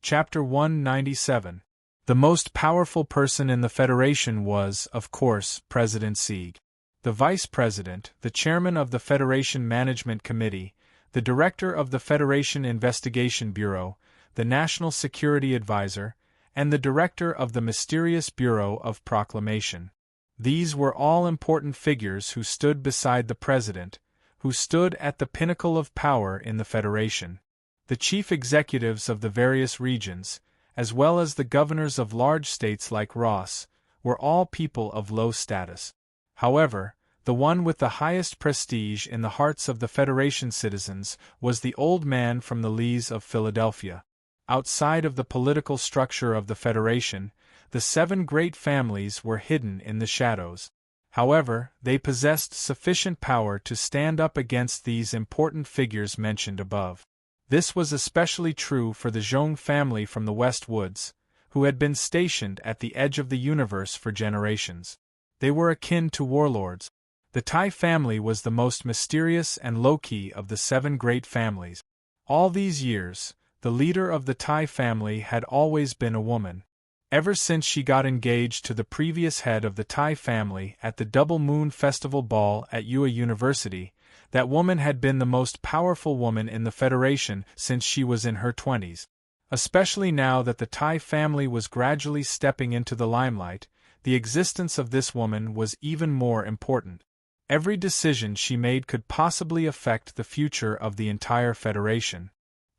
Chapter 197. The most powerful person in the Federation was, of course, President Sieg. The Vice President, the Chairman of the Federation Management Committee, the Director of the Federation Investigation Bureau, the National Security Advisor, and the Director of the mysterious Bureau of Proclamation. These were all important figures who stood beside the President, who stood at the pinnacle of power in the Federation. The chief executives of the various regions, as well as the governors of large states like Ross, were all people of low status. However, the one with the highest prestige in the hearts of the Federation citizens was the old man from the lees of Philadelphia. Outside of the political structure of the Federation, the 7 great families were hidden in the shadows. However, they possessed sufficient power to stand up against these important figures mentioned above. This was especially true for the Zhong family from the West Woods, who had been stationed at the edge of the universe for generations. They were akin to warlords. The Tai family was the most mysterious and low-key of the 7 great families. All these years, the leader of the Tai family had always been a woman. Ever since she got engaged to the previous head of the Tai family at the Double Moon Festival Ball at Yue University, that woman had been the most powerful woman in the Federation since she was in her 20s. Especially now that the Tai family was gradually stepping into the limelight, the existence of this woman was even more important. Every decision she made could possibly affect the future of the entire Federation.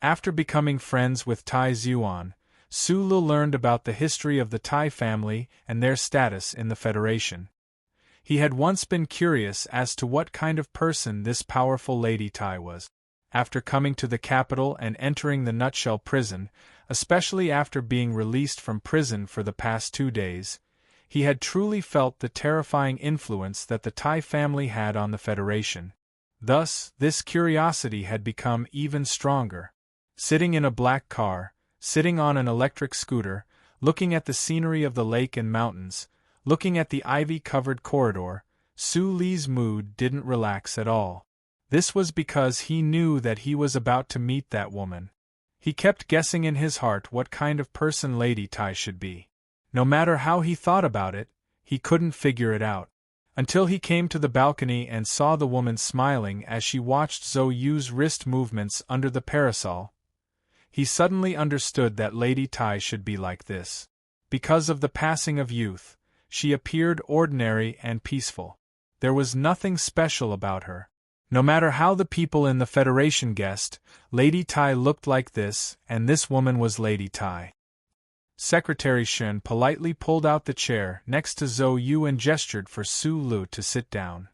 After becoming friends with Tai Xuan, Su Lu learned about the history of the Tai family and their status in the Federation. He had once been curious as to what kind of person this powerful Lady Tai was. After coming to the capital and entering the Nutshell prison, especially after being released from prison for the past 2 days, he had truly felt the terrifying influence that the Tai family had on the Federation. Thus, this curiosity had become even stronger. Sitting in a black car, sitting on an electric scooter, looking at the scenery of the lake and mountains, looking at the ivy-covered corridor, Su Li's mood didn't relax at all. This was because he knew that he was about to meet that woman. He kept guessing in his heart what kind of person Lady Tai should be. No matter how he thought about it, he couldn't figure it out. Until he came to the balcony and saw the woman smiling as she watched Zhou Yu's wrist movements under the parasol. He suddenly understood that Lady Tai should be like this. Because of the passing of youth, she appeared ordinary and peaceful. There was nothing special about her. No matter how the people in the Federation guessed, Lady Tai looked like this, and this woman was Lady Tai. Secretary Shen politely pulled out the chair next to Zhou Yu and gestured for Su Lu to sit down.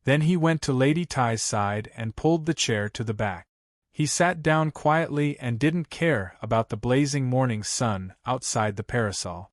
Then he went to Lady Tai's side and pulled the chair to the back. He sat down quietly and didn't care about the blazing morning sun outside the parasol.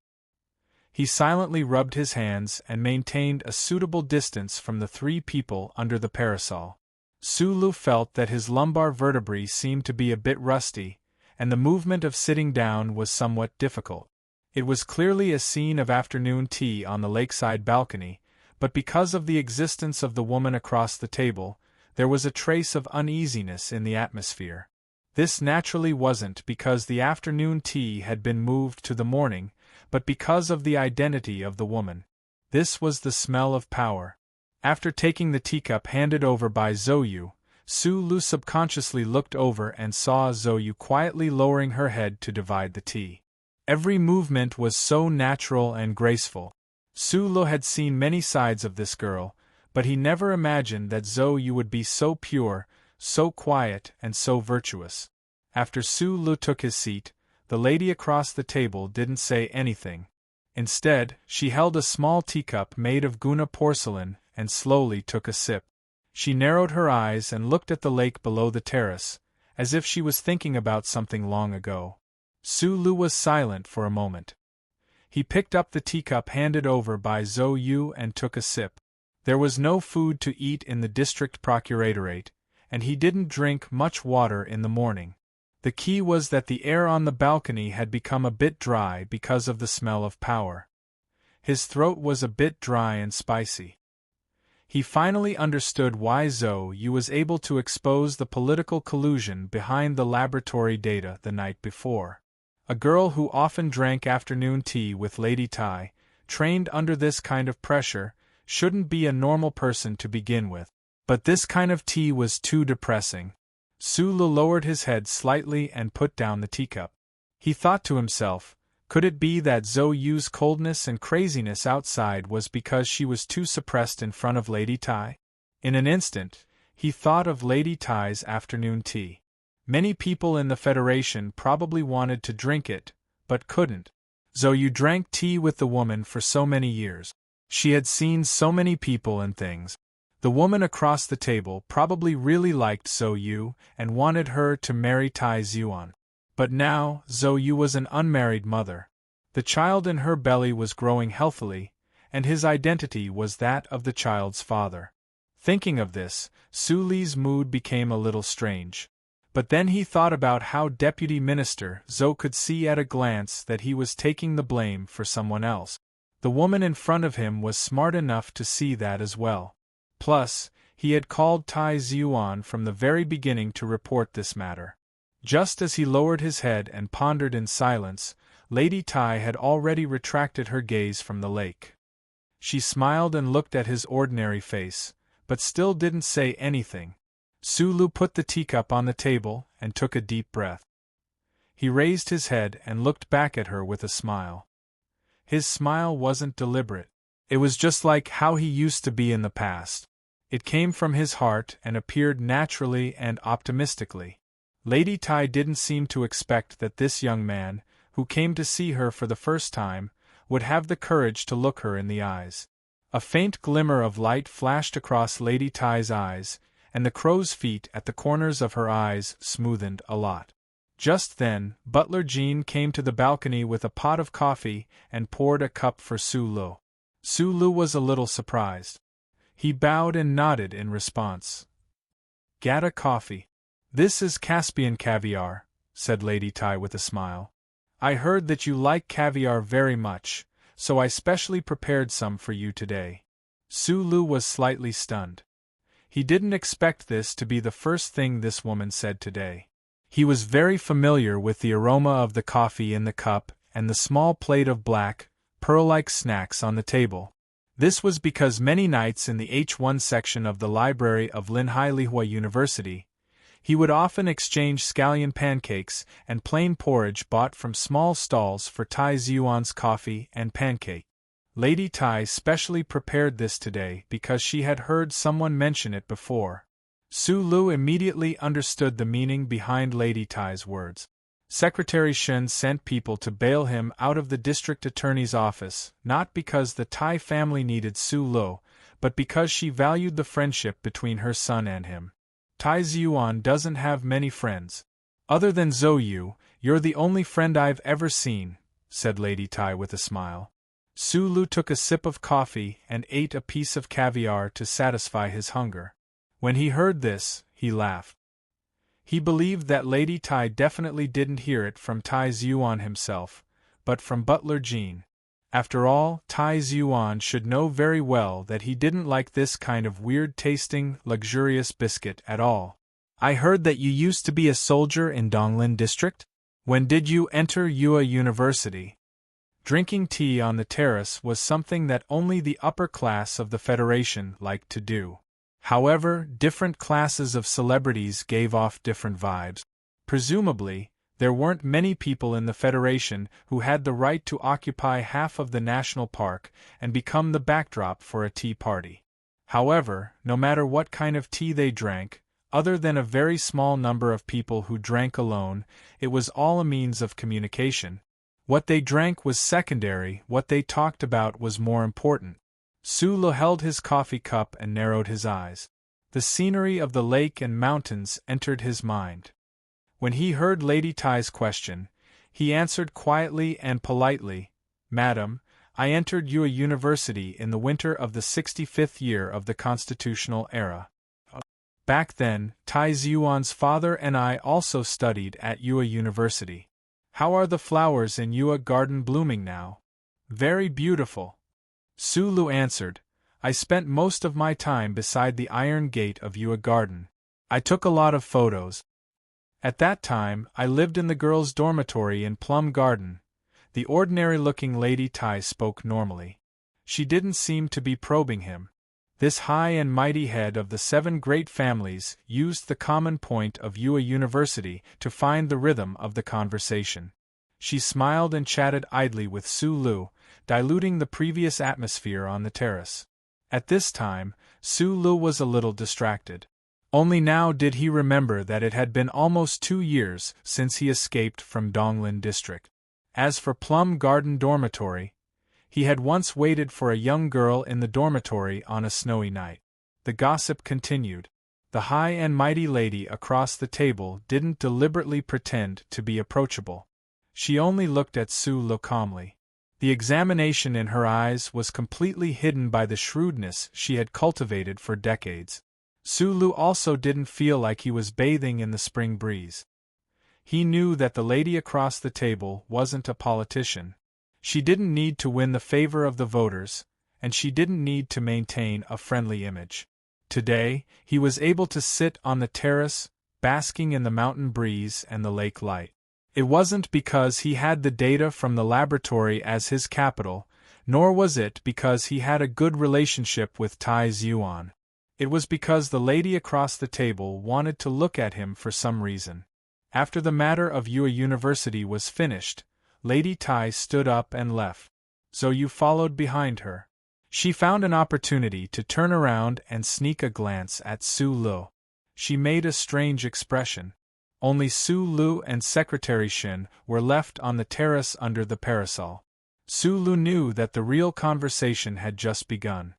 He silently rubbed his hands and maintained a suitable distance from the 3 people under the parasol. Su Lu felt that his lumbar vertebrae seemed to be a bit rusty, and the movement of sitting down was somewhat difficult. It was clearly a scene of afternoon tea on the lakeside balcony, but because of the existence of the woman across the table, there was a trace of uneasiness in the atmosphere. This naturally wasn't because the afternoon tea had been moved to the morning, but because of the identity of the woman. This was the smell of power. After taking the teacup handed over by Zhou Yu, Su Lu subconsciously looked over and saw Zhou Yu quietly lowering her head to divide the tea. Every movement was so natural and graceful. Su Lu had seen many sides of this girl, but he never imagined that Zhou Yu would be so pure, so quiet, and so virtuous. After Su Lu took his seat, the lady across the table didn't say anything. Instead, she held a small teacup made of Guna porcelain and slowly took a sip. She narrowed her eyes and looked at the lake below the terrace, as if she was thinking about something long ago. Su Lu was silent for a moment. He picked up the teacup handed over by Zhou Yu and took a sip. There was no food to eat in the district procuratorate, and he didn't drink much water in the morning. The key was that the air on the balcony had become a bit dry because of the smell of power. His throat was a bit dry and spicy. He finally understood why Zhou Yu was able to expose the political collusion behind the laboratory data the night before. A girl who often drank afternoon tea with Lady Tai, trained under this kind of pressure, shouldn't be a normal person to begin with. But this kind of tea was too depressing. Sulu lowered his head slightly and put down the teacup. He thought to himself, could it be that Zhou Yu's coldness and craziness outside was because she was too suppressed in front of Lady Tai? In an instant, he thought of Lady Tai's afternoon tea. Many people in the Federation probably wanted to drink it, but couldn't. Zhou Yu drank tea with the woman for so many years. She had seen so many people and things. The woman across the table probably really liked Zhou Yu and wanted her to marry Tai Zhuan. But now, Zhou Yu was an unmarried mother. The child in her belly was growing healthily, and his identity was that of the child's father. Thinking of this, Su Li's mood became a little strange. But then he thought about how Deputy Minister Zhou could see at a glance that he was taking the blame for someone else. The woman in front of him was smart enough to see that as well. Plus, he had called Tai Zhuan from the very beginning to report this matter. Just as he lowered his head and pondered in silence, Lady Tai had already retracted her gaze from the lake. She smiled and looked at his ordinary face, but still didn't say anything. Sulu put the teacup on the table and took a deep breath. He raised his head and looked back at her with a smile. His smile wasn't deliberate. It was just like how he used to be in the past. It came from his heart and appeared naturally and optimistically. Lady Tai didn't seem to expect that this young man, who came to see her for the first time, would have the courage to look her in the eyes. A faint glimmer of light flashed across Lady Tai's eyes, and the crow's feet at the corners of her eyes smoothened a lot. Just then, Butler Jean came to the balcony with a pot of coffee and poured a cup for Sulu. Sulu was a little surprised. He bowed and nodded in response. "Gata coffee. This is Caspian caviar," said Lady Tai with a smile. "I heard that you like caviar very much, so I specially prepared some for you today." Sulu was slightly stunned. He didn't expect this to be the first thing this woman said today. He was very familiar with the aroma of the coffee in the cup and the small plate of black, pearl-like snacks on the table. This was because many nights in the H1 section of the library of Linhai Lihua University, he would often exchange scallion pancakes and plain porridge bought from small stalls for Tai Zhuan's coffee and pancake. Lady Tai specially prepared this today because she had heard someone mention it before. Sulu immediately understood the meaning behind Lady Tai's words. Secretary Shen sent people to bail him out of the district attorney's office, not because the Tai family needed Sulu, but because she valued the friendship between her son and him. Tai Zhuan doesn't have many friends. "Other than Zhou Yu, you're the only friend I've ever seen," said Lady Tai with a smile. Sulu took a sip of coffee and ate a piece of caviar to satisfy his hunger. When he heard this, he laughed. He believed that Lady Tai definitely didn't hear it from Tai Zhuan himself, but from Butler Jean. After all, Tai Zhuan should know very well that he didn't like this kind of weird-tasting, luxurious biscuit at all. "I heard that you used to be a soldier in Donglin District? When did you enter Yue University?" Drinking tea on the terrace was something that only the upper class of the Federation liked to do. However, different classes of celebrities gave off different vibes. Presumably, there weren't many people in the Federation who had the right to occupy half of the national park and become the backdrop for a tea party. However, no matter what kind of tea they drank, other than a very small number of people who drank alone, it was all a means of communication. What they drank was secondary, what they talked about was more important. Sulu held his coffee cup and narrowed his eyes. The scenery of the lake and mountains entered his mind. When he heard Lady Tai's question, he answered quietly and politely, "Madam, I entered Yue University in the winter of the 65th year of the constitutional era. Back then, Tai Zhuan's father and I also studied at Yue University. How are the flowers in Yue Garden blooming now?" "Very beautiful," Sulu answered. "I spent most of my time beside the iron gate of Yue Garden. I took a lot of photos." At that time, I lived in the girls' dormitory in Plum Garden. The ordinary-looking Lady Tai spoke normally. She didn't seem to be probing him. This high and mighty head of the 7 great families used the common point of view university to find the rhythm of the conversation. She smiled and chatted idly with Su Lu, diluting the previous atmosphere on the terrace. At this time, Su Lu was a little distracted. Only now did he remember that it had been almost 2 years since he escaped from Donglin district. As for Plum Garden dormitory, he had once waited for a young girl in the dormitory on a snowy night. The gossip continued. The high and mighty lady across the table didn't deliberately pretend to be approachable. She only looked at Su Lu calmly. The examination in her eyes was completely hidden by the shrewdness she had cultivated for decades. Su Lu also didn't feel like he was bathing in the spring breeze. He knew that the lady across the table wasn't a politician. She didn't need to win the favor of the voters, and she didn't need to maintain a friendly image. Today, he was able to sit on the terrace, basking in the mountain breeze and the lake light. It wasn't because he had the data from the laboratory as his capital, nor was it because he had a good relationship with Tai Zhuan. It was because the lady across the table wanted to look at him for some reason. After the matter of Yue University was finished, Lady Tai stood up and left. So you followed behind her. She found an opportunity to turn around and sneak a glance at Su Lu. She made a strange expression. Only Su Lu and Secretary Shin were left on the terrace under the parasol. Su Lu knew that the real conversation had just begun.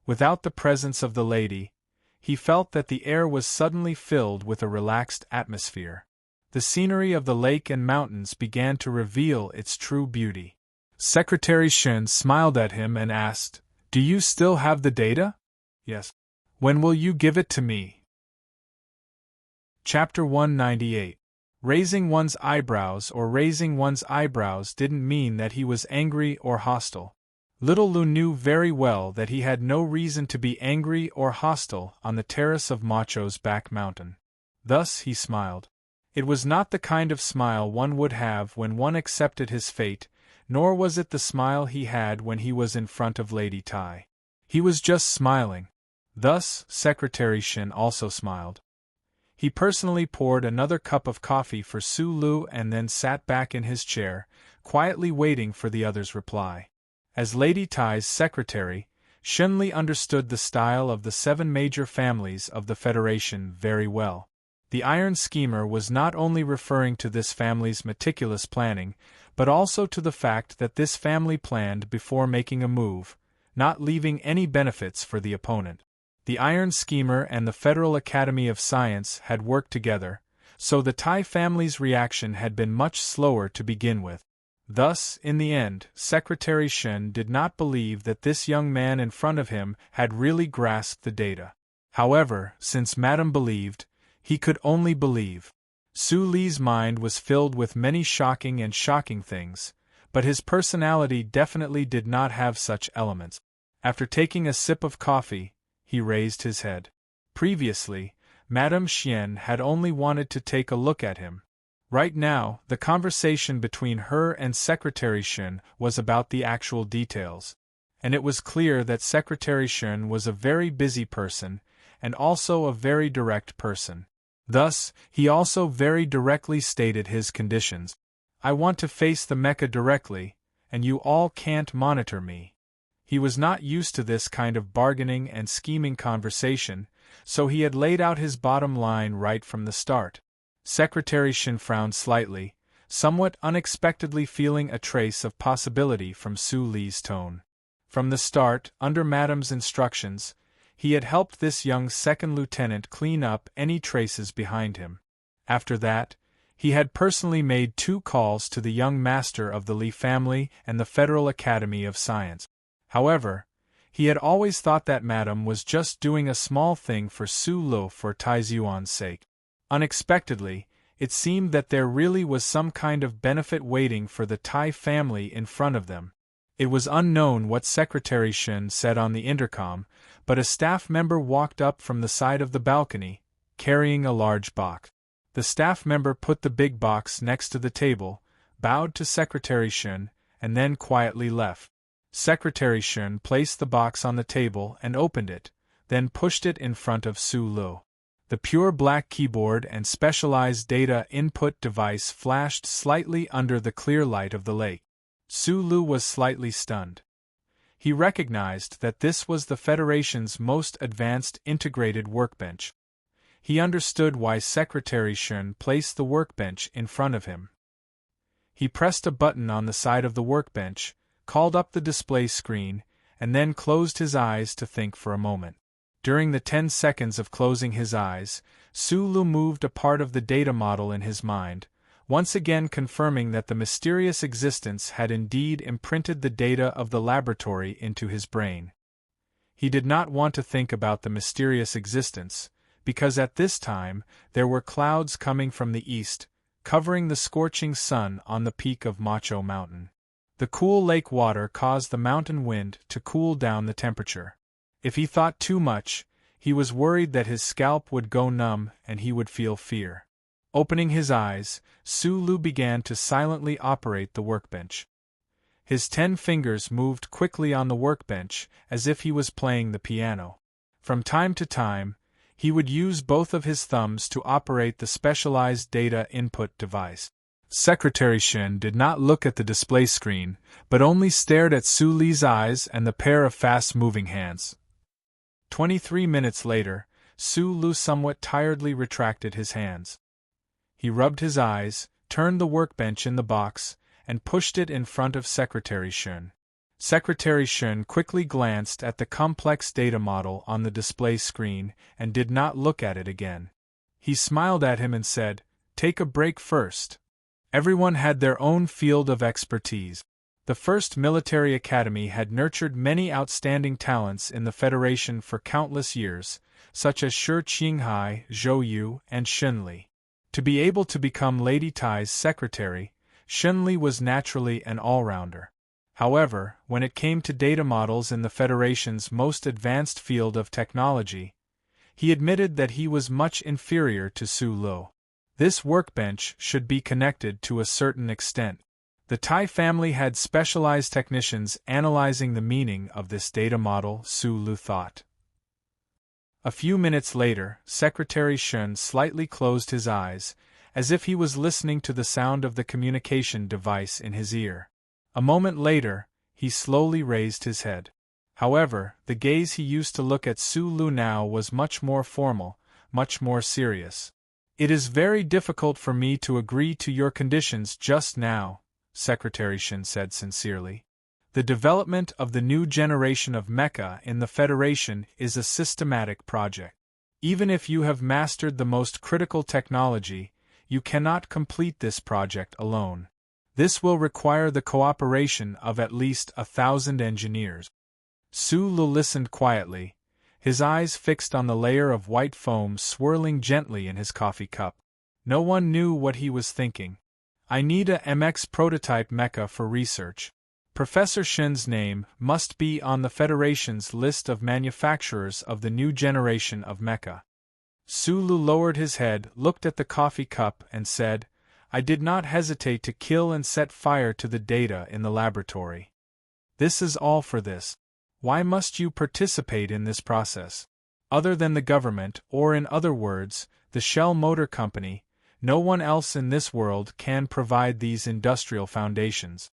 Without the presence of the lady, he felt that the air was suddenly filled with a relaxed atmosphere. The scenery of the lake and mountains began to reveal its true beauty. Secretary Shin smiled at him and asked, "Do you still have the data?" "Yes." "When will you give it to me?" Chapter 198. Raising one's eyebrows or raising one's eyebrows didn't mean that he was angry or hostile. Little Lu knew very well that he had no reason to be angry or hostile on the terrace of Macho's back mountain. Thus he smiled. It was not the kind of smile one would have when one accepted his fate, nor was it the smile he had when he was in front of Lady Tai. He was just smiling. Thus, Secretary Shin also smiled. He personally poured another cup of coffee for Su Lu and then sat back in his chair, quietly waiting for the other's reply. As Lady Tai's secretary, Shunli understood the style of the 7 major families of the Federation very well. The Iron Schemer was not only referring to this family's meticulous planning, but also to the fact that this family planned before making a move, not leaving any benefits for the opponent. The Iron Schemer and the Federal Academy of Science had worked together, so the Tai family's reaction had been much slower to begin with. Thus, in the end, Secretary Shen did not believe that this young man in front of him had really grasped the data. However, since Madame believed, he could only believe. Su Li's mind was filled with many shocking things, but his personality definitely did not have such elements. After taking a sip of coffee, he raised his head. Previously, Madame Xian had only wanted to take a look at him. Right now, the conversation between her and Secretary Shen was about the actual details. And it was clear that Secretary Shen was a very busy person, and also a very direct person. Thus, he also very directly stated his conditions. "I want to face the mecha directly, and you all can't monitor me." He was not used to this kind of bargaining and scheming conversation, so he had laid out his bottom line right from the start. Secretary Shin frowned slightly, somewhat unexpectedly feeling a trace of possibility from Su Li's tone. From the start, under Madame's instructions, he had helped this young second lieutenant clean up any traces behind him. After that, he had personally made 2 calls to the young master of the Li family and the Federal Academy of Science. However, he had always thought that Madame was just doing a small thing for Su Lu for Tai Zhuan's sake. Unexpectedly, it seemed that there really was some kind of benefit waiting for the Tai family in front of them. It was unknown what Secretary Shen said on the intercom, but a staff member walked up from the side of the balcony, carrying a large box. The staff member put the big box next to the table, bowed to Secretary Shun, and then quietly left. Secretary Shun placed the box on the table and opened it, then pushed it in front of Su Lu. The pure black keyboard and specialized data input device flashed slightly under the clear light of the lake. Su Lu was slightly stunned. He recognized that this was the Federation's most advanced integrated workbench. He understood why Secretary Shun placed the workbench in front of him. He pressed a button on the side of the workbench, called up the display screen, and then closed his eyes to think for a moment. During the 10 seconds of closing his eyes, Su Lu moved a part of the data model in his mind, once again confirming that the mysterious existence had indeed imprinted the data of the laboratory into his brain. He did not want to think about the mysterious existence, because at this time there were clouds coming from the east, covering the scorching sun on the peak of Macho Mountain. The cool lake water caused the mountain wind to cool down the temperature. If he thought too much, he was worried that his scalp would go numb and he would feel fear. Opening his eyes, Su Lu began to silently operate the workbench. His 10 fingers moved quickly on the workbench as if he was playing the piano. From time to time, he would use both of his thumbs to operate the specialized data input device. Secretary Shun did not look at the display screen, but only stared at Su Lu's eyes and the pair of fast-moving hands. 23 minutes later, Su Lu somewhat tiredly retracted his hands. He rubbed his eyes, turned the workbench in the box, and pushed it in front of Secretary Shun. Secretary Shun quickly glanced at the complex data model on the display screen and did not look at it again. He smiled at him and said, "Take a break first." Everyone had their own field of expertise. The first military academy had nurtured many outstanding talents in the Federation for countless years, such as Shi Qinghai, Zhou Yu, and Shun Li. To be able to become Lady Tai's secretary, Shun Li was naturally an all-rounder. However, when it came to data models in the Federation's most advanced field of technology, he admitted that he was much inferior to Su Lu. This workbench should be connected to a certain extent. The Tai family had specialized technicians analyzing the meaning of this data model, Su Lu thought. A few minutes later, Secretary Shun slightly closed his eyes, as if he was listening to the sound of the communication device in his ear. A moment later, he slowly raised his head. However, the gaze he used to look at Su Lu now was much more formal, much more serious. "It is very difficult for me to agree to your conditions just now," Secretary Shun said sincerely. "The development of the new generation of mecha in the Federation is a systematic project. Even if you have mastered the most critical technology, you cannot complete this project alone. This will require the cooperation of at least 1,000 engineers." Su Lu listened quietly, his eyes fixed on the layer of white foam swirling gently in his coffee cup. No one knew what he was thinking. "I need a MX prototype mecha for research. Professor Shun's name must be on the Federation's list of manufacturers of the new generation of mecha." Su Lu lowered his head, looked at the coffee cup, and said, "I did not hesitate to kill and set fire to the data in the laboratory. This is all for this. Why must you participate in this process? Other than the government, or in other words, the Shell Motor Company, no one else in this world can provide these industrial foundations."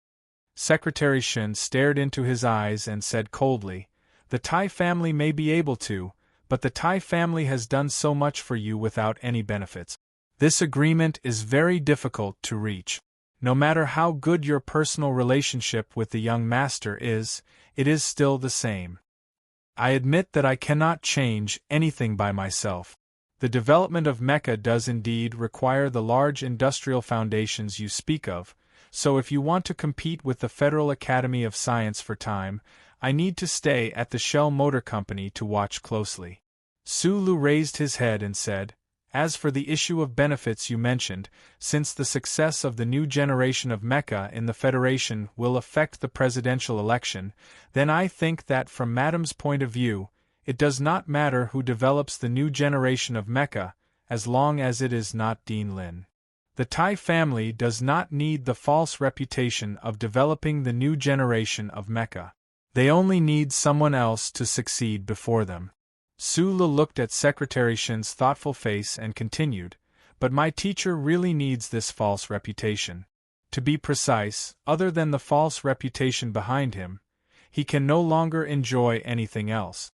Secretary Shun stared into his eyes and said coldly, "The Tai family may be able to, but the Tai family has done so much for you without any benefits. This agreement is very difficult to reach. No matter how good your personal relationship with the young master is, it is still the same. I admit that I cannot change anything by myself. The development of mecha does indeed require the large industrial foundations you speak of, so if you want to compete with the Federal Academy of Science for time, I need to stay at the Shell Motor Company to watch closely." Su Lu raised his head and said, "As for the issue of benefits you mentioned, since the success of the new generation of mecha in the Federation will affect the presidential election, then I think that from Madame's point of view, it does not matter who develops the new generation of mecha, as long as it is not Dean Lin. The Tai family does not need the false reputation of developing the new generation of mecha. They only need someone else to succeed before them. Su Le looked at Secretary Shin's thoughtful face and continued, but my teacher really needs this false reputation. To be precise, other than the false reputation behind him, he can no longer enjoy anything else.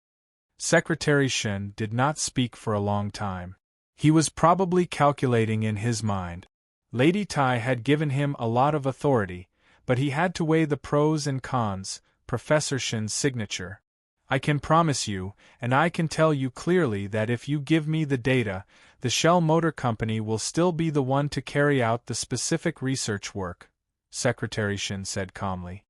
Secretary Shin did not speak for a long time. He was probably calculating in his mind. Lady Tai had given him a lot of authority, but he had to weigh the pros and cons. Professor Shin's signature. I can promise you, and I can tell you clearly that if you give me the data, the Shell Motor Company will still be the one to carry out the specific research work, Secretary Shin said calmly.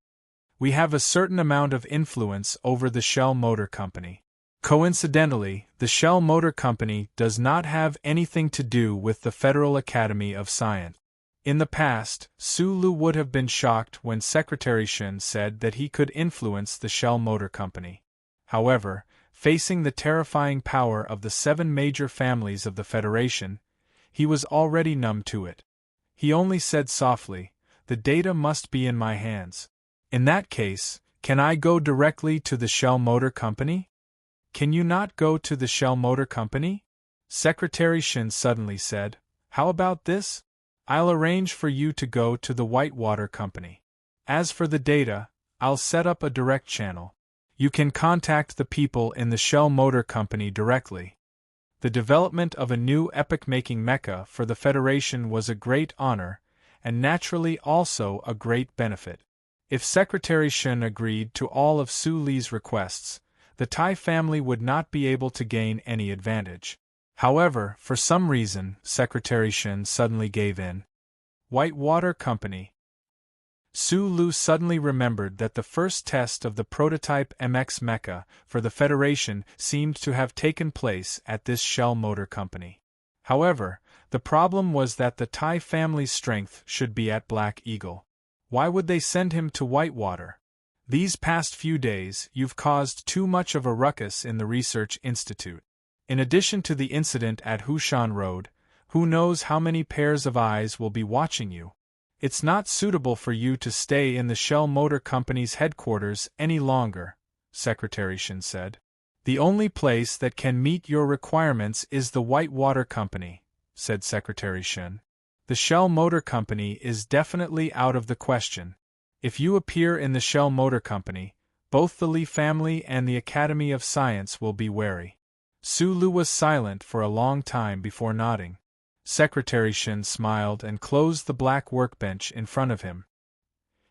We have a certain amount of influence over the Shell Motor Company. Coincidentally, the Shell Motor Company does not have anything to do with the Federal Academy of Science. In the past, Su Lu would have been shocked when Secretary Shin said that he could influence the Shell Motor Company. However, facing the terrifying power of the 7 major families of the Federation, he was already numb to it. He only said softly, "The data must be in my hands. In that case, can I go directly to the Shell Motor Company?" "Can you not go to the Shell Motor Company?" Secretary Shin suddenly said. "How about this? I'll arrange for you to go to the Whitewater Company. As for the data, I'll set up a direct channel. You can contact the people in the Shell Motor Company directly." The development of a new epoch-making mecha for the Federation was a great honor, and naturally also a great benefit. If Secretary Shin agreed to all of Su Li's requests, the Tai family would not be able to gain any advantage. However, for some reason, Secretary Shin suddenly gave in. Whitewater Company. Su Lu suddenly remembered that the first test of the prototype MX mecha for the Federation seemed to have taken place at this Shell Motor Company. However, the problem was that the Tai family's strength should be at Black Eagle. Why would they send him to Whitewater? These past few days, you've caused too much of a ruckus in the Research Institute. In addition to the incident at Hushan Road, who knows how many pairs of eyes will be watching you? It's not suitable for you to stay in the Shell Motor Company's headquarters any longer, Secretary Shin said. The only place that can meet your requirements is the Whitewater Company, said Secretary Shin. The Shell Motor Company is definitely out of the question. If you appear in the Shell Motor Company, both the Li family and the Academy of Science will be wary. Su Lu was silent for a long time before nodding. Secretary Shin smiled and closed the black workbench in front of him.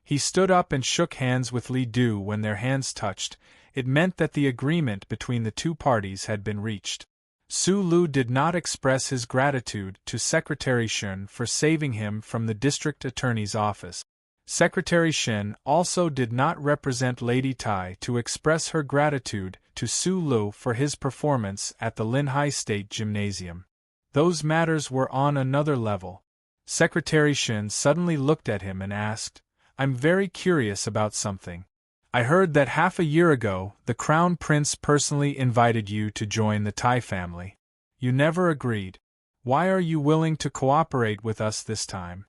He stood up and shook hands with Li Du. When their hands touched, it meant that the agreement between the two parties had been reached. Su Lu did not express his gratitude to Secretary Shin for saving him from the district attorney's office. Secretary Shin also did not represent Lady Tai to express her gratitude to Su Lu for his performance at the Linhai State Gymnasium. Those matters were on another level. Secretary Shin suddenly looked at him and asked, "I'm very curious about something. I heard that half a year ago the Crown Prince personally invited you to join the Tai family. You never agreed. Why are you willing to cooperate with us this time?"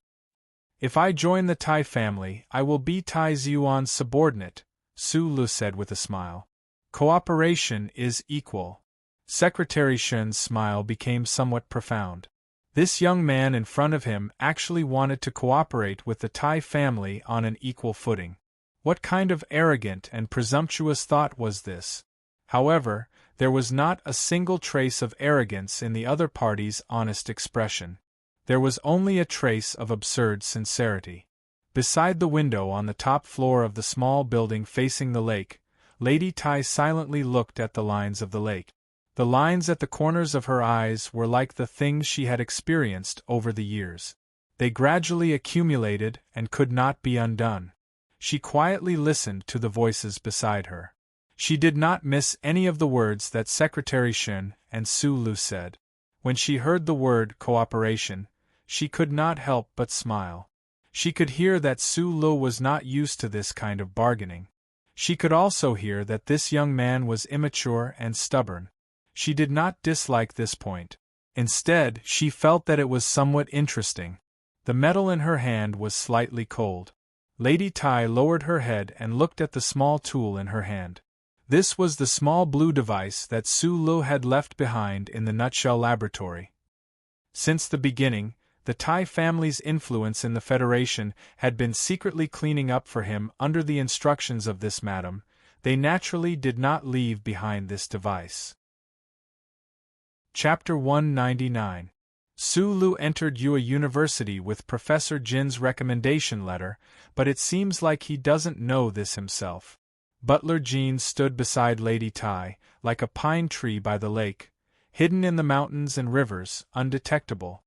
"If I join the Tai family, I will be Tai Zhuan's subordinate," Su Lu said with a smile. "Cooperation is equal." Secretary Shin's smile became somewhat profound. This young man in front of him actually wanted to cooperate with the Tai family on an equal footing. What kind of arrogant and presumptuous thought was this? However, there was not a single trace of arrogance in the other party's honest expression. There was only a trace of absurd sincerity. Beside the window on the top floor of the small building facing the lake, Lady Tai silently looked at the lines of the lake. The lines at the corners of her eyes were like the things she had experienced over the years. They gradually accumulated and could not be undone. She quietly listened to the voices beside her. She did not miss any of the words that Secretary Shin and Su Lu said. When she heard the word cooperation, she could not help but smile. She could hear that Su Lu was not used to this kind of bargaining. She could also hear that this young man was immature and stubborn. She did not dislike this point. Instead, she felt that it was somewhat interesting. The metal in her hand was slightly cold. Lady Tai lowered her head and looked at the small tool in her hand. This was the small blue device that Su Lu had left behind in the Nutshell Laboratory. Since the beginning, the Tai family's influence in the Federation had been secretly cleaning up for him under the instructions of this madam. They naturally did not leave behind this device. Chapter 199. Su Lu entered Yue University with Professor Jin's recommendation letter, but it seems like he doesn't know this himself. Butler Jin stood beside Lady Tai, like a pine tree by the lake, hidden in the mountains and rivers, undetectable.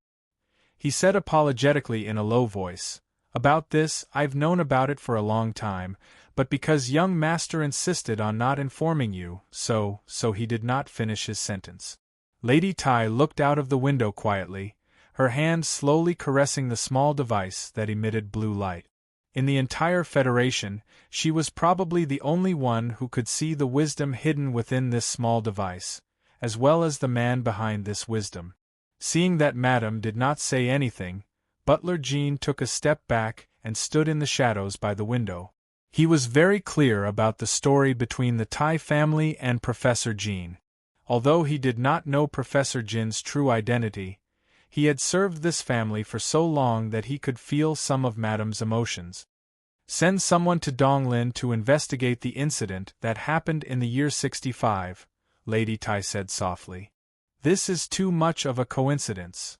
He said apologetically in a low voice, "About this, I've known about it for a long time, but because young master insisted on not informing you, so he did not finish his sentence." Lady Tai looked out of the window quietly, her hand slowly caressing the small device that emitted blue light. In the entire Federation, she was probably the only one who could see the wisdom hidden within this small device, as well as the man behind this wisdom. Seeing that Madame did not say anything, Butler Jean took a step back and stood in the shadows by the window. He was very clear about the story between the Tai family and Professor Jean. Although he did not know Professor Jin's true identity, he had served this family for so long that he could feel some of Madame's emotions. "Send someone to Donglin to investigate the incident that happened in the year 65, Lady Tai said softly. "This is too much of a coincidence."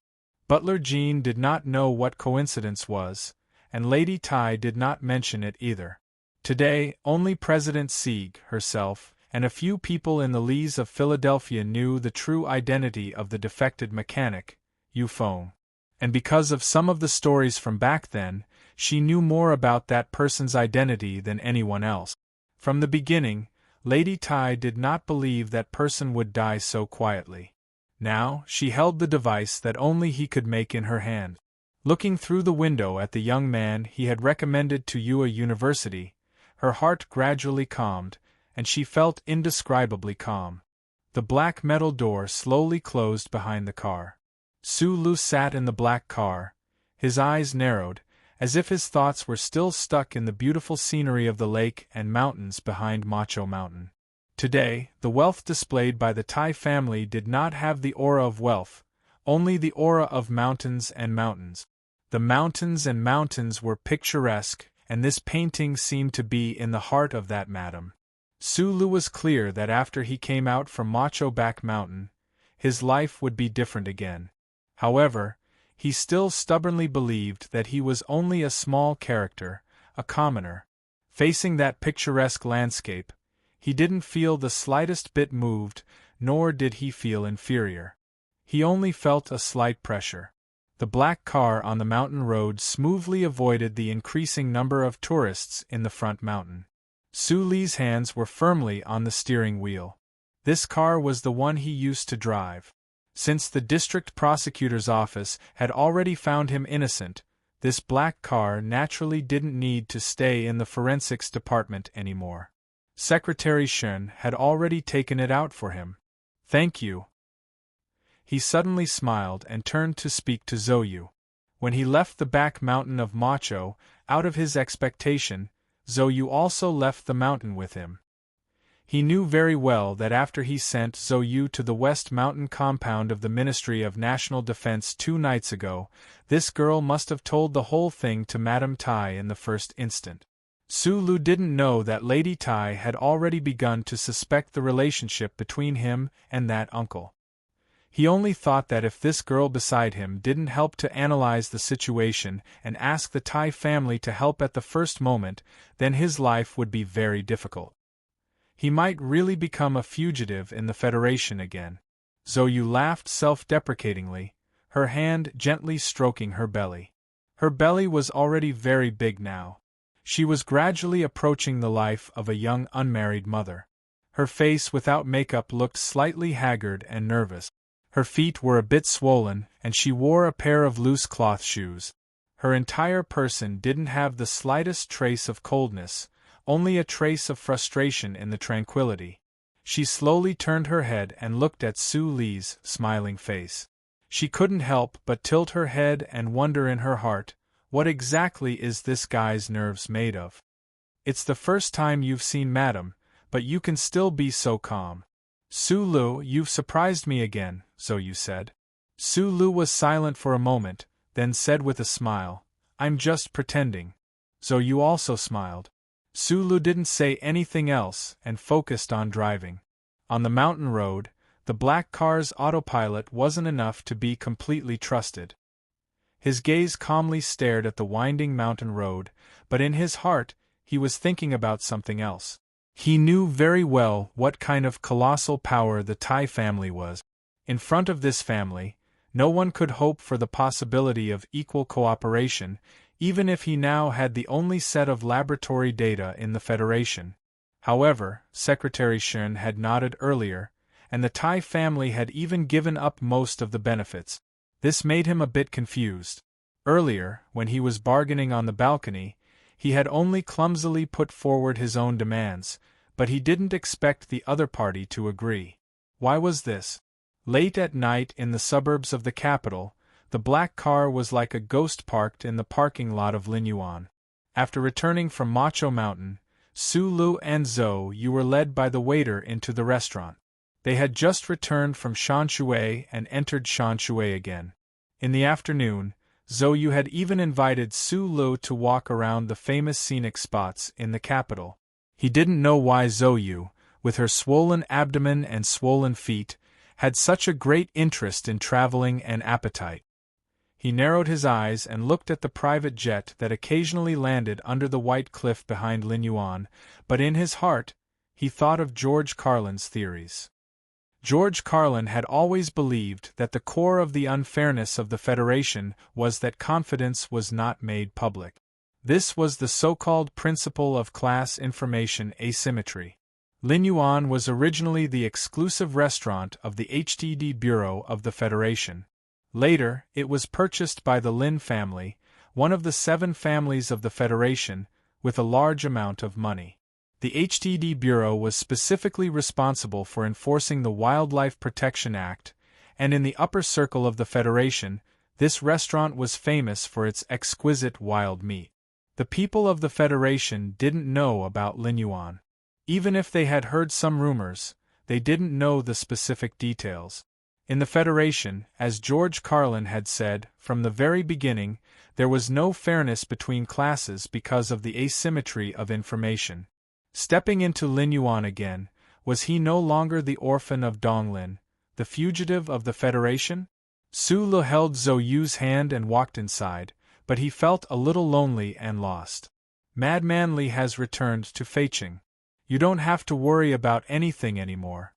Butler Jean did not know what coincidence was, and Lady Tai did not mention it either. Today, only President Sieg, herself, and a few people in the Lees of Philadelphia knew the true identity of the defected mechanic, Yu Feng. And because of some of the stories from back then, she knew more about that person's identity than anyone else. From the beginning, Lady Tai did not believe that person would die so quietly. Now, she held the device that only he could make in her hand. Looking through the window at the young man he had recommended to Yue University, her heart gradually calmed, and she felt indescribably calm. The black metal door slowly closed behind the car. Su Lu sat in the black car, his eyes narrowed, as if his thoughts were still stuck in the beautiful scenery of the lake and mountains behind Macho Mountain. Today, the wealth displayed by the Tai family did not have the aura of wealth, only the aura of mountains and mountains. The mountains and mountains were picturesque, and this painting seemed to be in the heart of that madam. Su Lu was clear that after he came out from Macho Back Mountain, his life would be different again. However, he still stubbornly believed that he was only a small character, a commoner. Facing that picturesque landscape, he didn't feel the slightest bit moved, nor did he feel inferior. He only felt a slight pressure. The black car on the mountain road smoothly avoided the increasing number of tourists in the front mountain. Su Li's hands were firmly on the steering wheel. This car was the one he used to drive. Since the district prosecutor's office had already found him innocent, this black car naturally didn't need to stay in the forensics department anymore. Secretary Shen had already taken it out for him. "Thank you." He suddenly smiled and turned to speak to Zhou. When he left the back mountain of Macho, out of his expectation, Zhou also left the mountain with him. He knew very well that after he sent Zhou to the West Mountain compound of the Ministry of National Defense 2 nights ago, this girl must have told the whole thing to Madame Tai in the first instant. Su Lu didn't know that Lady Tai had already begun to suspect the relationship between him and that uncle. He only thought that if this girl beside him didn't help to analyze the situation and ask the Tai family to help at the first moment, then his life would be very difficult. He might really become a fugitive in the Federation again. Zhou laughed self-deprecatingly, her hand gently stroking her belly. Her belly was already very big now. She was gradually approaching the life of a young unmarried mother. Her face without makeup looked slightly haggard and nervous. Her feet were a bit swollen, and she wore a pair of loose cloth shoes. Her entire person didn't have the slightest trace of coldness, only a trace of frustration in the tranquility. She slowly turned her head and looked at Su Li's smiling face. She couldn't help but tilt her head and wonder in her heart, what exactly is this guy's nerves made of? It's the first time you've seen Madam, but you can still be so calm. Sulu, you've surprised me again, Zhou said. Sulu was silent for a moment, then said with a smile, I'm just pretending. Zhou also smiled. Sulu didn't say anything else and focused on driving. On the mountain road, the black car's autopilot wasn't enough to be completely trusted. His gaze calmly stared at the winding mountain road, but in his heart, he was thinking about something else. He knew very well what kind of colossal power the Tai family was. In front of this family, no one could hope for the possibility of equal cooperation, even if he now had the only set of laboratory data in the Federation. However, Secretary Shen had nodded earlier, and the Tai family had even given up most of the benefits. This made him a bit confused. Earlier, when he was bargaining on the balcony, he had only clumsily put forward his own demands, but he didn't expect the other party to agree. Why was this? Late at night in the suburbs of the capital, the black car was like a ghost parked in the parking lot of Linyuan. After returning from Macho Mountain, Sulu and Zhou were led by the waiter into the restaurant. They had just returned from Shanshui and entered Shanshui again. In the afternoon, Zhou had even invited Sulu to walk around the famous scenic spots in the capital. He didn't know why Zhou, with her swollen abdomen and swollen feet, had such a great interest in traveling and appetite. He narrowed his eyes and looked at the private jet that occasionally landed under the white cliff behind Linyuan, but in his heart, he thought of George Carlin's theories. George Carlin had always believed that the core of the unfairness of the Federation was that confidence was not made public. This was the so-called principle of class information asymmetry. Linyuan was originally the exclusive restaurant of the HTD Bureau of the Federation. Later, it was purchased by the Lin family, one of the 7 families of the Federation, with a large amount of money. The HTD Bureau was specifically responsible for enforcing the Wildlife Protection Act, and in the upper circle of the Federation, this restaurant was famous for its exquisite wild meat. The people of the Federation didn't know about Linyuan. Even if they had heard some rumors, they didn't know the specific details. In the Federation, as George Carlin had said, from the very beginning, there was no fairness between classes because of the asymmetry of information. Stepping into Linyuan again, was he no longer the orphan of Donglin, the fugitive of the Federation? Sulu held Zhou's hand and walked inside, but he felt a little lonely and lost. Madman Li has returned to Feiqing. You don't have to worry about anything anymore.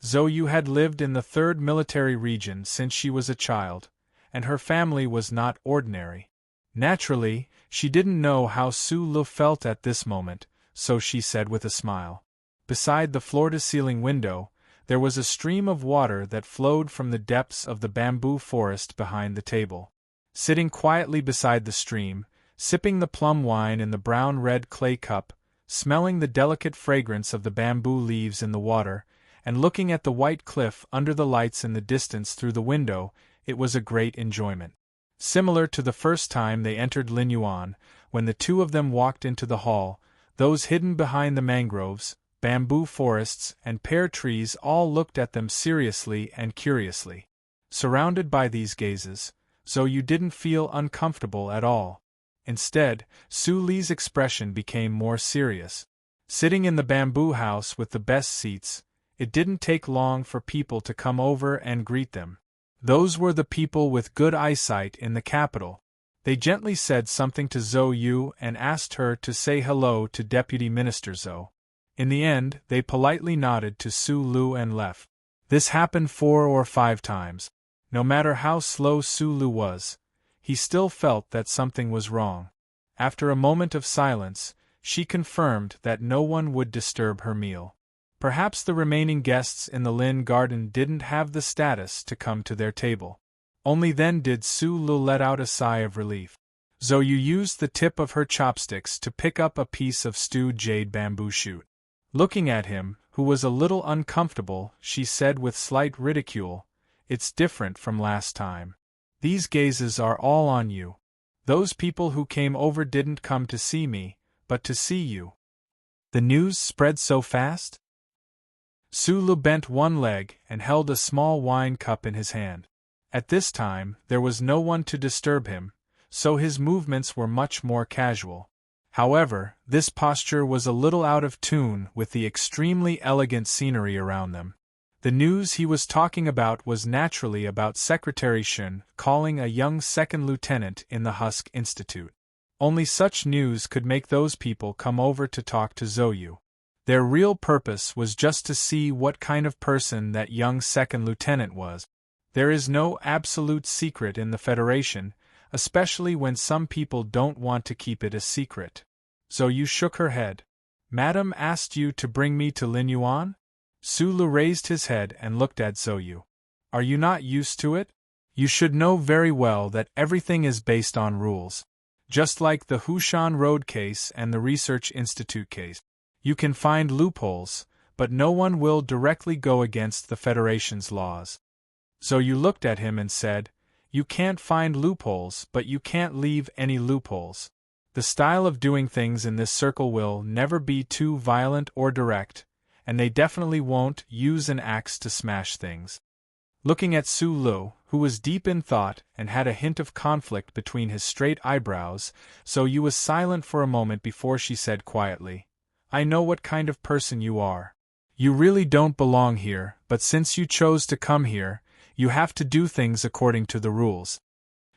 Zhou had lived in the 3rd military region since she was a child, and her family was not ordinary. Naturally, she didn't know how Sulu felt at this moment, so she said with a smile. Beside the floor-to-ceiling window, there was a stream of water that flowed from the depths of the bamboo forest behind the table. Sitting quietly beside the stream, sipping the plum wine in the brown-red clay cup, smelling the delicate fragrance of the bamboo leaves in the water, and looking at the white cliff under the lights in the distance through the window, it was a great enjoyment. Similar to the first time they entered Linyuan, when the two of them walked into the hall, those hidden behind the mangroves, bamboo forests, and pear trees all looked at them seriously and curiously. Surrounded by these gazes, Zhou didn't feel uncomfortable at all. Instead, Su Li's expression became more serious. Sitting in the bamboo house with the best seats, it didn't take long for people to come over and greet them. Those were the people with good eyesight in the capital. They gently said something to Zhou and asked her to say hello to Deputy Minister Zhou. In the end, they politely nodded to Sulu and left. This happened 4 or 5 times. No matter how slow Sulu was, he still felt that something was wrong. After a moment of silence, she confirmed that no one would disturb her meal. Perhaps the remaining guests in the Lin garden didn't have the status to come to their table. Only then did Sulu let out a sigh of relief. Zhou used the tip of her chopsticks to pick up a piece of stewed jade bamboo shoot. Looking at him, who was a little uncomfortable, she said with slight ridicule, It's different from last time. These gazes are all on you. Those people who came over didn't come to see me, but to see you." "The news spread so fast?" Sulu bent one leg and held a small wine cup in his hand. At this time, there was no one to disturb him, so his movements were much more casual. However, this posture was a little out of tune with the extremely elegant scenery around them. The news he was talking about was naturally about Secretary Shun calling a young second lieutenant in the Husk Institute. Only such news could make those people come over to talk to Zhou. Their real purpose was just to see what kind of person that young second lieutenant was. There is no absolute secret in the Federation, especially when some people don't want to keep it a secret. Zhou shook her head. "Madam asked you to bring me to Lin Yuan?" Sulu raised his head and looked at Zhou. "Are you not used to it? You should know very well that everything is based on rules. Just like the Hushan Road case and the Research Institute case. You can find loopholes, but no one will directly go against the Federation's laws." Zhou looked at him and said, "You can't find loopholes, but you can't leave any loopholes. The style of doing things in this circle will never be too violent or direct, and they definitely won't use an axe to smash things." Looking at Sulu, who was deep in thought and had a hint of conflict between his straight eyebrows, Zhou was silent for a moment before she said quietly, "I know what kind of person you are. You really don't belong here, but since you chose to come here, you have to do things according to the rules."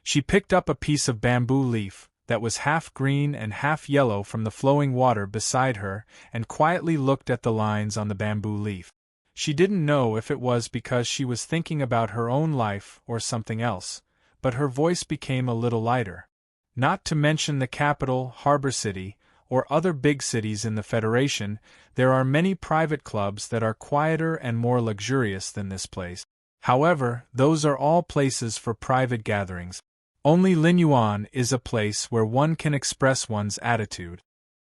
She picked up a piece of bamboo leaf that was half green and half yellow from the flowing water beside her and quietly looked at the lines on the bamboo leaf. She didn't know if it was because she was thinking about her own life or something else, but her voice became a little lighter. Not to mention the capital, harbor city, or other big cities in the Federation, there are many private clubs that are quieter and more luxurious than this place. However, those are all places for private gatherings. Only Lin Yuan is a place where one can express one's attitude.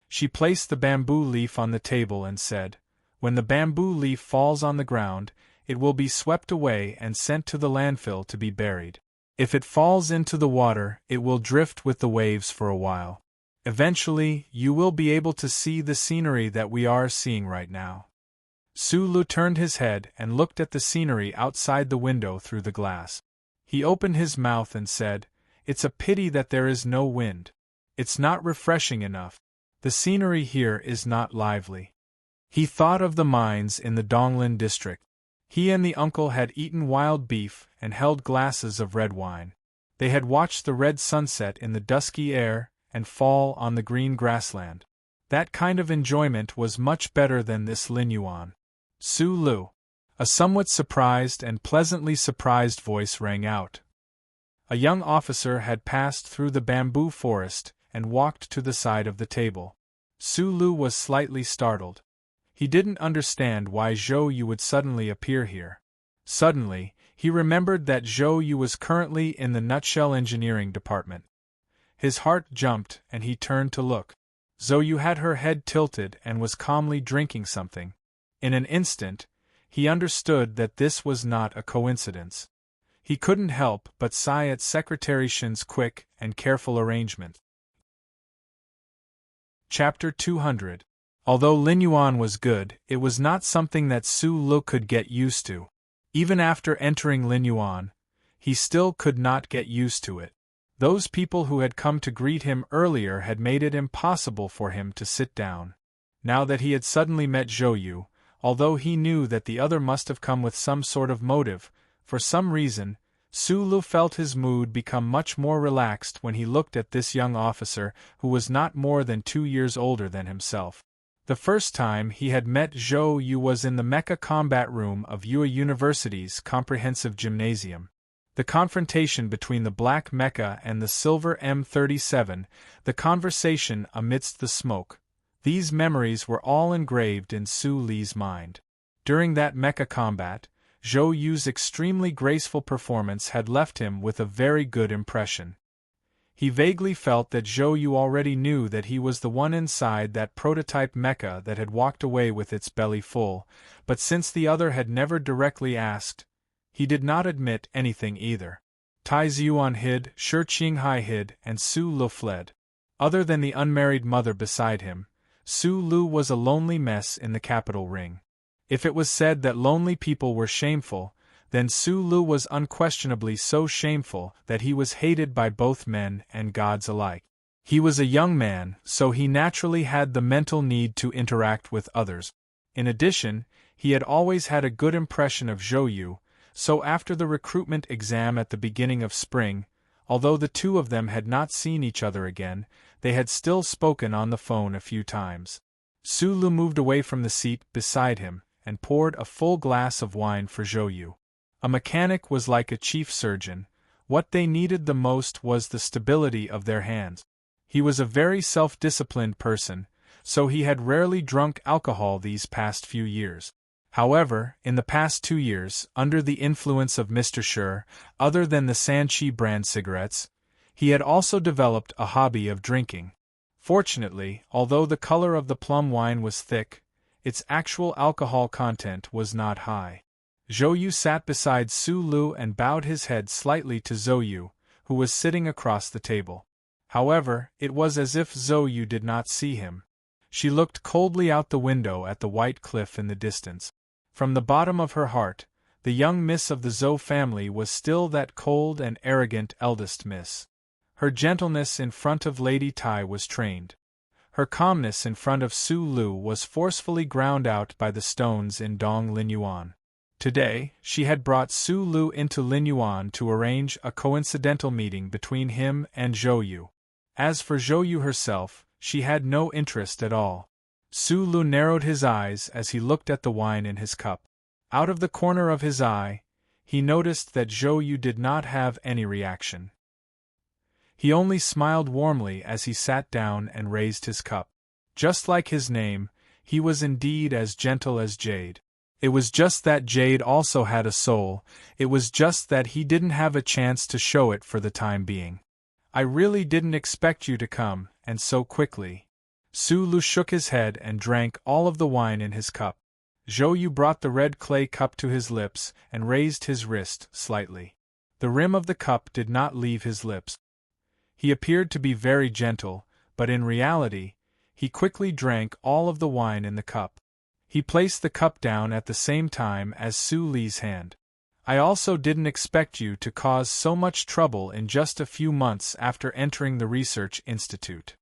She placed the bamboo leaf on the table and said, "When the bamboo leaf falls on the ground, it will be swept away and sent to the landfill to be buried. If it falls into the water, it will drift with the waves for a while. Eventually, you will be able to see the scenery that we are seeing right now." Sulu turned his head and looked at the scenery outside the window through the glass. He opened his mouth and said, "It's a pity that there is no wind. It's not refreshing enough. The scenery here is not lively." He thought of the mines in the Donglin district. He and the uncle had eaten wild beef and held glasses of red wine. They had watched the red sunset in the dusky air and fall on the green grassland. That kind of enjoyment was much better than this Lin Yuan. "Sulu." A somewhat surprised and pleasantly surprised voice rang out. A young officer had passed through the bamboo forest and walked to the side of the table. Sulu was slightly startled. He didn't understand why Zhou would suddenly appear here. Suddenly, he remembered that Zhou was currently in the Nutshell Engineering Department. His heart jumped and he turned to look. Zhou had her head tilted and was calmly drinking something. In an instant, he understood that this was not a coincidence. He couldn't help but sigh at Secretary Shun's quick and careful arrangement. Chapter 200. Although Lin Yuan was good, it was not something that Sulu could get used to. Even after entering Lin Yuan, he still could not get used to it. Those people who had come to greet him earlier had made it impossible for him to sit down. Now that he had suddenly met Zhou, although he knew that the other must have come with some sort of motive, for some reason, Sulu felt his mood become much more relaxed when he looked at this young officer who was not more than 2 years older than himself. The first time he had met Zhou was in the mecha combat room of Yue University's comprehensive gymnasium. The confrontation between the black mecha and the silver M37, the conversation amidst the smoke. These memories were all engraved in Su Li's mind. During that mecha combat, Zhou's extremely graceful performance had left him with a very good impression. He vaguely felt that Zhou already knew that he was the one inside that prototype mecha that had walked away with its belly full, but since the other had never directly asked, He did not admit anything either. Tai Ziyuan hid, Shi Qinghai hid, and Su Lu fled. Other than the unmarried mother beside him, Su Lu was a lonely mess in the capital ring. If it was said that lonely people were shameful, then Su Lu was unquestionably so shameful that he was hated by both men and gods alike. He was a young man, so he naturally had the mental need to interact with others. In addition, he had always had a good impression of Zhou Yu, so after the recruitment exam at the beginning of spring, although the two of them had not seen each other again, they had still spoken on the phone a few times. Su Lu moved away from the seat beside him and poured a full glass of wine for Zhou Yu. A mechanic was like a chief surgeon. What they needed the most was the stability of their hands. He was a very self-disciplined person, so he had rarely drunk alcohol these past few years. However, in the past 2 years, under the influence of Mr. Shi, other than the Sanchi brand cigarettes, he had also developed a hobby of drinking. Fortunately, although the color of the plum wine was thick, its actual alcohol content was not high. Zhou Yu sat beside Su Lu and bowed his head slightly to Zhou Yu, who was sitting across the table. However, it was as if Zhou Yu did not see him. She looked coldly out the window at the white cliff in the distance. From the bottom of her heart, the young miss of the Zhou family was still that cold and arrogant eldest miss. Her gentleness in front of Lady Tai was trained. Her calmness in front of Su Lu was forcefully ground out by the stones in Dong Linyuan. Today, she had brought Su Lu into Linyuan to arrange a coincidental meeting between him and Zhou Yu. As for Zhou Yu herself, she had no interest at all. Su Lu narrowed his eyes as he looked at the wine in his cup. Out of the corner of his eye, he noticed that Zhou Yu did not have any reaction. He only smiled warmly as he sat down and raised his cup. Just like his name, he was indeed as gentle as jade. It was just that jade also had a soul, it was just that he didn't have a chance to show it for the time being. I really didn't expect you to come, and so quickly. Su Lu shook his head and drank all of the wine in his cup. Zhou Yu brought the red clay cup to his lips and raised his wrist slightly. The rim of the cup did not leave his lips. He appeared to be very gentle, but in reality, he quickly drank all of the wine in the cup. He placed the cup down at the same time as Su Li's hand. I also didn't expect you to cause so much trouble in just a few months after entering the research institute.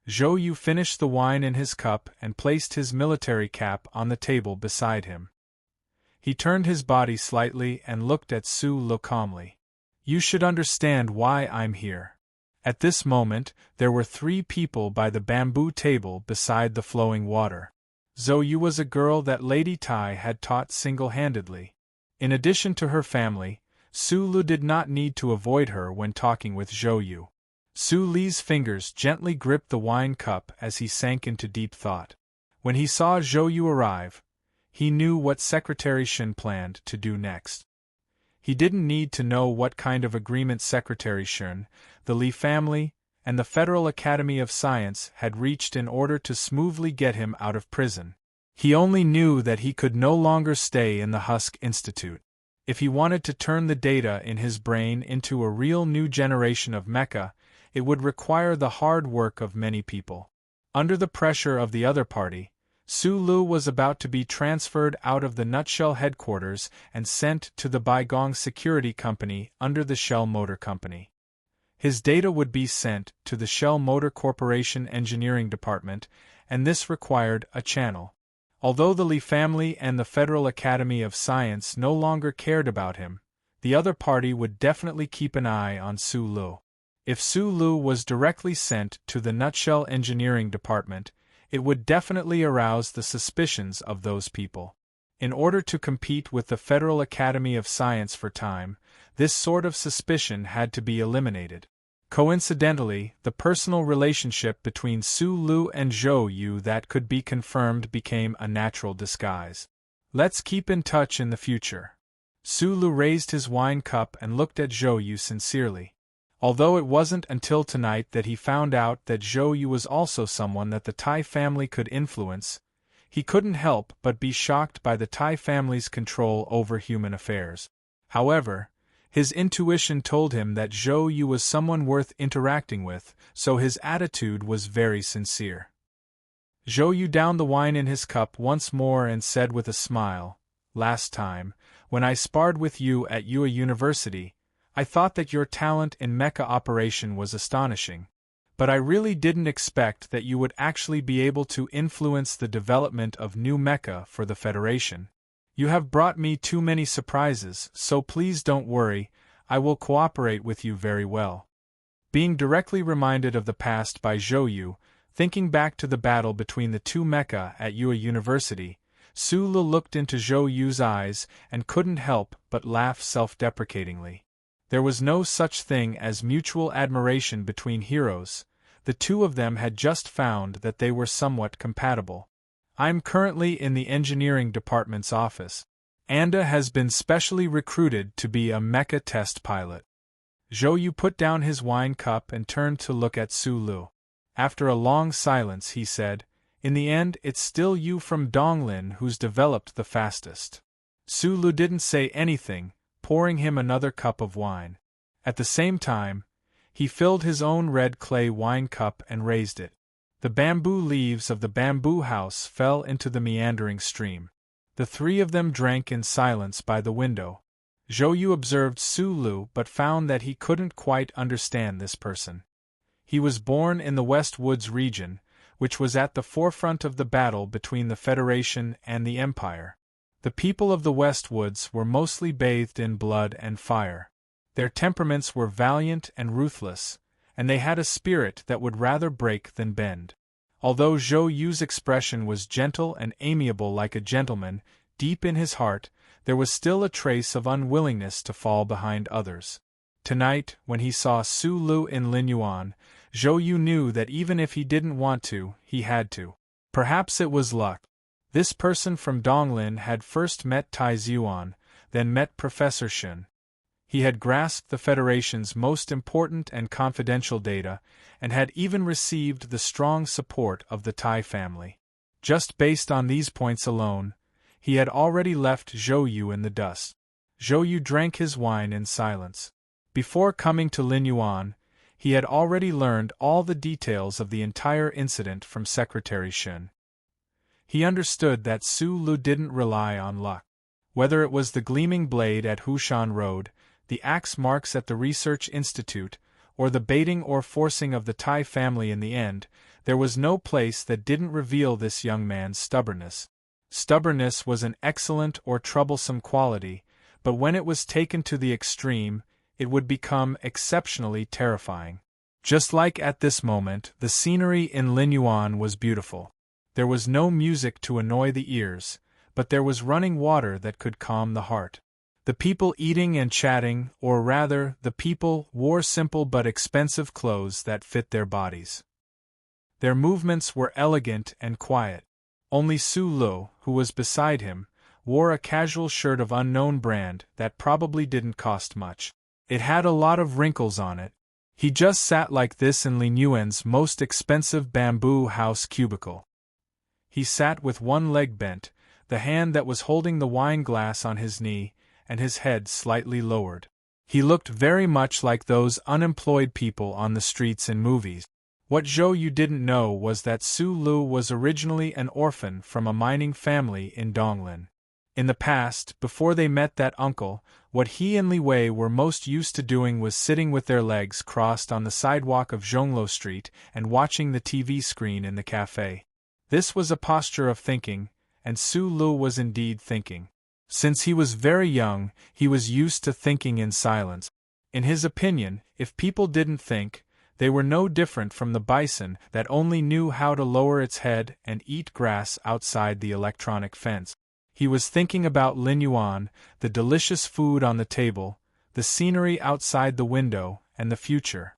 Zhou Yu finished the wine in his cup and placed his military cap on the table beside him. He turned his body slightly and looked at Su Lu calmly. You should understand why I'm here. At this moment, there were 3 people by the bamboo table beside the flowing water. Zhou Yu was a girl that Lady Tai had taught single-handedly. In addition to her family, Su Lu did not need to avoid her when talking with Zhou Yu. Su Li's fingers gently gripped the wine cup as he sank into deep thought. When he saw Zhou Yu arrive, he knew what Secretary Shen planned to do next. He didn't need to know what kind of agreement Secretary Shen, the Li family, and the Federal Academy of Science had reached in order to smoothly get him out of prison. He only knew that he could no longer stay in the Husk Institute. If he wanted to turn the data in his brain into a real new generation of mecha, it would require the hard work of many people. Under the pressure of the other party, Su Lu was about to be transferred out of the Nutshell headquarters and sent to the Baigong Security Company under the Shell Motor Company. His data would be sent to the Shell Motor Corporation Engineering Department, and this required a channel. Although the Li family and the Federal Academy of Science no longer cared about him, the other party would definitely keep an eye on Su Lu. If Su Lu was directly sent to the Nutshell Engineering Department, it would definitely arouse the suspicions of those people. In order to compete with the Federal Academy of Science for time, this sort of suspicion had to be eliminated. Coincidentally, the personal relationship between Su Lu and Zhou Yu that could be confirmed became a natural disguise. Let's keep in touch in the future. Su Lu raised his wine cup and looked at Zhou Yu sincerely. Although it wasn't until tonight that he found out that Zhou Yu was also someone that the Tai family could influence, he couldn't help but be shocked by the Tai family's control over human affairs. However, his intuition told him that Zhou Yu was someone worth interacting with, so his attitude was very sincere. Zhou Yu downed the wine in his cup once more and said with a smile, "Last time, when I sparred with you at Yue University, I thought that your talent in mecha operation was astonishing. But I really didn't expect that you would actually be able to influence the development of new mecha for the Federation. You have brought me too many surprises, so please don't worry, I will cooperate with you very well." Being directly reminded of the past by Zhou Yu, thinking back to the battle between the two mecha at Yue University, Su Lu looked into Zhou Yu's eyes and couldn't help but laugh self-deprecatingly. There was no such thing as mutual admiration between heroes. The two of them had just found that they were somewhat compatible. "I'm currently in the engineering department's office. Anda has been specially recruited to be a mecha test pilot." Zhou Yu put down his wine cup and turned to look at Su Lu. After a long silence he said, "In the end it's still you from Donglin who's developed the fastest." Su Lu didn't say anything, pouring him another cup of wine. At the same time, he filled his own red clay wine cup and raised it. The bamboo leaves of the bamboo house fell into the meandering stream. The three of them drank in silence by the window. Zhou Yu observed Su Lu but found that he couldn't quite understand this person. He was born in the West Woods region, which was at the forefront of the battle between the Federation and the Empire. The people of the West Woods were mostly bathed in blood and fire. Their temperaments were valiant and ruthless, and they had a spirit that would rather break than bend. Although Zhou Yu's expression was gentle and amiable like a gentleman, deep in his heart, there was still a trace of unwillingness to fall behind others. Tonight, when he saw Su Lu in Linyuan, Zhou Yu knew that even if he didn't want to, he had to. Perhaps it was luck. This person from Donglin had first met Tai Zhuan, then met Professor Shun. He had grasped the Federation's most important and confidential data, and had even received the strong support of the Tai family. Just based on these points alone, he had already left Zhou Yu in the dust. Zhou Yu drank his wine in silence. Before coming to Linyuan, he had already learned all the details of the entire incident from Secretary Shun. He understood that Su Lu didn't rely on luck. Whether it was the gleaming blade at Hushan Road, the axe marks at the Research Institute, or the baiting or forcing of the Tai family in the end, there was no place that didn't reveal this young man's stubbornness. Stubbornness was an excellent or troublesome quality, but when it was taken to the extreme, it would become exceptionally terrifying. Just like at this moment, the scenery in Linyuan was beautiful. There was no music to annoy the ears, but there was running water that could calm the heart. The people eating and chatting, or rather, the people wore simple but expensive clothes that fit their bodies. Their movements were elegant and quiet. Only Su Lu, who was beside him, wore a casual shirt of unknown brand that probably didn't cost much. It had a lot of wrinkles on it. He just sat like this in Li Yuan's most expensive bamboo house cubicle. He sat with one leg bent, the hand that was holding the wine glass on his knee, and his head slightly lowered. He looked very much like those unemployed people on the streets in movies. What Zhou Yu didn't know was that Su Lu was originally an orphan from a mining family in Donglin. In the past, before they met that uncle, what he and Li Wei were most used to doing was sitting with their legs crossed on the sidewalk of Zhonglo Street and watching the TV screen in the cafe. This was a posture of thinking, and Su Lu was indeed thinking. Since he was very young, he was used to thinking in silence. In his opinion, if people didn't think, they were no different from the bison that only knew how to lower its head and eat grass outside the electronic fence. He was thinking about Linyuan, the delicious food on the table, the scenery outside the window, and the future.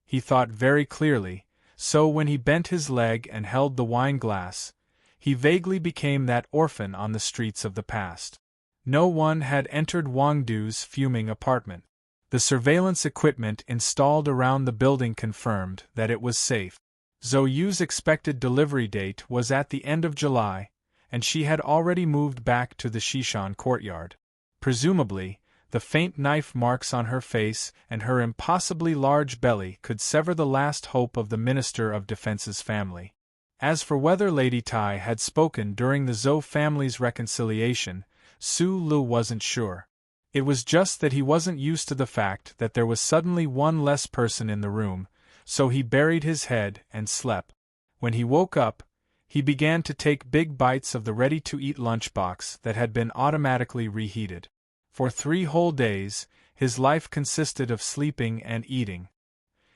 He thought very clearly, so when he bent his leg and held the wine glass, he vaguely became that orphan on the streets of the past. No one had entered Wang Du's fuming apartment. The surveillance equipment installed around the building confirmed that it was safe. Zhou Yu's expected delivery date was at the end of July, and she had already moved back to the Shishan courtyard. Presumably, The faint knife marks on her face and her impossibly large belly could sever the last hope of the Minister of Defense's family. As for whether Lady Tai had spoken during the Zhou family's reconciliation, Su Lu wasn't sure. It was just that he wasn't used to the fact that there was suddenly one less person in the room, so he buried his head and slept. When he woke up, he began to take big bites of the ready-to-eat lunchbox that had been automatically reheated. For 3 whole days, his life consisted of sleeping and eating.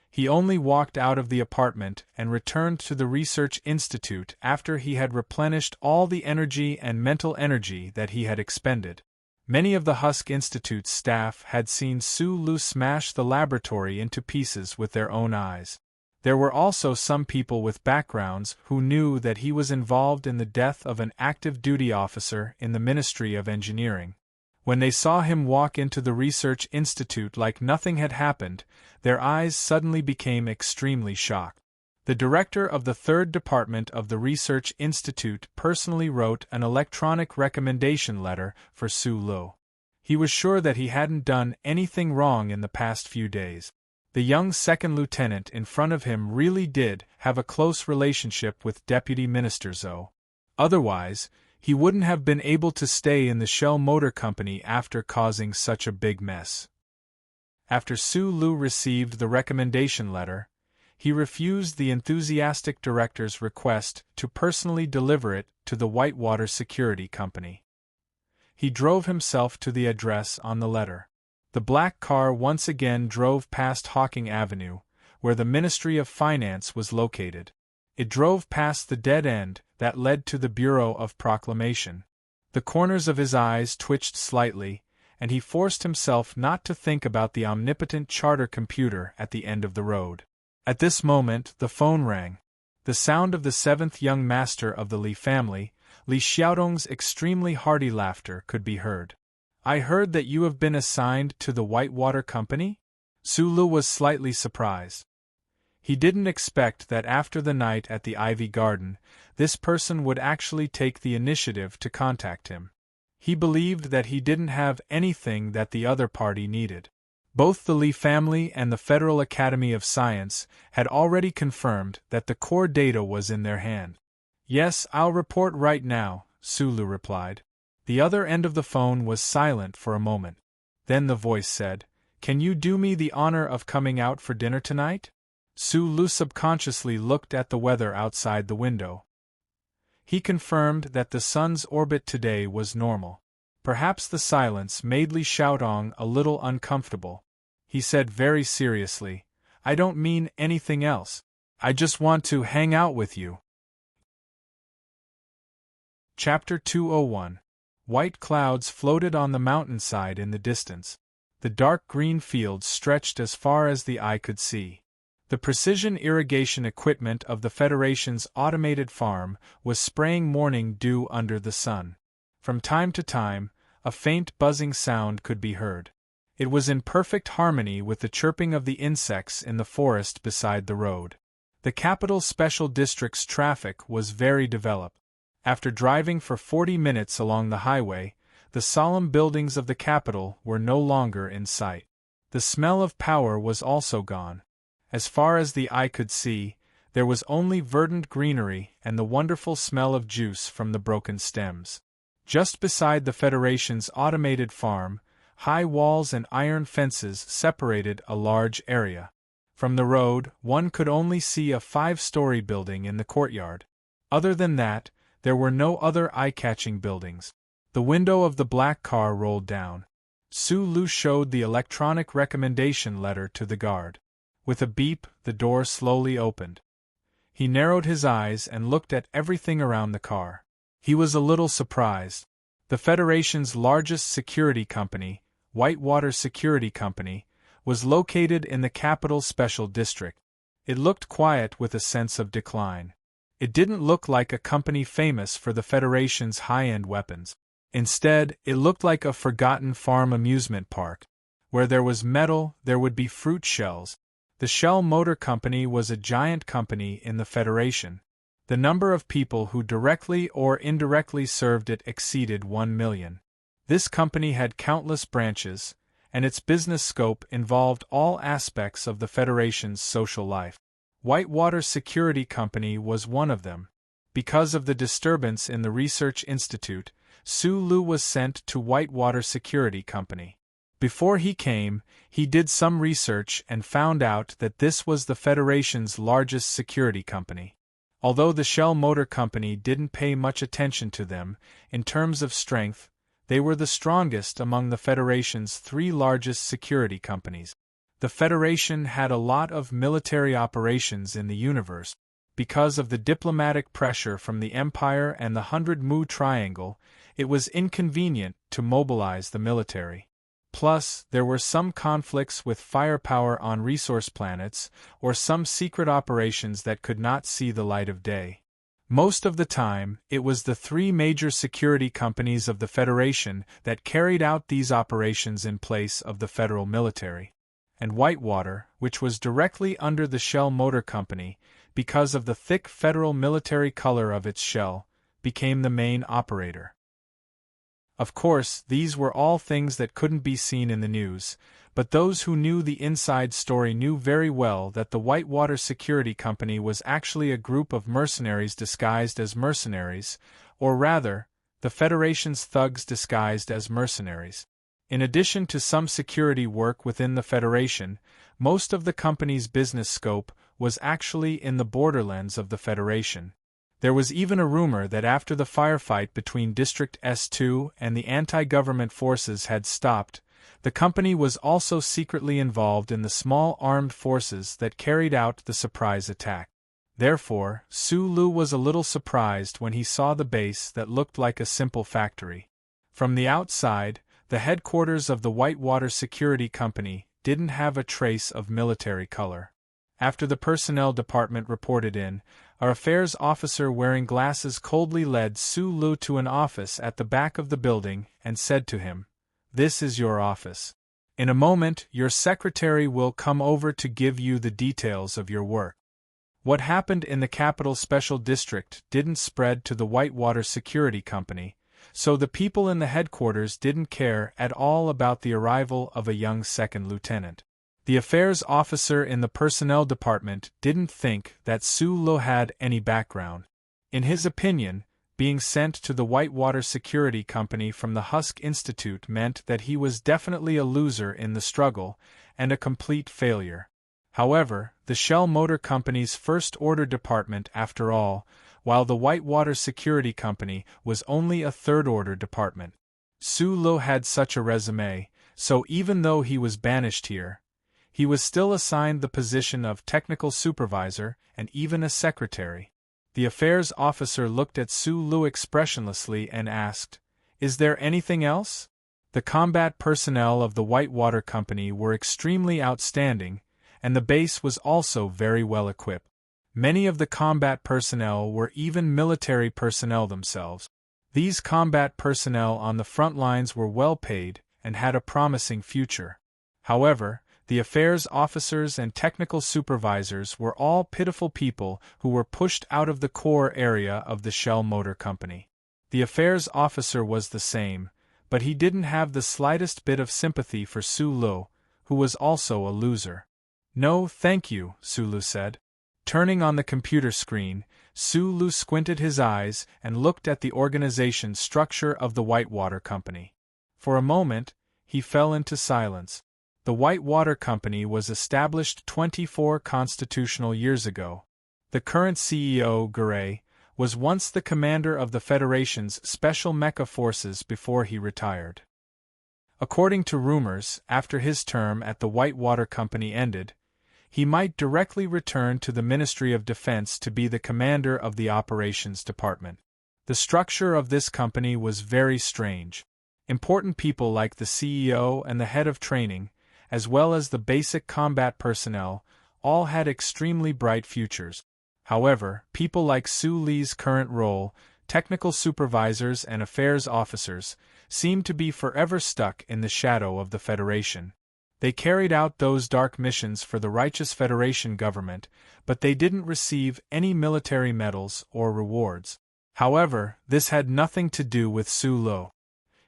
He only walked out of the apartment and returned to the research institute after he had replenished all the energy and mental energy that he had expended. Many of the Husk Institute's staff had seen Su Lu smash the laboratory into pieces with their own eyes. There were also some people with backgrounds who knew that he was involved in the death of an active duty officer in the Ministry of Engineering. When they saw him walk into the research institute like nothing had happened, their eyes suddenly became extremely shocked. The director of the 3rd department of the research institute personally wrote an electronic recommendation letter for Su Lu. He was sure that he hadn't done anything wrong in the past few days. The young second lieutenant in front of him really did have a close relationship with Deputy Minister Zhou. Otherwise, he wouldn't have been able to stay in the Shell Motor Company after causing such a big mess. After Su Lu received the recommendation letter, he refused the enthusiastic director's request to personally deliver it to the Whitewater Security Company. He drove himself to the address on the letter. The black car once again drove past Hawking Avenue, where the Ministry of Finance was located. It drove past the dead end that led to the Bureau of Proclamation. The corners of his eyes twitched slightly, and he forced himself not to think about the omnipotent charter computer at the end of the road. At this moment, the phone rang. The sound of the 7th young master of the Li family, Li Xiaodong's extremely hearty laughter could be heard. "I heard that you have been assigned to the Whitewater Company?" Su Lu was slightly surprised. He didn't expect that after the night at the Ivy Garden, this person would actually take the initiative to contact him. He believed that he didn't have anything that the other party needed. Both the Li family and the Federal Academy of Science had already confirmed that the core data was in their hand. "Yes, I'll report right now," Su Lu replied. The other end of the phone was silent for a moment. Then the voice said, "Can you do me the honor of coming out for dinner tonight?" Su Lu subconsciously looked at the weather outside the window. He confirmed that the sun's orbit today was normal. Perhaps the silence made Li Xiaodong a little uncomfortable. He said very seriously, "I don't mean anything else. I just want to hang out with you." Chapter 201. White clouds floated on the mountainside in the distance. The dark green fields stretched as far as the eye could see. The precision irrigation equipment of the Federation's automated farm was spraying morning dew under the sun. From time to time, a faint buzzing sound could be heard. It was in perfect harmony with the chirping of the insects in the forest beside the road. The capital special district's traffic was very developed. After driving for 40 minutes along the highway, the solemn buildings of the capital were no longer in sight. The smell of power was also gone. As far as the eye could see, there was only verdant greenery and the wonderful smell of juice from the broken stems. Just beside the Federation's automated farm, high walls and iron fences separated a large area. From the road, one could only see a 5-story building in the courtyard. Other than that, there were no other eye-catching buildings. The window of the black car rolled down. Su Lu showed the electronic recommendation letter to the guard. With a beep, the door slowly opened. He narrowed his eyes and looked at everything around the car. He was a little surprised. The Federation's largest security company, Whitewater Security Company, was located in the capital special district. It looked quiet with a sense of decline. It didn't look like a company famous for the Federation's high-end weapons. Instead, it looked like a forgotten farm amusement park. Where there was metal, there would be fruit shells. The Shell Motor Company was a giant company in the Federation. The number of people who directly or indirectly served it exceeded 1 million. This company had countless branches, and its business scope involved all aspects of the Federation's social life. Whitewater Security Company was one of them. Because of the disturbance in the research institute, Su Lu was sent to Whitewater Security Company. Before he came, he did some research and found out that this was the Federation's largest security company. Although the Shell Motor Company didn't pay much attention to them, in terms of strength, they were the strongest among the Federation's 3 largest security companies. The Federation had a lot of military operations in the universe. Because of the diplomatic pressure from the Empire and the 100 Mu Triangle, it was inconvenient to mobilize the military. Plus, there were some conflicts with firepower on resource planets, or some secret operations that could not see the light of day. Most of the time, it was the 3 major security companies of the Federation that carried out these operations in place of the federal military. And Whitewater, which was directly under the Shell Motor Company, because of the thick federal military color of its shell, became the main operator. Of course, these were all things that couldn't be seen in the news, but those who knew the inside story knew very well that the Whitewater Security Company was actually a group of mercenaries disguised as mercenaries, or rather, the Federation's thugs disguised as mercenaries. In addition to some security work within the Federation, most of the company's business scope was actually in the borderlands of the Federation. There was even a rumor that after the firefight between District S2 and the anti-government forces had stopped, the company was also secretly involved in the small armed forces that carried out the surprise attack. Therefore, Su Lu was a little surprised when he saw the base that looked like a simple factory. From the outside, the headquarters of the Whitewater Security Company didn't have a trace of military color. After the personnel department reported in, our affairs officer wearing glasses coldly led Su Lu to an office at the back of the building and said to him, "This is your office. In a moment, your secretary will come over to give you the details of your work." What happened in the Capital Special District didn't spread to the Whitewater Security Company, so the people in the headquarters didn't care at all about the arrival of a young second lieutenant. The affairs officer in the personnel department didn't think that Su Lu had any background. In his opinion, being sent to the Whitewater Security Company from the Husk Institute meant that he was definitely a loser in the struggle, and a complete failure. However, the Shell Motor Company's first order department after all, while the Whitewater Security Company was only a third-order department. Su Lu had such a resume, so even though he was banished here, he was still assigned the position of technical supervisor and even a secretary. The affairs officer looked at Su Lu expressionlessly and asked, "Is there anything else?" The combat personnel of the Whitewater Company were extremely outstanding, and the base was also very well equipped. Many of the combat personnel were even military personnel themselves. These combat personnel on the front lines were well paid and had a promising future. However, the affairs officers and technical supervisors were all pitiful people who were pushed out of the core area of the Shell Motor Company. The affairs officer was the same, but he didn't have the slightest bit of sympathy for Su Lu, who was also a loser. "No, thank you," Su Lu said. Turning on the computer screen, Su Lu squinted his eyes and looked at the organization structure of the Whitewater Company. For a moment, he fell into silence. The Whitewater Company was established 24 constitutional years ago. The current CEO, Garay, was once the commander of the Federation's Special Mecha Forces before he retired. According to rumors, after his term at the Whitewater Company ended, he might directly return to the Ministry of Defense to be the commander of the Operations Department. The structure of this company was very strange. Important people like the CEO and the head of training, as well as the basic combat personnel, all had extremely bright futures. However, people like Su Li's current role, technical supervisors and affairs officers, seemed to be forever stuck in the shadow of the Federation. They carried out those dark missions for the righteous Federation government, but they didn't receive any military medals or rewards. However, this had nothing to do with Su Lu.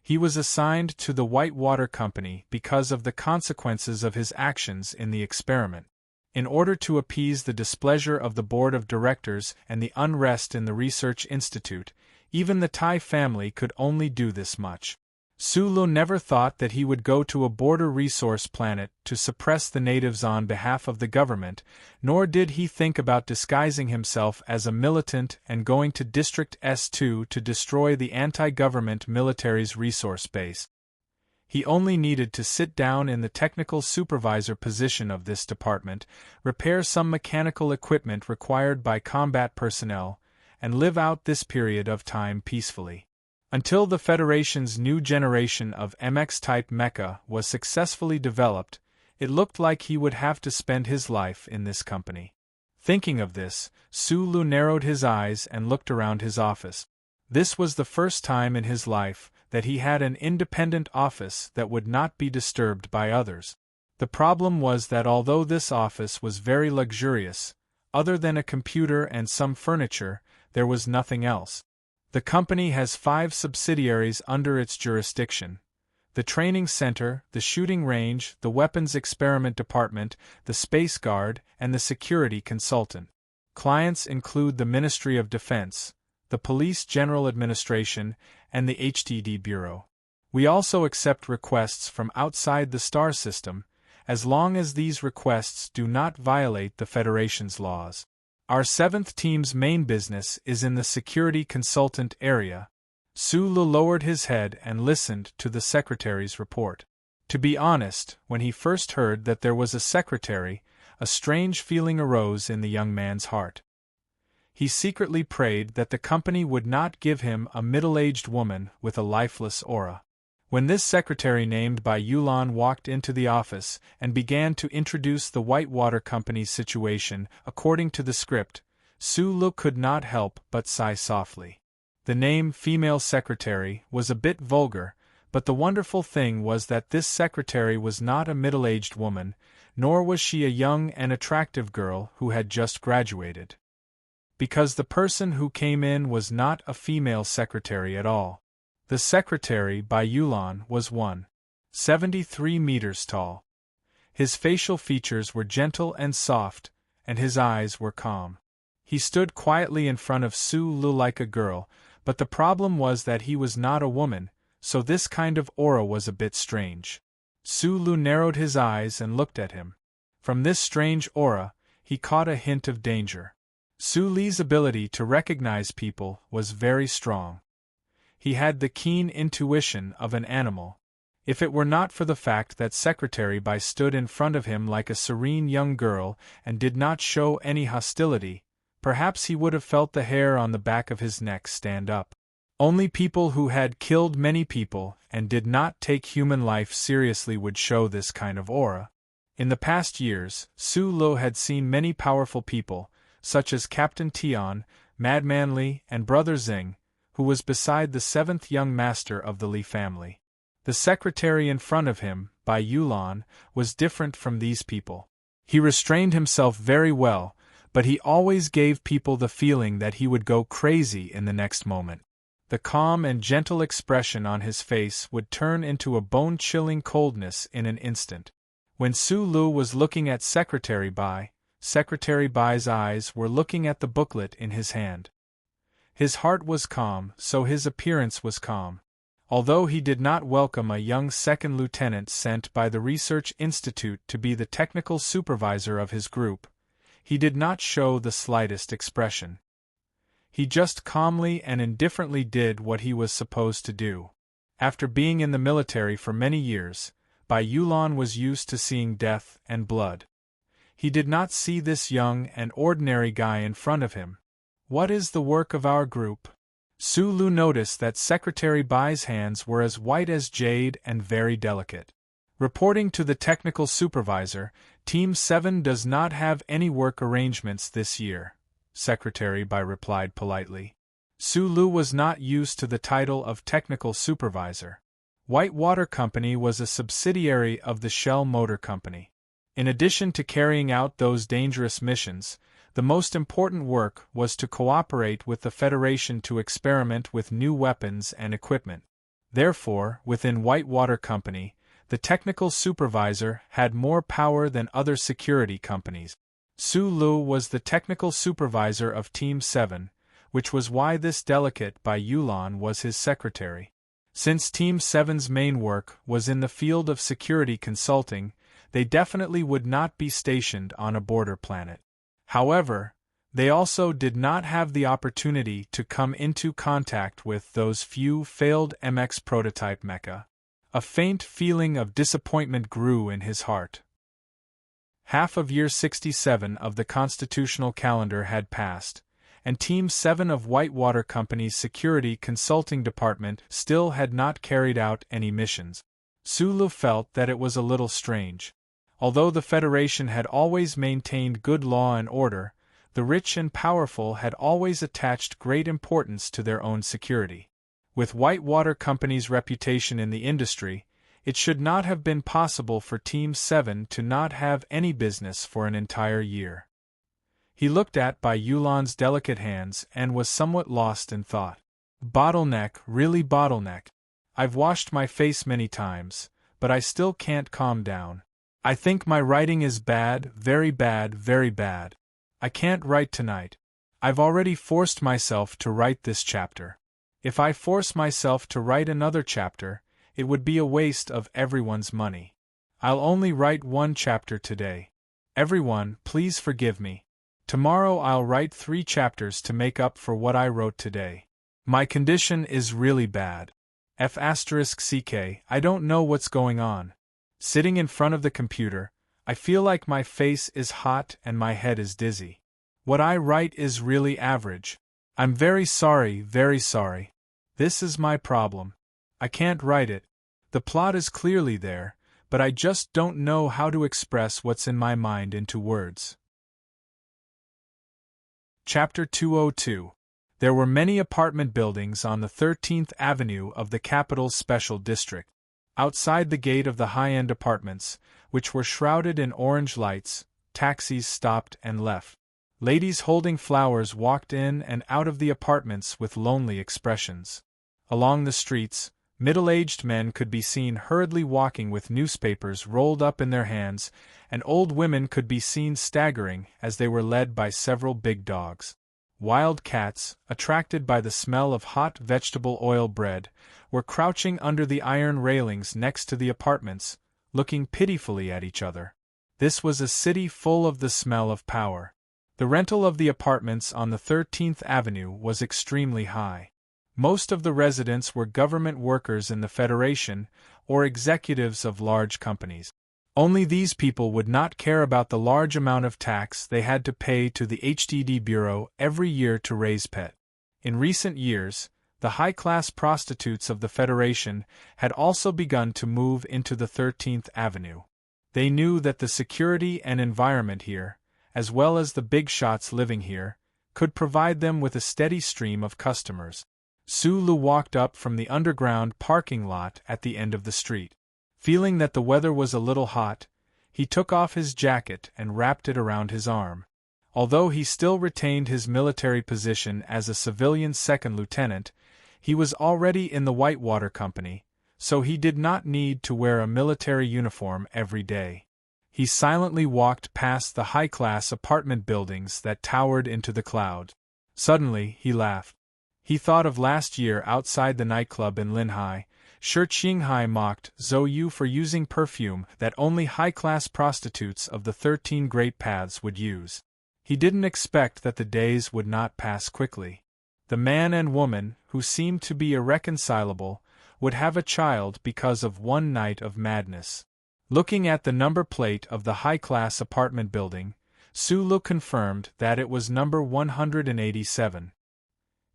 He was assigned to the White Water Company because of the consequences of his actions in the experiment. In order to appease the displeasure of the board of directors and the unrest in the research institute, even the Tai family could only do this much. Sulu never thought that he would go to a border resource planet to suppress the natives on behalf of the government, nor did he think about disguising himself as a militant and going to District S2 to destroy the anti-government military's resource base. He only needed to sit down in the technical supervisor position of this department, repair some mechanical equipment required by combat personnel, and live out this period of time peacefully. Until the Federation's new generation of MX-type mecha was successfully developed, it looked like he would have to spend his life in this company. Thinking of this, Sulu narrowed his eyes and looked around his office. This was the first time in his life that he had an independent office that would not be disturbed by others. The problem was that although this office was very luxurious, other than a computer and some furniture, there was nothing else. The company has 5 subsidiaries under its jurisdiction: the training center, the shooting range, the weapons experiment department, the space guard, and the security consultant. Clients include the Ministry of Defense, the Police General Administration, and the HTD Bureau. We also accept requests from outside the star system, as long as these requests do not violate the Federation's laws. Our 7th team's main business is in the security consultant area. Sulu lowered his head and listened to the secretary's report. To be honest, when he first heard that there was a secretary, a strange feeling arose in the young man's heart. He secretly prayed that the company would not give him a middle-aged woman with a lifeless aura. When this secretary named by Yulan walked into the office and began to introduce the Whitewater Company's situation according to the script, Sulu could not help but sigh softly. The name female secretary was a bit vulgar, but the wonderful thing was that this secretary was not a middle-aged woman, nor was she a young and attractive girl who had just graduated. Because the person who came in was not a female secretary at all. The secretary by Yulan was 1.73 meters tall. His facial features were gentle and soft, and his eyes were calm. He stood quietly in front of Sulu like a girl, but the problem was that he was not a woman, so this kind of aura was a bit strange. Sulu narrowed his eyes and looked at him. From this strange aura, he caught a hint of danger. Sulu's ability to recognize people was very strong. He had the keen intuition of an animal. If it were not for the fact that Secretary Bai stood in front of him like a serene young girl and did not show any hostility, perhaps he would have felt the hair on the back of his neck stand up. Only people who had killed many people and did not take human life seriously would show this kind of aura. In the past years, Sulu had seen many powerful people, such as Captain Tian, Madman Li, and Brother Xing, who was beside the 7th young master of the Li family. The secretary in front of him, Bai Yulan, was different from these people. He restrained himself very well, but he always gave people the feeling that he would go crazy in the next moment. The calm and gentle expression on his face would turn into a bone-chilling coldness in an instant. When Sulu was looking at Secretary Bai's eyes were looking at the booklet in his hand. His heart was calm, so his appearance was calm. Although he did not welcome a young second lieutenant sent by the Research Institute to be the technical supervisor of his group, he did not show the slightest expression. He just calmly and indifferently did what he was supposed to do. After being in the military for many years, Bai Yulan was used to seeing death and blood. He did not see this young and ordinary guy in front of him. What is the work of our group? Sulu noticed that Secretary Bai's hands were as white as jade and very delicate. Reporting to the technical supervisor, Team 7 does not have any work arrangements this year, Secretary Bai replied politely. Sulu was not used to the title of technical supervisor. Whitewater Company was a subsidiary of the Shell Motor Company. In addition to carrying out those dangerous missions, the most important work was to cooperate with the Federation to experiment with new weapons and equipment. Therefore, within Whitewater Company, the technical supervisor had more power than other security companies. Su Lu was the technical supervisor of Team 7, which was why this delegate by Yulan was his secretary. Since Team 7's main work was in the field of security consulting, they definitely would not be stationed on a border planet. However, they also did not have the opportunity to come into contact with those few failed MX prototype mecha. A faint feeling of disappointment grew in his heart. Half of year 67 of the constitutional calendar had passed, and Team 7 of Whitewater Company's Security Consulting Department still had not carried out any missions. Su Lu felt that it was a little strange. Although the Federation had always maintained good law and order, the rich and powerful had always attached great importance to their own security. With Whitewater Company's reputation in the industry, it should not have been possible for Team 7 to not have any business for an entire year. He looked at Bai Yulan's delicate hands and was somewhat lost in thought. Bottleneck, really bottleneck. I've washed my face many times, but I still can't calm down. I think my writing is bad, very bad, very bad. I can't write tonight. I've already forced myself to write this chapter. If I force myself to write another chapter, it would be a waste of everyone's money. I'll only write one chapter today. Everyone, please forgive me. Tomorrow I'll write 3 chapters to make up for what I wrote today. My condition is really bad. F*ck, I don't know what's going on. Sitting in front of the computer, I feel like my face is hot and my head is dizzy. What I write is really average. I'm very sorry, very sorry. This is my problem. I can't write it. The plot is clearly there, but I just don't know how to express what's in my mind into words. Chapter 202. There were many apartment buildings on the 13th Avenue of the capital's special district. Outside the gate of the high-end apartments, which were shrouded in orange lights, taxis stopped and left. Ladies holding flowers walked in and out of the apartments with lonely expressions. Along the streets, middle-aged men could be seen hurriedly walking with newspapers rolled up in their hands, and old women could be seen staggering as they were led by several big dogs. Wild cats, attracted by the smell of hot vegetable oil bread, were crouching under the iron railings next to the apartments, looking pitifully at each other. This was a city full of the smell of power. The rental of the apartments on the 13th Avenue was extremely high. Most of the residents were government workers in the Federation or executives of large companies. Only these people would not care about the large amount of tax they had to pay to the HDD Bureau every year to raise pet. In recent years, the high-class prostitutes of the Federation had also begun to move into the 13th Avenue. They knew that the security and environment here, as well as the big shots living here, could provide them with a steady stream of customers. Su Lu walked up from the underground parking lot at the end of the street. Feeling that the weather was a little hot, he took off his jacket and wrapped it around his arm. Although he still retained his military position as a civilian second lieutenant, he was already in the Whitewater Company, so he did not need to wear a military uniform every day. He silently walked past the high-class apartment buildings that towered into the clouds. Suddenly, he laughed. He thought of last year outside the nightclub in Linhai. Shi Qinghai mocked Zhou Yu for using perfume that only high-class prostitutes of the 13 Great Paths would use. He didn't expect that the days would not pass quickly. The man and woman, who seemed to be irreconcilable, would have a child because of one night of madness. Looking at the number plate of the high-class apartment building, Su Lu confirmed that it was number 187.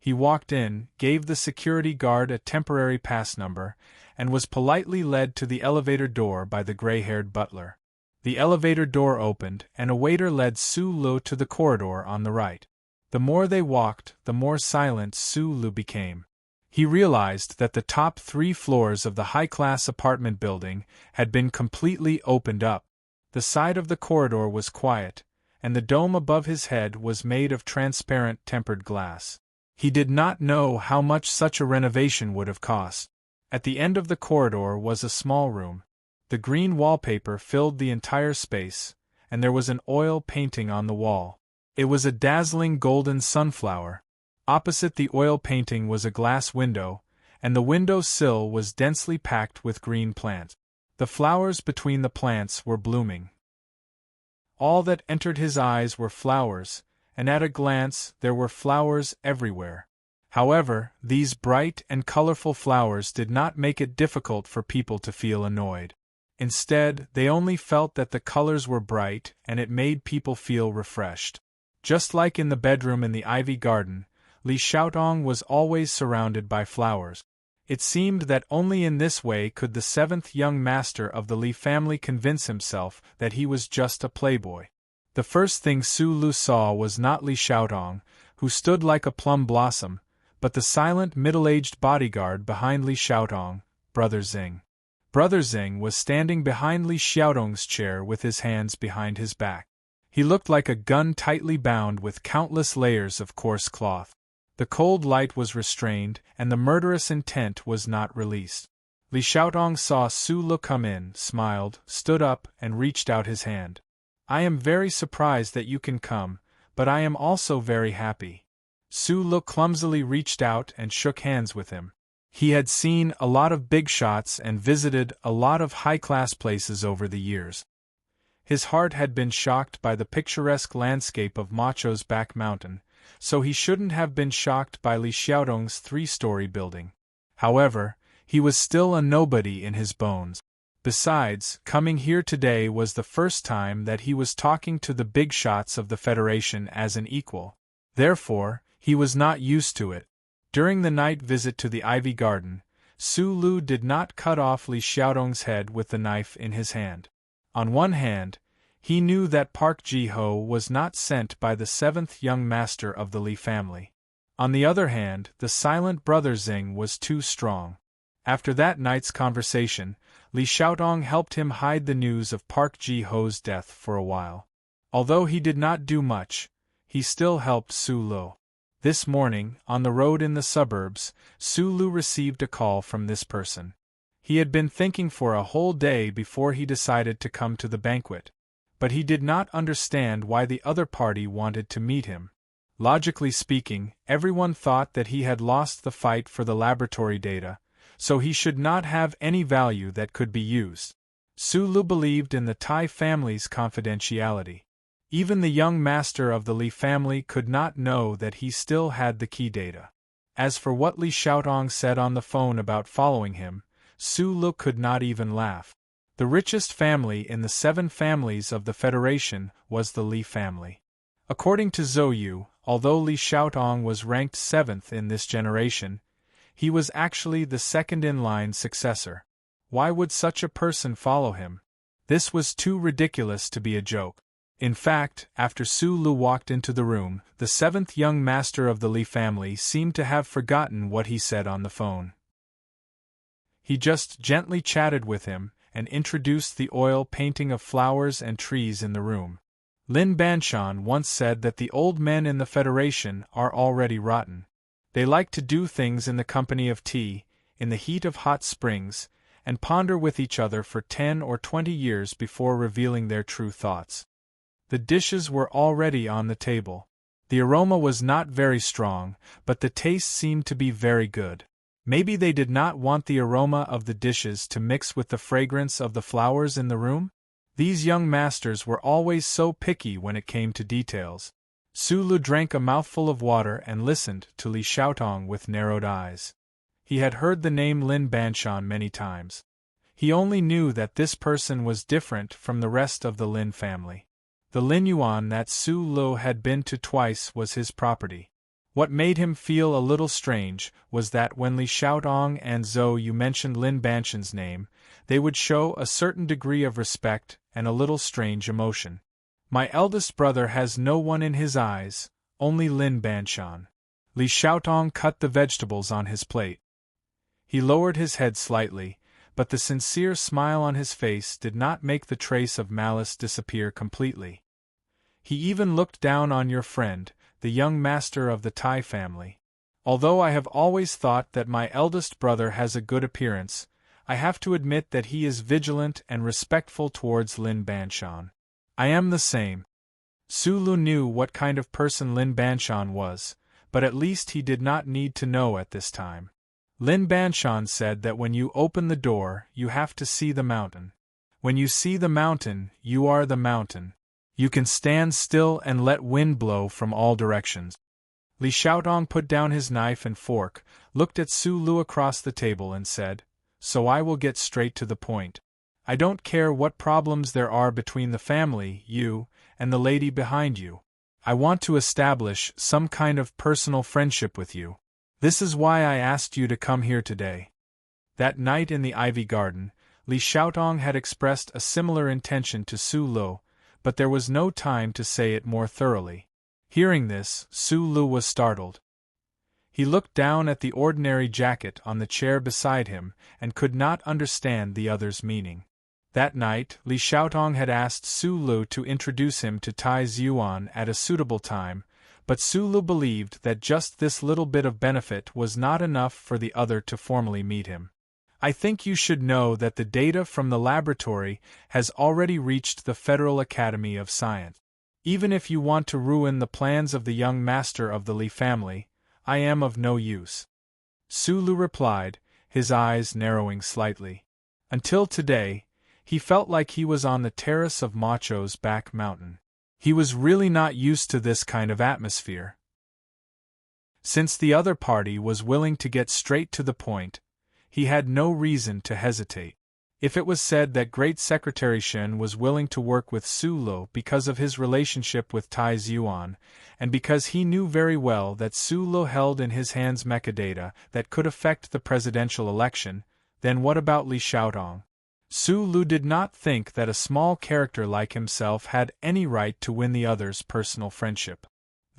He walked in, gave the security guard a temporary pass number, and was politely led to the elevator door by the gray-haired butler. The elevator door opened, and a waiter led Su Lu to the corridor on the right. The more they walked, the more silent Su Lu became. He realized that the top 3 floors of the high-class apartment building had been completely opened up. The side of the corridor was quiet, and the dome above his head was made of transparent tempered glass. He did not know how much such a renovation would have cost. At the end of the corridor was a small room. The green wallpaper filled the entire space, and there was an oil painting on the wall. It was a dazzling golden sunflower. Opposite the oil painting was a glass window, and the window sill was densely packed with green plants. The flowers between the plants were blooming. All that entered his eyes were flowers, and at a glance there were flowers everywhere. However, these bright and colorful flowers did not make it difficult for people to feel annoyed. Instead, they only felt that the colors were bright and it made people feel refreshed. Just like in the bedroom in the ivy garden, Li Xiaotong was always surrounded by flowers. It seemed that only in this way could the seventh young master of the Li family convince himself that he was just a playboy. The first thing Su Lu saw was not Li Xiaotong, who stood like a plum blossom, but the silent middle-aged bodyguard behind Li Xiaotong, Brother Xing. Brother Xing was standing behind Li Xiaotong's chair with his hands behind his back. He looked like a gun tightly bound with countless layers of coarse cloth. The cold light was restrained, and the murderous intent was not released. Li Xiaotong saw Su Lu come in, smiled, stood up, and reached out his hand. "I am very surprised that you can come, but I am also very happy." Su Lu clumsily reached out and shook hands with him. He had seen a lot of big shots and visited a lot of high-class places over the years. His heart had been shocked by the picturesque landscape of Macho's back mountain, so he shouldn't have been shocked by Li Xiaotong's three-story building. However, he was still a nobody in his bones. Besides, coming here today was the first time that he was talking to the big shots of the Federation as an equal. Therefore, he was not used to it. During the night visit to the Ivy Garden, Su Lu did not cut off Li Xiaotong's head with the knife in his hand. On one hand, he knew that Park Ji-ho was not sent by the seventh young master of the Li family. On the other hand, the silent Brother Xing was too strong. After that night's conversation, Li Xiaotong helped him hide the news of Park Ji-ho's death for a while. Although he did not do much, he still helped Su Lu. This morning, on the road in the suburbs, Su Lu received a call from this person. He had been thinking for a whole day before he decided to come to the banquet. But he did not understand why the other party wanted to meet him. Logically speaking, everyone thought that he had lost the fight for the laboratory data, so he should not have any value that could be used. Su Lu believed in the Tai family's confidentiality. Even the young master of the Li family could not know that he still had the key data. As for what Li Xiaotong said on the phone about following him, Su Lu could not even laugh. The richest family in the 7 families of the Federation was the Li family. According to Zhou Yu, although Li Xiaotong was ranked 7th in this generation, he was actually the second-in-line successor. Why would such a person follow him? This was too ridiculous to be a joke. In fact, after Su Lu walked into the room, the 7th young master of the Li family seemed to have forgotten what he said on the phone. He just gently chatted with him, and introduced the oil painting of flowers and trees in the room. Lin Banshan once said that the old men in the Federation are already rotten. They like to do things in the company of tea, in the heat of hot springs, and ponder with each other for 10 or 20 years before revealing their true thoughts. The dishes were already on the table. The aroma was not very strong, but the taste seemed to be very good. Maybe they did not want the aroma of the dishes to mix with the fragrance of the flowers in the room? These young masters were always so picky when it came to details. Su Lu drank a mouthful of water and listened to Li Xiaotong with narrowed eyes. He had heard the name Lin Banshan many times. He only knew that this person was different from the rest of the Lin family. The Lin Yuan that Su Lu had been to twice was his property. What made him feel a little strange was that when Li Xiaotong and Zhou Yu mentioned Lin Banshan's name, they would show a certain degree of respect and a little strange emotion. My eldest brother has no one in his eyes, only Lin Banshan. Li Xiaotong cut the vegetables on his plate. He lowered his head slightly, but the sincere smile on his face did not make the trace of malice disappear completely. He even looked down on your friend, the young master of the Tai family. Although I have always thought that my eldest brother has a good appearance, I have to admit that he is vigilant and respectful towards Lin Banshan. I am the same. Sulu knew what kind of person Lin Banshan was, but at least he did not need to know at this time. Lin Banshan said that when you open the door, you have to see the mountain. When you see the mountain, you are the mountain. You can stand still and let wind blow from all directions. Li Xiaotong put down his knife and fork, looked at Sulu across the table and said, "So I will get straight to the point. I don't care what problems there are between the family, you, and the lady behind you. I want to establish some kind of personal friendship with you. This is why I asked you to come here today." That night in the ivy garden, Li Xiaotong had expressed a similar intention to Su Lu, but there was no time to say it more thoroughly. Hearing this, Su Lu was startled. He looked down at the ordinary jacket on the chair beside him and could not understand the other's meaning. That night, Li Xiaotong had asked Su Lu to introduce him to Tai Zhuan at a suitable time, but Su Lu believed that just this little bit of benefit was not enough for the other to formally meet him. "I think you should know that the data from the laboratory has already reached the Federal Academy of Science. Even if you want to ruin the plans of the young master of the Li family, I am of no use," Su Lu replied, his eyes narrowing slightly. Until today, he felt like he was on the terrace of Macho's back mountain. He was really not used to this kind of atmosphere. Since the other party was willing to get straight to the point, he had no reason to hesitate. If it was said that Great Secretary Shen was willing to work with Su Lu because of his relationship with Tai Zhuan, and because he knew very well that Su Lu held in his hands metadata that could affect the presidential election, then what about Li Xiaotong? Su Lu did not think that a small character like himself had any right to win the other's personal friendship.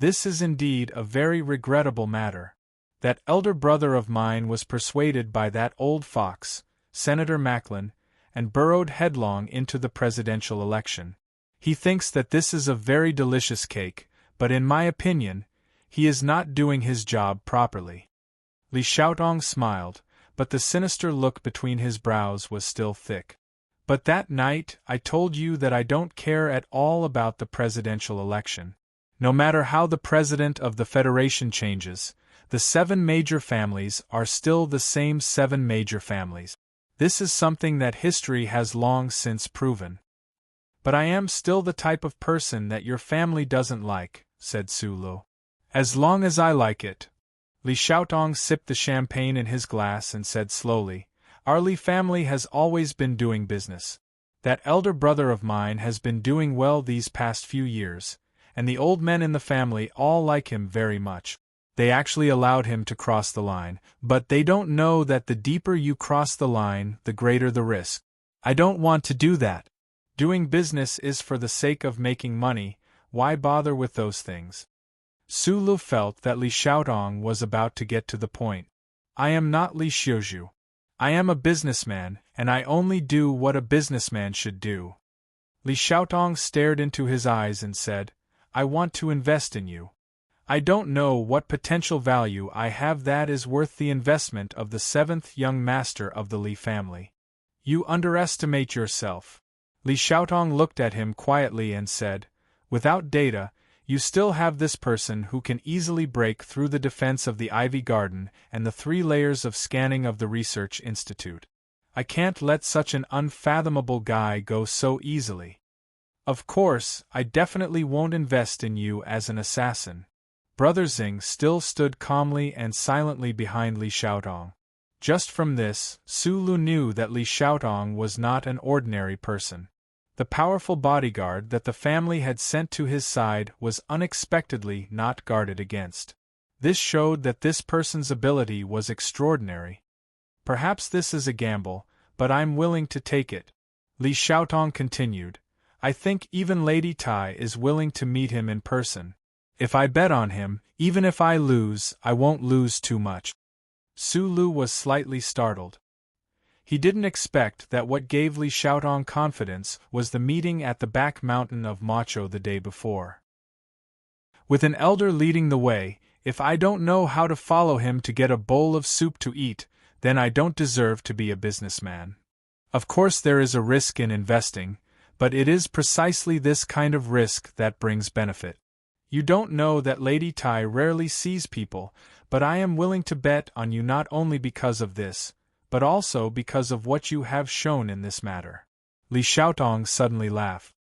This is indeed a very regrettable matter. That elder brother of mine was persuaded by that old fox, Senator Macklin, and burrowed headlong into the presidential election. He thinks that this is a very delicious cake, but in my opinion, he is not doing his job properly. Li Xiaotong smiled, but the sinister look between his brows was still thick. "But that night I told you that I don't care at all about the presidential election. No matter how the president of the Federation changes, the 7 major families are still the same 7 major families. This is something that history has long since proven." "But I am still the type of person that your family doesn't like," said Su Lu. "As long as I like it." Li Xiaotong sipped the champagne in his glass and said slowly, "Our Li family has always been doing business. That elder brother of mine has been doing well these past few years, and the old men in the family all like him very much. They actually allowed him to cross the line, but they don't know that the deeper you cross the line, the greater the risk. I don't want to do that. Doing business is for the sake of making money, why bother with those things?" Su Lu felt that Li Xiaotong was about to get to the point. "I am not Li Xiuzhu. I am a businessman, and I only do what a businessman should do." Li Xiaotong stared into his eyes and said, "I want to invest in you. I don't know what potential value I have that is worth the investment of the 7th young master of the Li family. You underestimate yourself." Li Xiaotong looked at him quietly and said, "Without data, you still have this person who can easily break through the defense of the Ivy Garden and the 3 layers of scanning of the Research Institute. I can't let such an unfathomable guy go so easily. Of course, I definitely won't invest in you as an assassin." Brother Xing still stood calmly and silently behind Li Xiaotong. Just from this, Su Lu knew that Li Xiaotong was not an ordinary person. The powerful bodyguard that the family had sent to his side was unexpectedly not guarded against. This showed that this person's ability was extraordinary. "Perhaps this is a gamble, but I'm willing to take it," Li Xiaotong continued. "I think even Lady Tai is willing to meet him in person. If I bet on him, even if I lose, I won't lose too much." Su Lu was slightly startled. He didn't expect that what gave Li Xiaotong confidence was the meeting at the back mountain of Macho the day before. With an elder leading the way, If I don't know how to follow him to get a bowl of soup to eat, then I don't deserve to be a businessman. Of course there is a risk in investing, but it is precisely this kind of risk that brings benefit. You don't know that Lady Tai rarely sees people, but I am willing to bet on you not only because of this, but also because of what you have shown in this matter. Li Xiaotong suddenly laughed.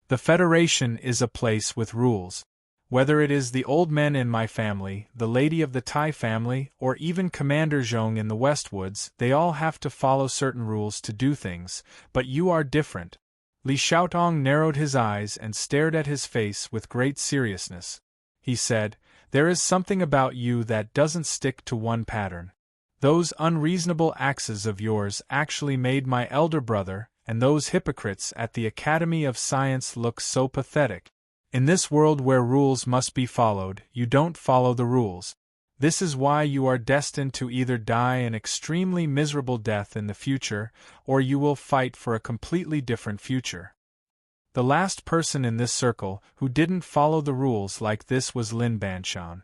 The Federation is a place with rules. Whether it is the old men in my family, the lady of the Tai family, or even Commander Zhong in the Westwoods, they all have to follow certain rules to do things, but you are different. Li Xiaotong narrowed his eyes and stared at his face with great seriousness. He said, "There is something about you that doesn't stick to one pattern. Those unreasonable axes of yours actually made my elder brother and those hypocrites at the Academy of Science look so pathetic. In this world where rules must be followed, you don't follow the rules. This is why you are destined to either die an extremely miserable death in the future, or you will fight for a completely different future." The last person in this circle who didn't follow the rules like this was Lin Banshan.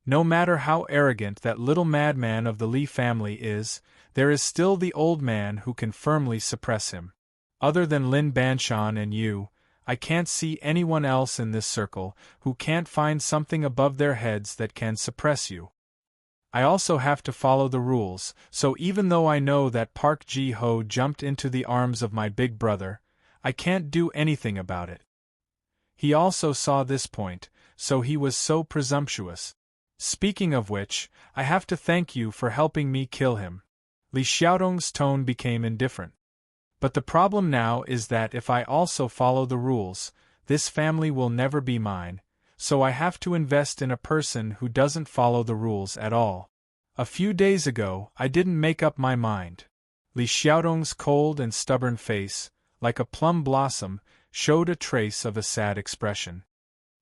No matter how arrogant that little madman of the Li family is, there is still the old man who can firmly suppress him. Other than Lin Banshan and you, I can't see anyone else in this circle who can't find something above their heads that can suppress you. I also have to follow the rules, so even though I know that Park Ji-ho jumped into the arms of my big brother, I can't do anything about it. He also saw this point, so he was so presumptuous. Speaking of which, I have to thank you for helping me kill him. Li Xiaotong's tone became indifferent. But the problem now is that if I also follow the rules, this family will never be mine, so I have to invest in a person who doesn't follow the rules at all. A few days ago, I didn't make up my mind. Li Xiaotong's cold and stubborn face, like a plum blossom, showed a trace of a sad expression.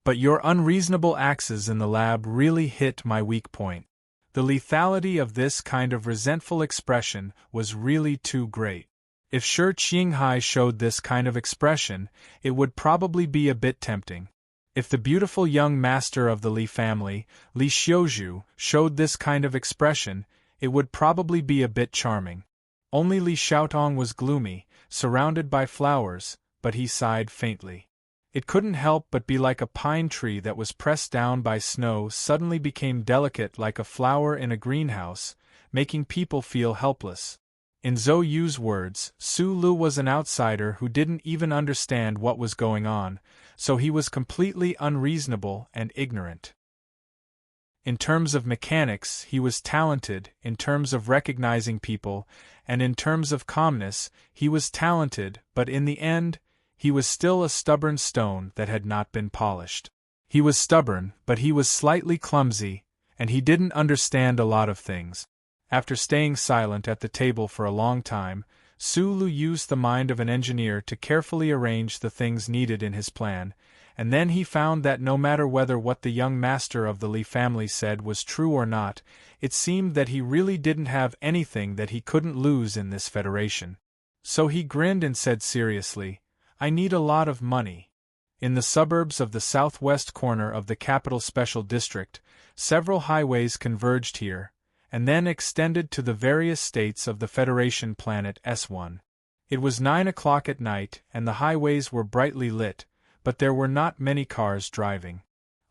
But your unreasonable axes in the lab really hit my weak point. The lethality of this kind of resentful expression was really too great. If Shi Qinghai showed this kind of expression, it would probably be a bit tempting. If the beautiful young master of the Li family, Li Xiuzhu, showed this kind of expression, it would probably be a bit charming. Only Li Xiaotong was gloomy, surrounded by flowers, but he sighed faintly. It couldn't help but be like a pine tree that was pressed down by snow suddenly became delicate like a flower in a greenhouse, making people feel helpless. In Zhou Yu's words, Su Lu was an outsider who didn't even understand what was going on, so he was completely unreasonable and ignorant. In terms of mechanics, he was talented, in terms of recognizing people, and in terms of calmness, he was talented, but in the end, he was still a stubborn stone that had not been polished. He was stubborn, but he was slightly clumsy, and he didn't understand a lot of things. After staying silent at the table for a long time, Su Lu used the mind of an engineer to carefully arrange the things needed in his plan, and then he found that no matter whether what the young master of the Li family said was true or not, it seemed that he really didn't have anything that he couldn't lose in this federation. So he grinned and said seriously, "I need a lot of money." In the suburbs of the southwest corner of the capital special district, several highways converged here, and then extended to the various states of the Federation planet S1. It was 9 o'clock at night, and the highways were brightly lit, but there were not many cars driving.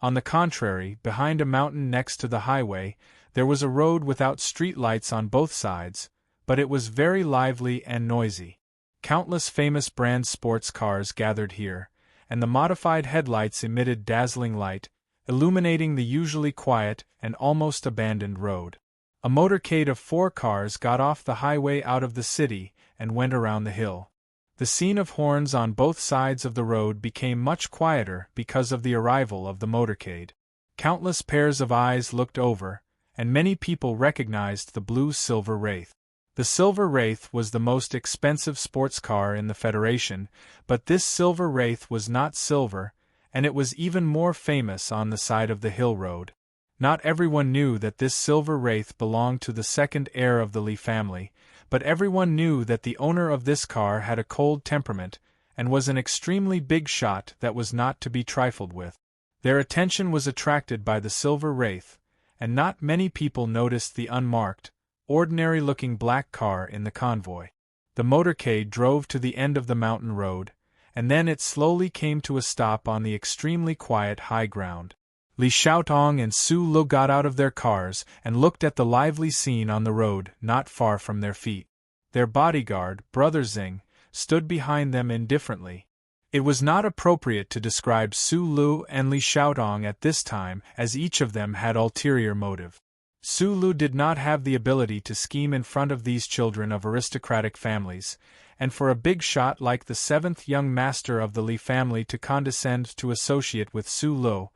On the contrary, behind a mountain next to the highway, there was a road without street lights on both sides, but it was very lively and noisy. Countless famous brand sports cars gathered here, and the modified headlights emitted dazzling light, illuminating the usually quiet and almost abandoned road. A motorcade of 4 cars got off the highway out of the city and went around the hill. The scene of horns on both sides of the road became much quieter because of the arrival of the motorcade. Countless pairs of eyes looked over, and many people recognized the blue Silver Wraith. The Silver Wraith was the most expensive sports car in the Federation, but this Silver Wraith was not silver, and it was even more famous on the side of the hill road. Not everyone knew that this Silver Wraith belonged to the second heir of the Li family, but everyone knew that the owner of this car had a cold temperament, and was an extremely big shot that was not to be trifled with. Their attention was attracted by the Silver Wraith, and not many people noticed the unmarked, ordinary-looking black car in the convoy. The motorcade drove to the end of the mountain road, and then it slowly came to a stop on the extremely quiet high ground. Li Xiaotong and Su Lu got out of their cars and looked at the lively scene on the road not far from their feet. Their bodyguard, Brother Xing, stood behind them indifferently. It was not appropriate to describe Su Lu and Li Xiaotong at this time, as each of them had ulterior motive. Su Lu did not have the ability to scheme in front of these children of aristocratic families, and for a big shot like the seventh young master of the Li family to condescend to associate with Su Lu,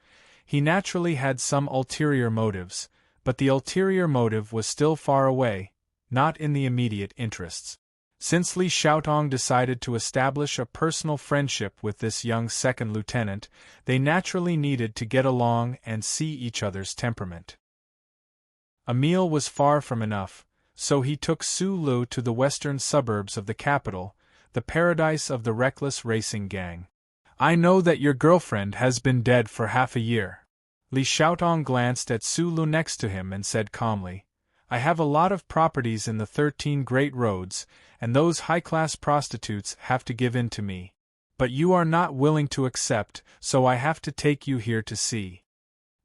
he naturally had some ulterior motives, but the ulterior motive was still far away, not in the immediate interests. Since Li Xiaotong decided to establish a personal friendship with this young second lieutenant, they naturally needed to get along and see each other's temperament. A meal was far from enough, so he took Su Lu to the western suburbs of the capital, the paradise of the reckless racing gang. "I know that your girlfriend has been dead for half a year." Li Xiaotong glanced at Su Lu next to him and said calmly, "I have a lot of properties in the 13 great roads, and those high-class prostitutes have to give in to me. But you are not willing to accept, so I have to take you here to see."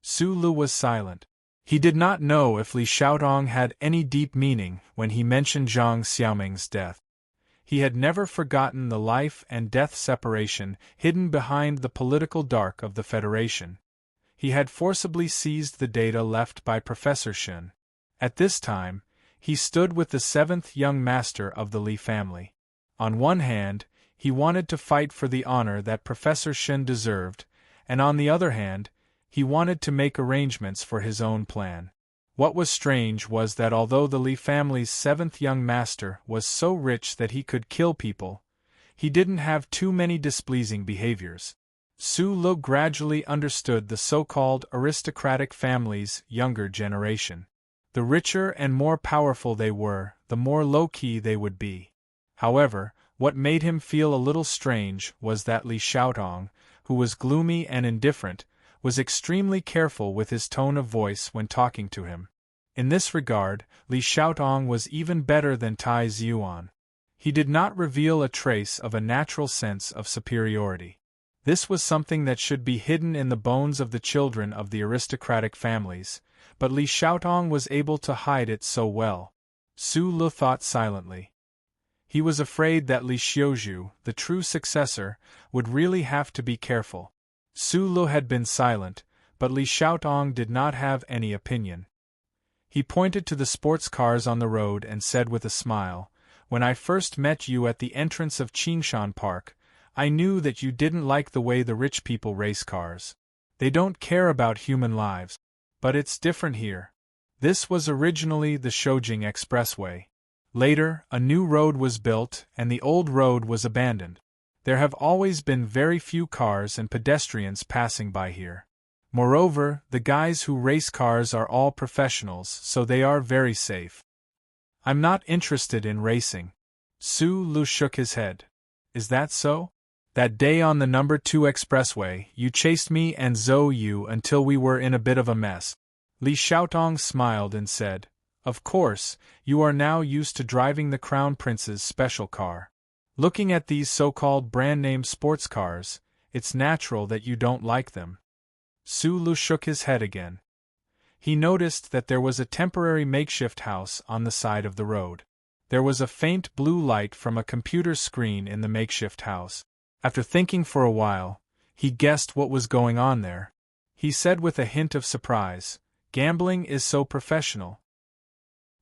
Su Lu was silent. He did not know if Li Xiaotong had any deep meaning when he mentioned Zhang Xiaoming's death. He had never forgotten the life and death separation hidden behind the political dark of the Federation. He had forcibly seized the data left by Professor Shen. At this time, he stood with the seventh young master of the Li family. On one hand, he wanted to fight for the honor that Professor Shen deserved, and on the other hand, he wanted to make arrangements for his own plan. What was strange was that although the Li family's seventh young master was so rich that he could kill people, he didn't have too many displeasing behaviors. Su Lu gradually understood the so-called aristocratic family's younger generation. The richer and more powerful they were, the more low-key they would be. However, what made him feel a little strange was that Li Xiaotong, who was gloomy and indifferent, was extremely careful with his tone of voice when talking to him. In this regard, Li Xiaotong was even better than Tai Ziyuan. He did not reveal a trace of a natural sense of superiority. This was something that should be hidden in the bones of the children of the aristocratic families, but Li Xiaotong was able to hide it so well. Su Lu thought silently. He was afraid that Li Xiuzhu, the true successor, would really have to be careful. Su Lu had been silent, but Li Xiaotong did not have any opinion. He pointed to the sports cars on the road and said with a smile, "When I first met you at the entrance of Qingshan Park, I knew that you didn't like the way the rich people race cars. They don't care about human lives. But it's different here. This was originally the Shoujing Expressway. Later, a new road was built and the old road was abandoned. There have always been very few cars and pedestrians passing by here. Moreover, the guys who race cars are all professionals, so they are very safe. I'm not interested in racing." Su Lu shook his head. "Is that so? That day on the number 2 expressway, you chased me and Zhou Yu until we were in a bit of a mess." Li Xiaotong smiled and said, "Of course, you are now used to driving the Crown Prince's special car. Looking at these so-called brand-name sports cars, it's natural that you don't like them." Su Lu shook his head again. He noticed that there was a temporary makeshift house on the side of the road. There was a faint blue light from a computer screen in the makeshift house. After thinking for a while, he guessed what was going on there. He said with a hint of surprise, "Gambling is so professional.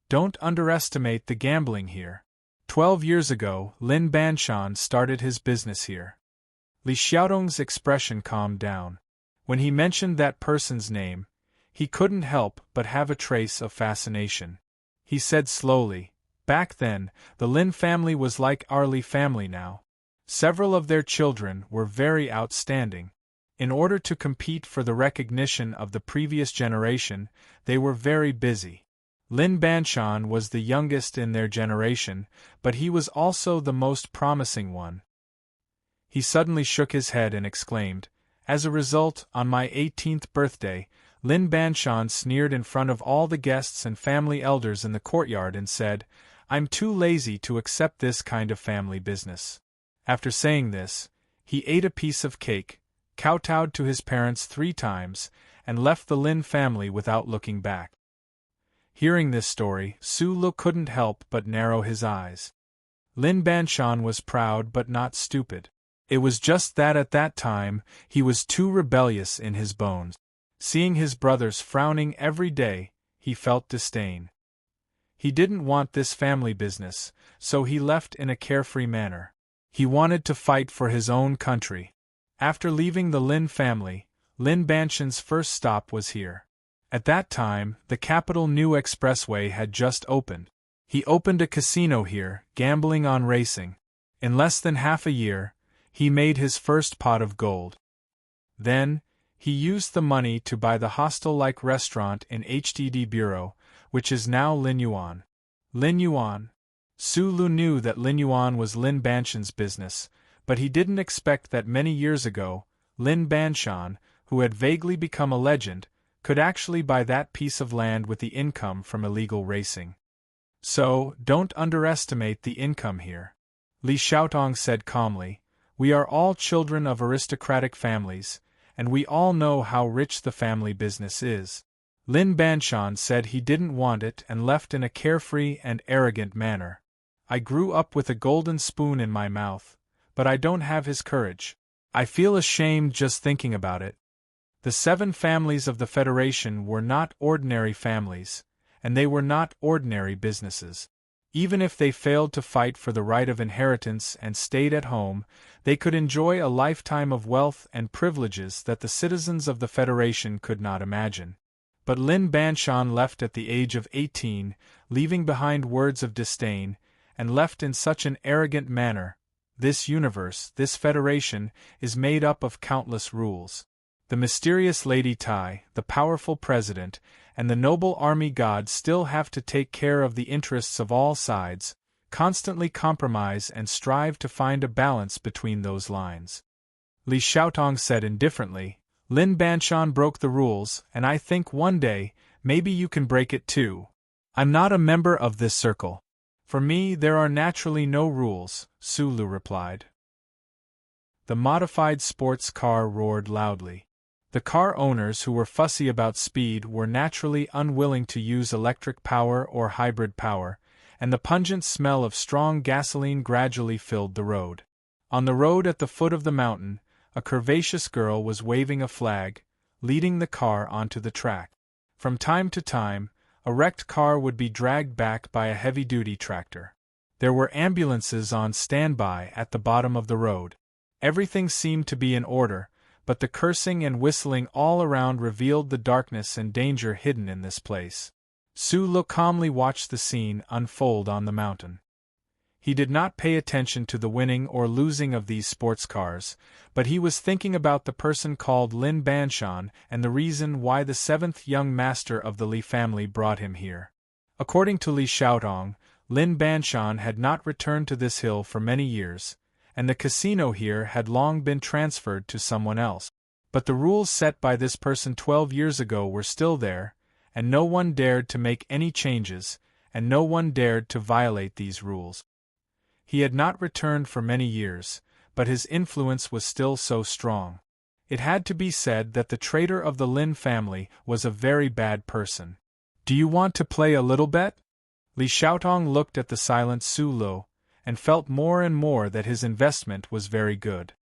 Don't underestimate the gambling here. 12 years ago, Lin Banshan started his business here." Li Xiaotong's expression calmed down. When he mentioned that person's name, he couldn't help but have a trace of fascination. He said slowly, "Back then, the Lin family was like our Li family now. Several of their children were very outstanding. In order to compete for the recognition of the previous generation, they were very busy. Lin Banshan was the youngest in their generation, but he was also the most promising one." He suddenly shook his head and exclaimed, "As a result, on my 18th birthday, Lin Banshan sneered in front of all the guests and family elders in the courtyard and said, "I'm too lazy to accept this kind of family business." After saying this, he ate a piece of cake, kowtowed to his parents 3 times, and left the Lin family without looking back. Hearing this story, Su Lu couldn't help but narrow his eyes. Lin Banshan was proud but not stupid. It was just that at that time, he was too rebellious in his bones. Seeing his brothers frowning every day, he felt disdain. He didn't want this family business, so he left in a carefree manner. He wanted to fight for his own country. After leaving the Lin family, Lin Banshan's first stop was here. At that time, the capital New Expressway had just opened. He opened a casino here, gambling on racing. In less than half a year, he made his first pot of gold. Then, he used the money to buy the hostel-like restaurant in HDD Bureau, which is now Lin Yuan. Lin Yuan. Su Lu knew that Lin Yuan was Lin Banshan's business, but he didn't expect that many years ago, Lin Banshan, who had vaguely become a legend, could actually buy that piece of land with the income from illegal racing. So, don't underestimate the income here. Li Xiaotong said calmly, "We are all children of aristocratic families, and we all know how rich the family business is." Lin Banshan said he didn't want it and left in a carefree and arrogant manner. "I grew up with a golden spoon in my mouth, but I don't have his courage. I feel ashamed just thinking about it." The 7 families of the Federation were not ordinary families, and they were not ordinary businesses. Even if they failed to fight for the right of inheritance and stayed at home, they could enjoy a lifetime of wealth and privileges that the citizens of the Federation could not imagine. But Lin Banshan left at the age of 18, leaving behind words of disdain, and left in such an arrogant manner. This universe, this Federation, is made up of countless rules. The mysterious Lady Tai, the powerful president, and the noble army god still have to take care of the interests of all sides, constantly compromise and strive to find a balance between those lines. Li Xiaotong said indifferently, "Lin Banshan broke the rules, and I think one day, maybe you can break it too. I'm not a member of this circle. For me, there are naturally no rules," Su Lu replied. The modified sports car roared loudly. The car owners who were fussy about speed were naturally unwilling to use electric power or hybrid power, and the pungent smell of strong gasoline gradually filled the road. On the road at the foot of the mountain, a curvaceous girl was waving a flag, leading the car onto the track. From time to time, a wrecked car would be dragged back by a heavy-duty tractor. There were ambulances on standby at the bottom of the road. Everything seemed to be in order, but the cursing and whistling all around revealed the darkness and danger hidden in this place. Su Lu calmly watched the scene unfold on the mountain. He did not pay attention to the winning or losing of these sports cars, but he was thinking about the person called Lin Banshan and the reason why the 7th young master of the Li family brought him here. According to Li Xiaotong, Lin Banshan had not returned to this hill for many years, and the casino here had long been transferred to someone else. But the rules set by this person 12 years ago were still there, and no one dared to make any changes, and no one dared to violate these rules. He had not returned for many years, but his influence was still so strong. It had to be said that the traitor of the Lin family was a very bad person. "Do you want to play a little bet?" Li Xiaotong looked at the silent Su Lu, and felt more and more that his investment was very good.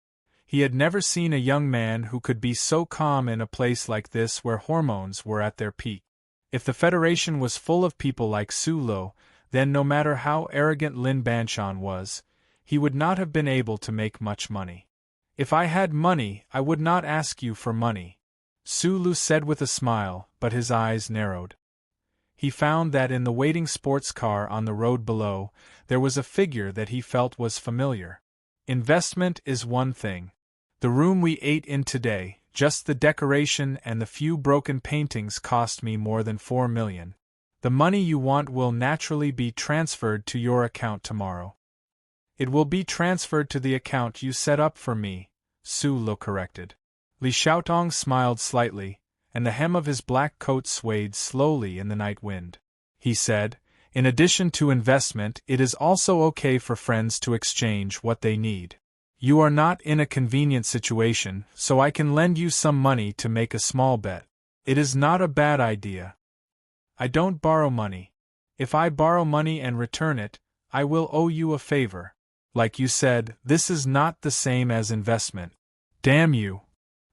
He had never seen a young man who could be so calm in a place like this where hormones were at their peak. If the Federation was full of people like Su Lu, then no matter how arrogant Lin Banshan was, he would not have been able to make much money. "If I had money, I would not ask you for money," Su Lu said with a smile, but his eyes narrowed. He found that in the waiting sports car on the road below, there was a figure that he felt was familiar. Investment is one thing. The room we ate in today, just the decoration and the few broken paintings cost me more than 4 million. The money you want will naturally be transferred to your account tomorrow. "It will be transferred to the account you set up for me," Su Lu corrected. Li Xiaotong smiled slightly, and the hem of his black coat swayed slowly in the night wind. He said, "In addition to investment, it is also okay for friends to exchange what they need. You are not in a convenient situation, so I can lend you some money to make a small bet. It is not a bad idea. I don't borrow money. If I borrow money and return it, I will owe you a favor. Like you said, this is not the same as investment. Damn you."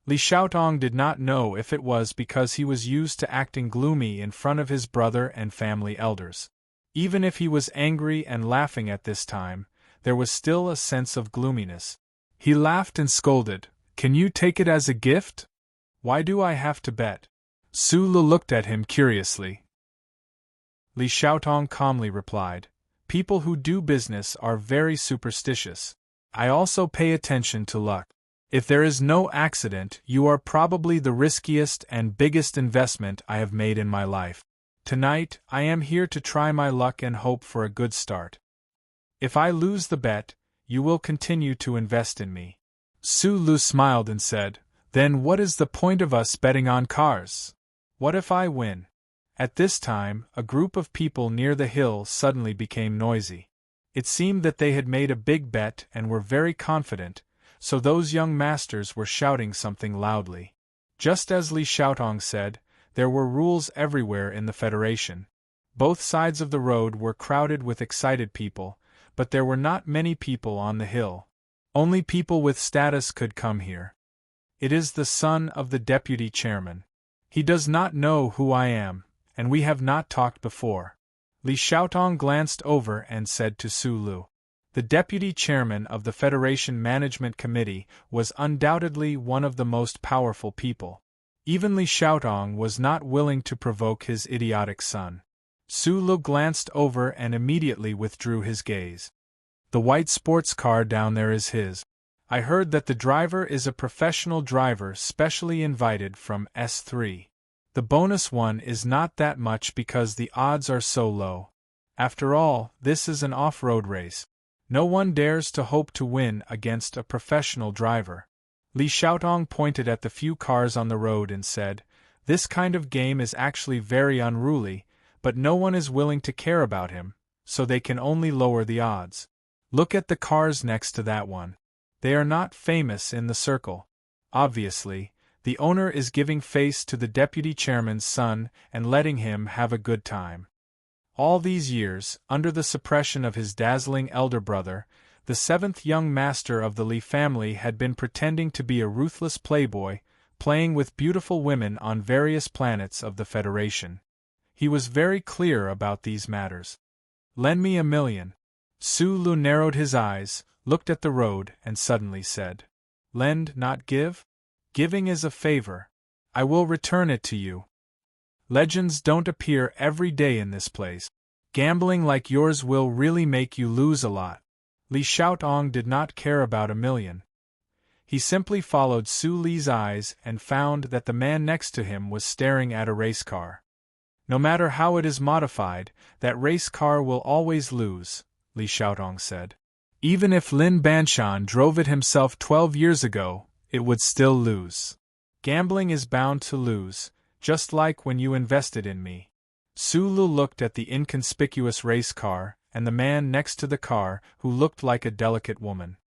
Li Xiaotong did not know if it was because he was used to acting gloomy in front of his brother and family elders. Even if he was angry and laughing at this time, there was still a sense of gloominess. He laughed and scolded, "Can you take it as a gift? Why do I have to bet?" Su Lu looked at him curiously. Li Xiaotong calmly replied, "People who do business are very superstitious. I also pay attention to luck. If there is no accident, you are probably the riskiest and biggest investment I have made in my life. Tonight, I am here to try my luck and hope for a good start. If I lose the bet, you will continue to invest in me." Su Lu smiled and said, "Then what is the point of us betting on cars? What if I win?" At this time, a group of people near the hill suddenly became noisy. It seemed that they had made a big bet and were very confident, so those young masters were shouting something loudly. Just as Li Xiaotong said, there were rules everywhere in the Federation. Both sides of the road were crowded with excited people, but there were not many people on the hill. Only people with status could come here. It is the son of the deputy chairman. He does not know who I am, and we have not talked before. Li Xiaotong glanced over and said to Su Lu. The deputy chairman of the Federation Management Committee was undoubtedly one of the most powerful people. Even Li Xiaotong was not willing to provoke his idiotic son. Su Lu glanced over and immediately withdrew his gaze. "The white sports car down there is his. I heard that the driver is a professional driver specially invited from S3. The bonus one is not that much because the odds are so low. After all, this is an off-road race. No one dares to hope to win against a professional driver." Li Xiaotong pointed at the few cars on the road and said, "This kind of game is actually very unruly, but no one is willing to care about him, so they can only lower the odds. Look at the cars next to that one. They are not famous in the circle. Obviously, the owner is giving face to the deputy chairman's son and letting him have a good time." All these years, under the suppression of his dazzling elder brother, the seventh young master of the Li family had been pretending to be a ruthless playboy, playing with beautiful women on various planets of the Federation. He was very clear about these matters. "Lend me $1 million. Su Lu narrowed his eyes, looked at the road, and suddenly said, "Lend, not give? Giving is a favor. I will return it to you. Legends don't appear every day in this place. Gambling like yours will really make you lose a lot." Li Xiaotong did not care about $1 million. He simply followed Su Li's eyes and found that the man next to him was staring at a race car. "No matter how it is modified, that race car will always lose," Li Xiaotong said. "Even if Lin Banshan drove it himself 12 years ago, it would still lose. Gambling is bound to lose, just like when you invested in me." Su Lu looked at the inconspicuous race car and the man next to the car who looked like a delicate woman.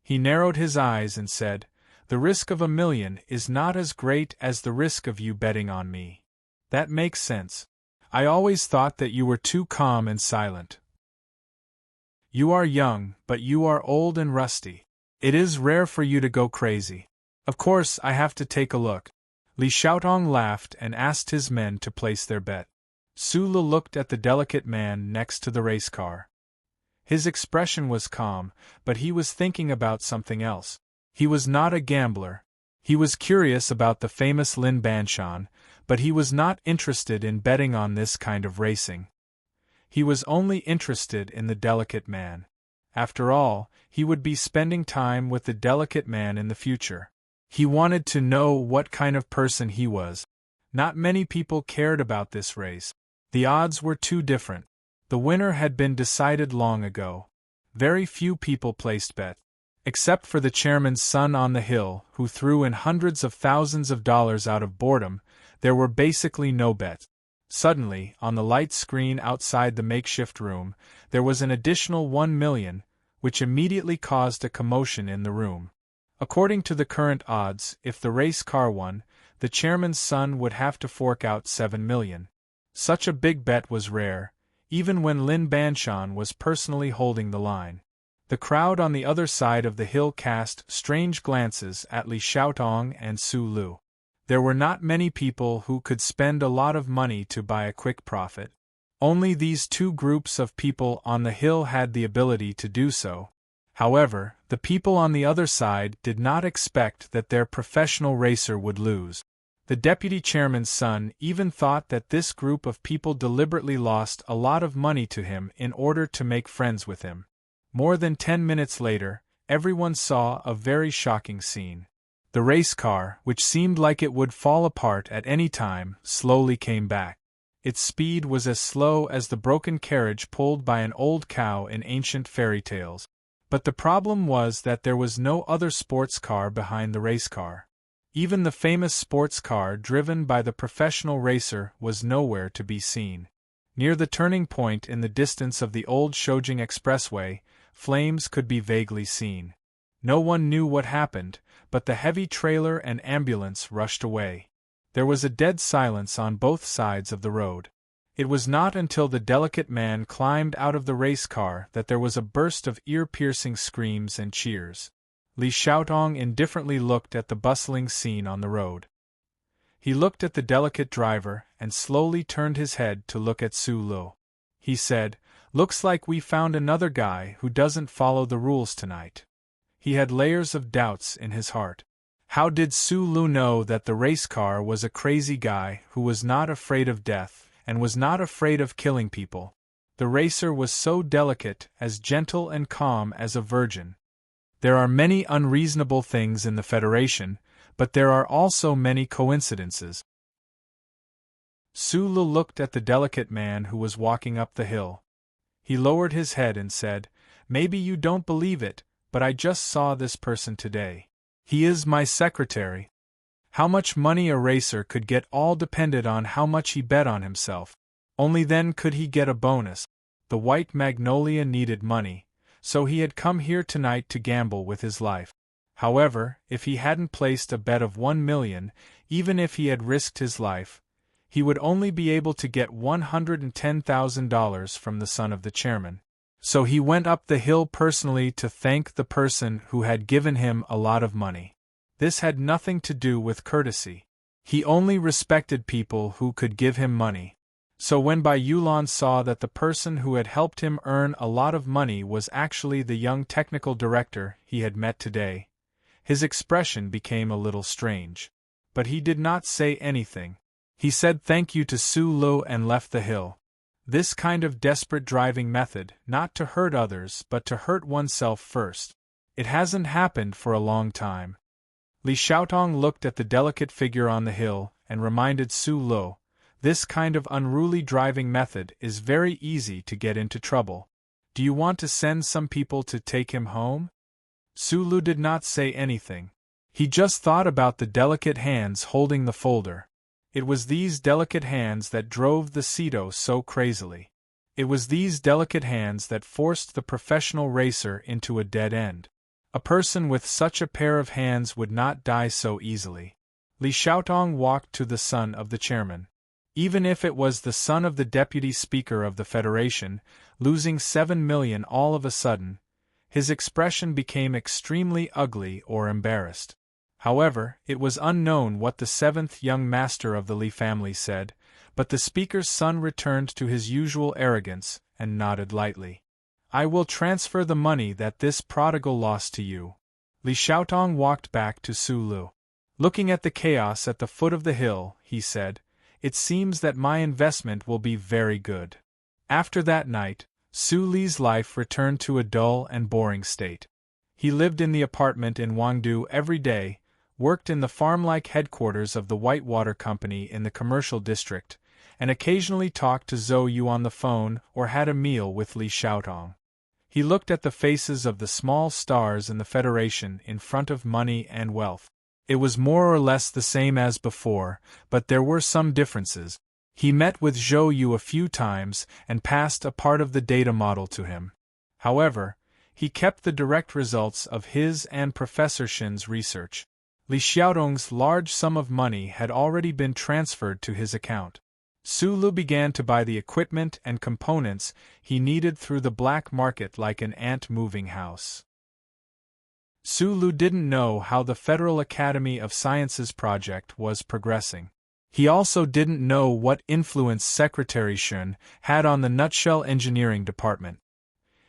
He narrowed his eyes and said, "The risk of $1 million is not as great as the risk of you betting on me. That makes sense. I always thought that you were too calm and silent. You are young, but you are old and rusty. It is rare for you to go crazy. Of course, I have to take a look." Li Xiaotong laughed and asked his men to place their bet. Su Lu looked at the delicate man next to the race car. His expression was calm, but he was thinking about something else. He was not a gambler. He was curious about the famous Lin Banshan, but he was not interested in betting on this kind of racing. He was only interested in the delicate man. After all, he would be spending time with the delicate man in the future. He wanted to know what kind of person he was. Not many people cared about this race. The odds were too different. The winner had been decided long ago. Very few people placed bets. Except for the chairman's son on the hill, who threw in hundreds of thousands of dollars out of boredom, There were basically no bets. Suddenly, on the light screen outside the makeshift room, there was an additional 1 million, which immediately caused a commotion in the room. According to the current odds, if the race car won, the chairman's son would have to fork out 7 million. Such a big bet was rare, even when Lin Banshan was personally holding the line. The crowd on the other side of the hill cast strange glances at Li Xiaotong and Su Lu. There were not many people who could spend a lot of money to buy a quick profit. Only these two groups of people on the hill had the ability to do so. However, the people on the other side did not expect that their professional racer would lose. The deputy chairman's son even thought that this group of people deliberately lost a lot of money to him in order to make friends with him. More than 10 minutes later, everyone saw a very shocking scene. The race car, which seemed like it would fall apart at any time, slowly came back. Its speed was as slow as the broken carriage pulled by an old cow in ancient fairy tales. But the problem was that there was no other sports car behind the race car. Even the famous sports car driven by the professional racer was nowhere to be seen. Near the turning point in the distance of the old Shoujing Expressway, flames could be vaguely seen. No one knew what happened, but the heavy trailer and ambulance rushed away. There was a dead silence on both sides of the road. It was not until the delicate man climbed out of the race car that there was a burst of ear-piercing screams and cheers. Li Xiaotong indifferently looked at the bustling scene on the road. He looked at the delicate driver and slowly turned his head to look at Su Lu. He said, "Looks like we found another guy who doesn't follow the rules tonight." He had layers of doubts in his heart. How did Su Lu know that the race car was a crazy guy who was not afraid of death and was not afraid of killing people? The racer was so delicate, as gentle and calm as a virgin. There are many unreasonable things in the Federation, but there are also many coincidences. Su Lu looked at the delicate man who was walking up the hill. He lowered his head and said, "Maybe you don't believe it, but I just saw this person today. He is my secretary." How much money a racer could get all depended on how much he bet on himself. Only then could he get a bonus. The White Magnolia needed money, so he had come here tonight to gamble with his life. However, if he hadn't placed a bet of 1 million, even if he had risked his life, he would only be able to get $110,000 from the son of the chairman. So he went up the hill personally to thank the person who had given him a lot of money. This had nothing to do with courtesy. He only respected people who could give him money. So when Bai Yulan saw that the person who had helped him earn a lot of money was actually the young technical director he had met today, his expression became a little strange. But he did not say anything. He said thank you to Su Lu and left the hill. This kind of desperate driving method, not to hurt others but to hurt oneself first. It hasn't happened for a long time. Li Xiaotong looked at the delicate figure on the hill and reminded Su Lu, this kind of unruly driving method is very easy to get into trouble. Do you want to send some people to take him home? Su Lu did not say anything. He just thought about the delicate hands holding the folder. It was these delicate hands that drove the Ceto so crazily. It was these delicate hands that forced the professional racer into a dead end. A person with such a pair of hands would not die so easily. Li Xiaotong walked to the son of the chairman. Even if it was the son of the deputy speaker of the Federation, losing 7 million all of a sudden, his expression became extremely ugly or embarrassed. However, it was unknown what the seventh young master of the Li family said, but the speaker's son returned to his usual arrogance and nodded lightly. "I will transfer the money that this prodigal lost to you." Li Xiaotong walked back to Su Lu. Looking at the chaos at the foot of the hill, he said, "It seems that my investment will be very good." After that night, Su Li's life returned to a dull and boring state. He lived in the apartment in Wangdu every day, worked in the farm-like headquarters of the Whitewater Company in the commercial district, and occasionally talked to Zhou Yu on the phone or had a meal with Li Xiaotong. He looked at the faces of the small stars in the Federation in front of money and wealth. It was more or less the same as before, but there were some differences. He met with Zhou Yu a few times and passed a part of the data model to him. However, he kept the direct results of his and Professor Shin's research. Li Xiaodong's large sum of money had already been transferred to his account. Su Lu began to buy the equipment and components he needed through the black market like an ant-moving house. Su Lu didn't know how the Federal Academy of Sciences project was progressing. He also didn't know what influence Secretary Shun had on the Nutshell Engineering Department.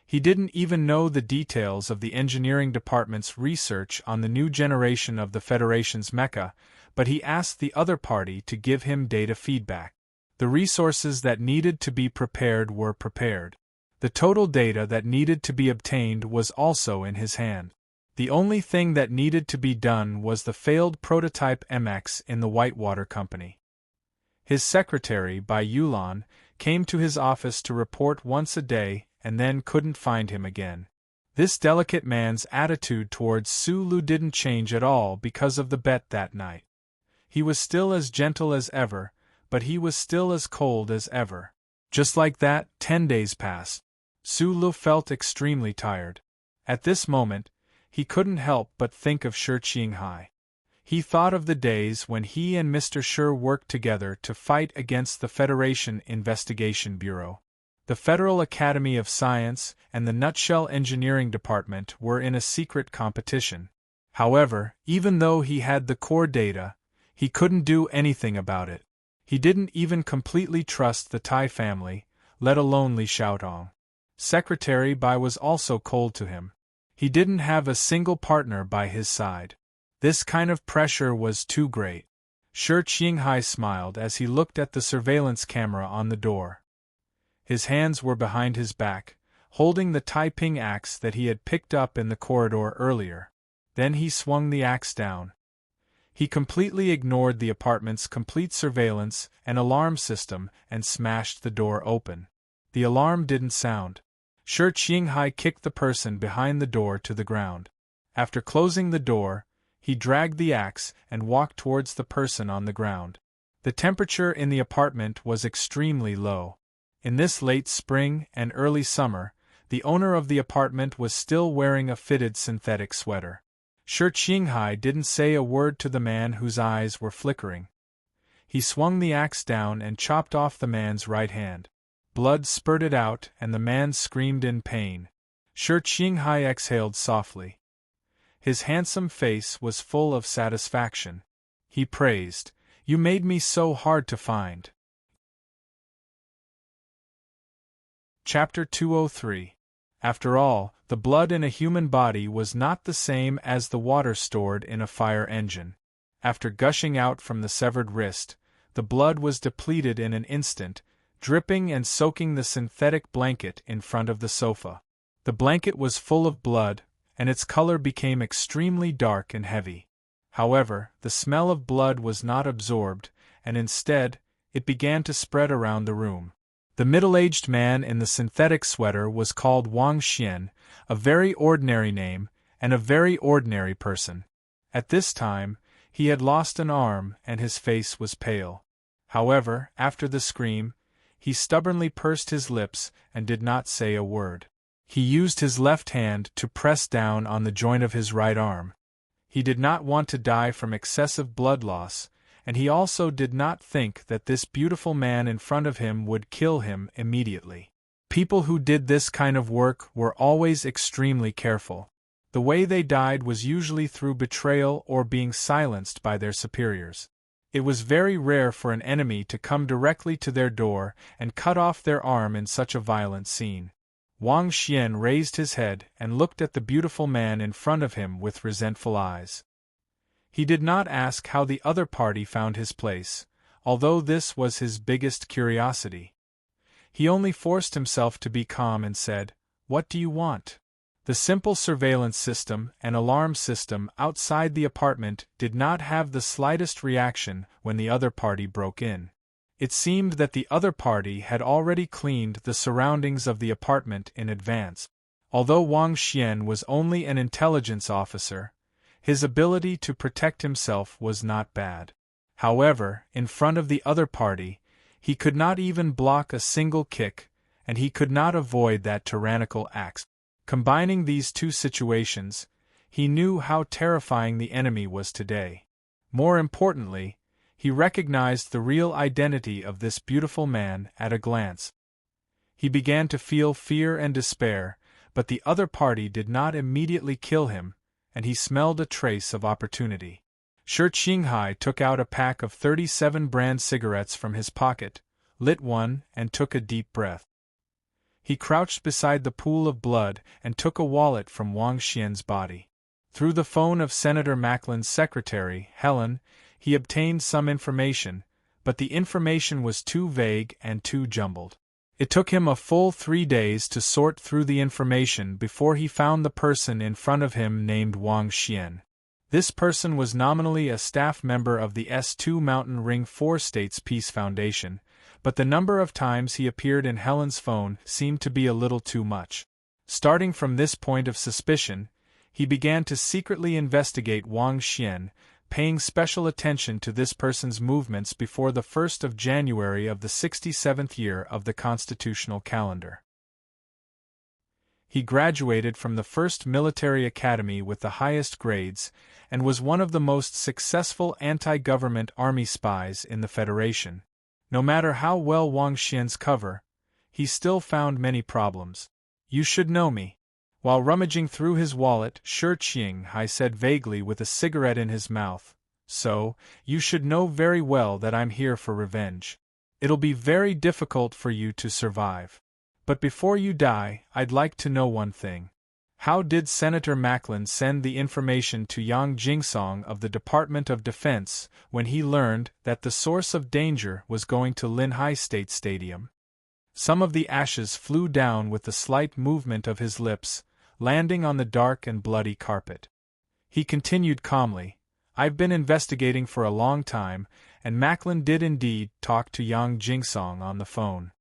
He didn't even know the details of the engineering department's research on the new generation of the Federation's mecha, but he asked the other party to give him data feedback. The resources that needed to be prepared were prepared. The total data that needed to be obtained was also in his hand. The only thing that needed to be done was the failed prototype MX in the Whitewater Company. His secretary, Bai Yulan, came to his office to report once a day and then couldn't find him again. This delicate man's attitude towards Su Lu didn't change at all because of the bet that night. He was still as gentle as ever, but he was still as cold as ever. Just like that, 10 days passed. Su Lu felt extremely tired. At this moment, he couldn't help but think of Shi Qinghai. He thought of the days when he and Mr. Shi worked together to fight against the Federation Investigation Bureau. The Federal Academy of Science and the Nutshell Engineering Department were in a secret competition. However, even though he had the core data, he couldn't do anything about it. He didn't even completely trust the Tai family, let alone Li Xiaodong. Secretary Bai was also cold to him. He didn't have a single partner by his side. This kind of pressure was too great. Shi Qinghai smiled as he looked at the surveillance camera on the door. His hands were behind his back, holding the Taiping axe that he had picked up in the corridor earlier. Then he swung the axe down. He completely ignored the apartment's complete surveillance and alarm system and smashed the door open. The alarm didn't sound. Shi Qinghai kicked the person behind the door to the ground. After closing the door, he dragged the axe and walked towards the person on the ground. The temperature in the apartment was extremely low. In this late spring and early summer, the owner of the apartment was still wearing a fitted synthetic sweater. Shi Qinghai didn't say a word to the man whose eyes were flickering. He swung the axe down and chopped off the man's right hand. Blood spurted out and the man screamed in pain. Shi Qinghai exhaled softly. His handsome face was full of satisfaction. He praised, "You made me so hard to find." Chapter 203. After all, the blood in a human body was not the same as the water stored in a fire engine. After gushing out from the severed wrist, the blood was depleted in an instant, dripping and soaking the synthetic blanket in front of the sofa. The blanket was full of blood, and its color became extremely dark and heavy. However, the smell of blood was not absorbed, and instead, it began to spread around the room. The middle-aged man in the synthetic sweater was called Wang Xian, a very ordinary name, and a very ordinary person. At this time, he had lost an arm and his face was pale. However, after the scream, he stubbornly pursed his lips and did not say a word. He used his left hand to press down on the joint of his right arm. He did not want to die from excessive blood loss, and he also did not think that this beautiful man in front of him would kill him immediately. People who did this kind of work were always extremely careful. The way they died was usually through betrayal or being silenced by their superiors. It was very rare for an enemy to come directly to their door and cut off their arm in such a violent scene. Wang Xian raised his head and looked at the beautiful man in front of him with resentful eyes. He did not ask how the other party found his place, although this was his biggest curiosity. He only forced himself to be calm and said, "What do you want?" The simple surveillance system and alarm system outside the apartment did not have the slightest reaction when the other party broke in. It seemed that the other party had already cleaned the surroundings of the apartment in advance. Although Wang Xian was only an intelligence officer, His ability to protect himself was not bad. However, in front of the other party, he could not even block a single kick, and he could not avoid that tyrannical axe. Combining these two situations, he knew how terrifying the enemy was today. More importantly, he recognized the real identity of this beautiful man at a glance. He began to feel fear and despair, but the other party did not immediately kill him, and he smelled a trace of opportunity. Shi Qinghai took out a pack of 37 brand cigarettes from his pocket, lit one, and took a deep breath. He crouched beside the pool of blood and took a wallet from Wang Xian's body. Through the phone of Senator Macklin's secretary, Helen, he obtained some information, but the information was too vague and too jumbled. It took him a full 3 days to sort through the information before he found the person in front of him named Wang Xian. This person was nominally a staff member of the S2 Mountain Ring 4 States Peace Foundation, but the number of times he appeared in Helen's phone seemed to be a little too much. Starting from this point of suspicion, he began to secretly investigate Wang Xian, paying special attention to this person's movements before the 1st of January of the 67th year of the constitutional calendar. He graduated from the first military academy with the highest grades, and was one of the most successful anti-government army spies in the Federation. No matter how well Wang Xian's cover, he still found many problems. "You should know me." While rummaging through his wallet, Shi Qinghai said vaguely with a cigarette in his mouth, "So, you should know very well that I'm here for revenge. It'll be very difficult for you to survive. But before you die, I'd like to know one thing. How did Senator Macklin send the information to Yang Jingsong of the Department of Defense when he learned that the source of danger was going to Linhai State Stadium?" Some of the ashes flew down with the slight movement of his lips, landing on the dark and bloody carpet. He continued calmly, "I've been investigating for a long time, and Macklin did indeed talk to Yang Jingsong on the phone.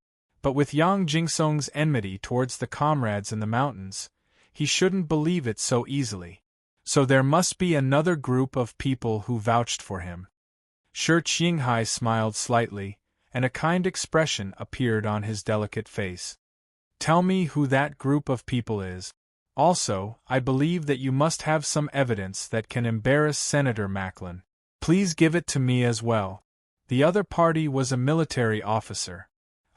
But with Yang Jingsong's enmity towards the comrades in the mountains, he shouldn't believe it so easily. So there must be another group of people who vouched for him." Shi Qinghai smiled slightly, and a kind expression appeared on his delicate face. "Tell me who that group of people is. Also, I believe that you must have some evidence that can embarrass Senator Macklin. Please give it to me as well." The other party was a military officer.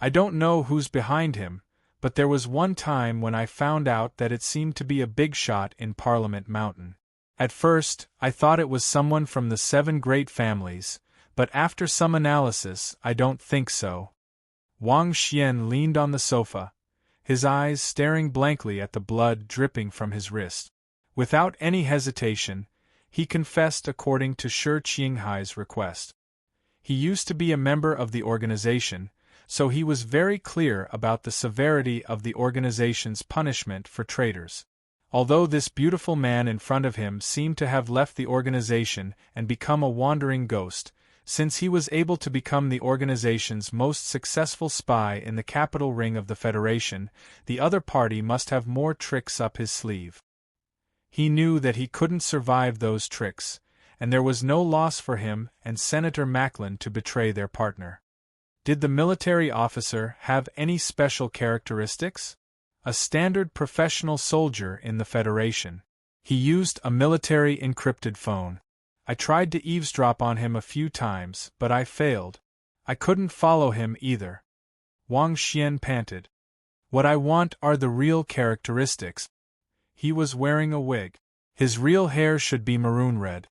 "I don't know who's behind him, but there was one time when I found out that it seemed to be a big shot in Parliament Mountain. At first, I thought it was someone from the 7 great families, but after some analysis, I don't think so." Wang Xian leaned on the sofa, his eyes staring blankly at the blood dripping from his wrist. Without any hesitation, he confessed according to Shi Qinghai's request. He used to be a member of the organization, so he was very clear about the severity of the organization's punishment for traitors. Although this beautiful man in front of him seemed to have left the organization and become a wandering ghost, since he was able to become the organization's most successful spy in the capital ring of the Federation, the other party must have more tricks up his sleeve. He knew that he couldn't survive those tricks, and there was no loss for him and Senator Macklin to betray their partner. Did the military officer have any special characteristics? A standard professional soldier in the Federation. He used a military encrypted phone. I tried to eavesdrop on him a few times, but I failed. I couldn't follow him either. Wang Xian panted. "What I want are the real characteristics." He was wearing a wig. His real hair should be maroon red.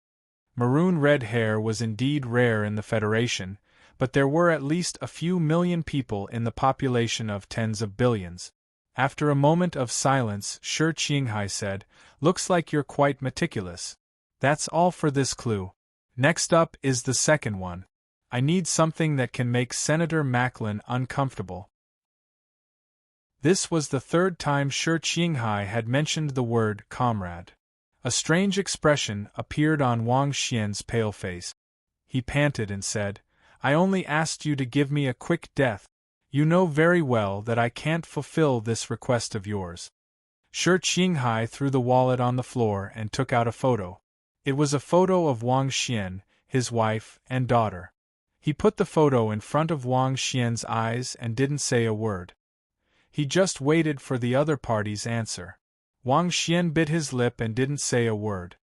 Maroon red hair was indeed rare in the Federation, but there were at least a few million people in the population of tens of billions. After a moment of silence, Shi Qinghai said, "Looks like you're quite meticulous. That's all for this clue. Next up is the second one. I need something that can make Senator Macklin uncomfortable." This was the 3rd time Shi Qinghai had mentioned the word comrade. A strange expression appeared on Wang Xian's pale face. He panted and said, "I only asked you to give me a quick death. You know very well that I can't fulfill this request of yours." Shi Qinghai threw the wallet on the floor and took out a photo. It was a photo of Wang Xian, his wife, and daughter. He put the photo in front of Wang Xian's eyes and didn't say a word. He just waited for the other party's answer. Wang Xian bit his lip and didn't say a word.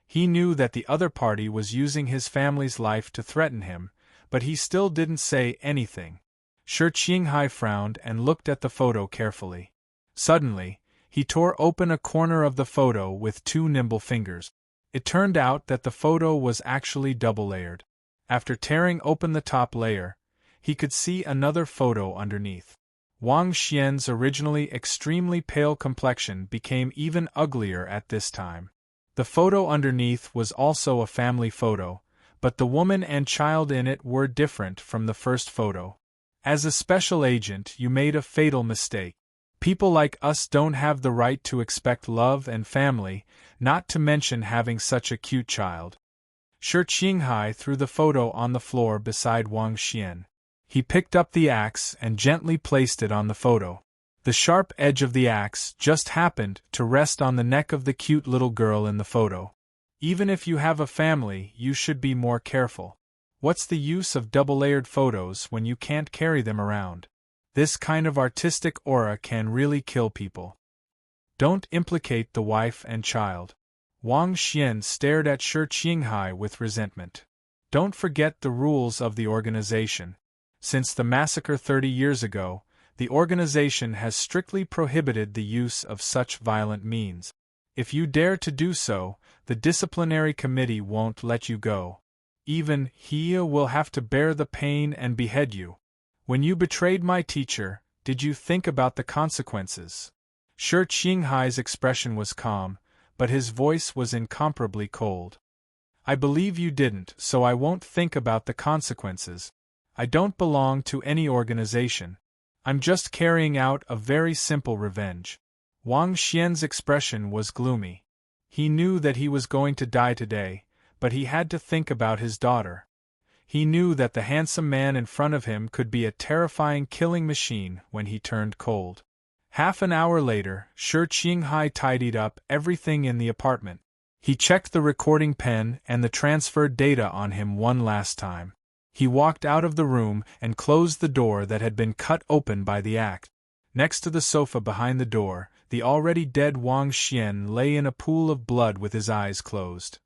He knew that the other party was using his family's life to threaten him, but he still didn't say anything. Shi Qinghai frowned and looked at the photo carefully. Suddenly, he tore open a corner of the photo with 2 nimble fingers. It turned out that the photo was actually double-layered. After tearing open the top layer, he could see another photo underneath. Wang Xian's originally extremely pale complexion became even uglier at this time. The photo underneath was also a family photo, but the woman and child in it were different from the first photo. As a special agent, you made a fatal mistake. People like us don't have the right to expect love and family, not to mention having such a cute child. Shi Qinghai threw the photo on the floor beside Wang Xian. He picked up the axe and gently placed it on the photo. The sharp edge of the axe just happened to rest on the neck of the cute little girl in the photo. Even if you have a family, you should be more careful. What's the use of double-layered photos when you can't carry them around? This kind of artistic aura can really kill people. Don't implicate the wife and child. Wang Xian stared at Shi Qinghai with resentment. Don't forget the rules of the organization. Since the massacre 30 years ago, the organization has strictly prohibited the use of such violent means. If you dare to do so, the disciplinary committee won't let you go. Even he will have to bear the pain and behead you. When you betrayed my teacher, did you think about the consequences? Shi Qinghai's expression was calm, but his voice was incomparably cold. I believe you didn't, so I won't think about the consequences. I don't belong to any organization. I'm just carrying out a very simple revenge. Wang Xian's expression was gloomy. He knew that he was going to die today, but he had to think about his daughter. He knew that the handsome man in front of him could be a terrifying killing machine when he turned cold. Half an hour later, Shi Qinghai tidied up everything in the apartment. He checked the recording pen and the transferred data on him one last time. He walked out of the room and closed the door that had been cut open by the axe. Next to the sofa behind the door, the already dead Wang Xian lay in a pool of blood with his eyes closed.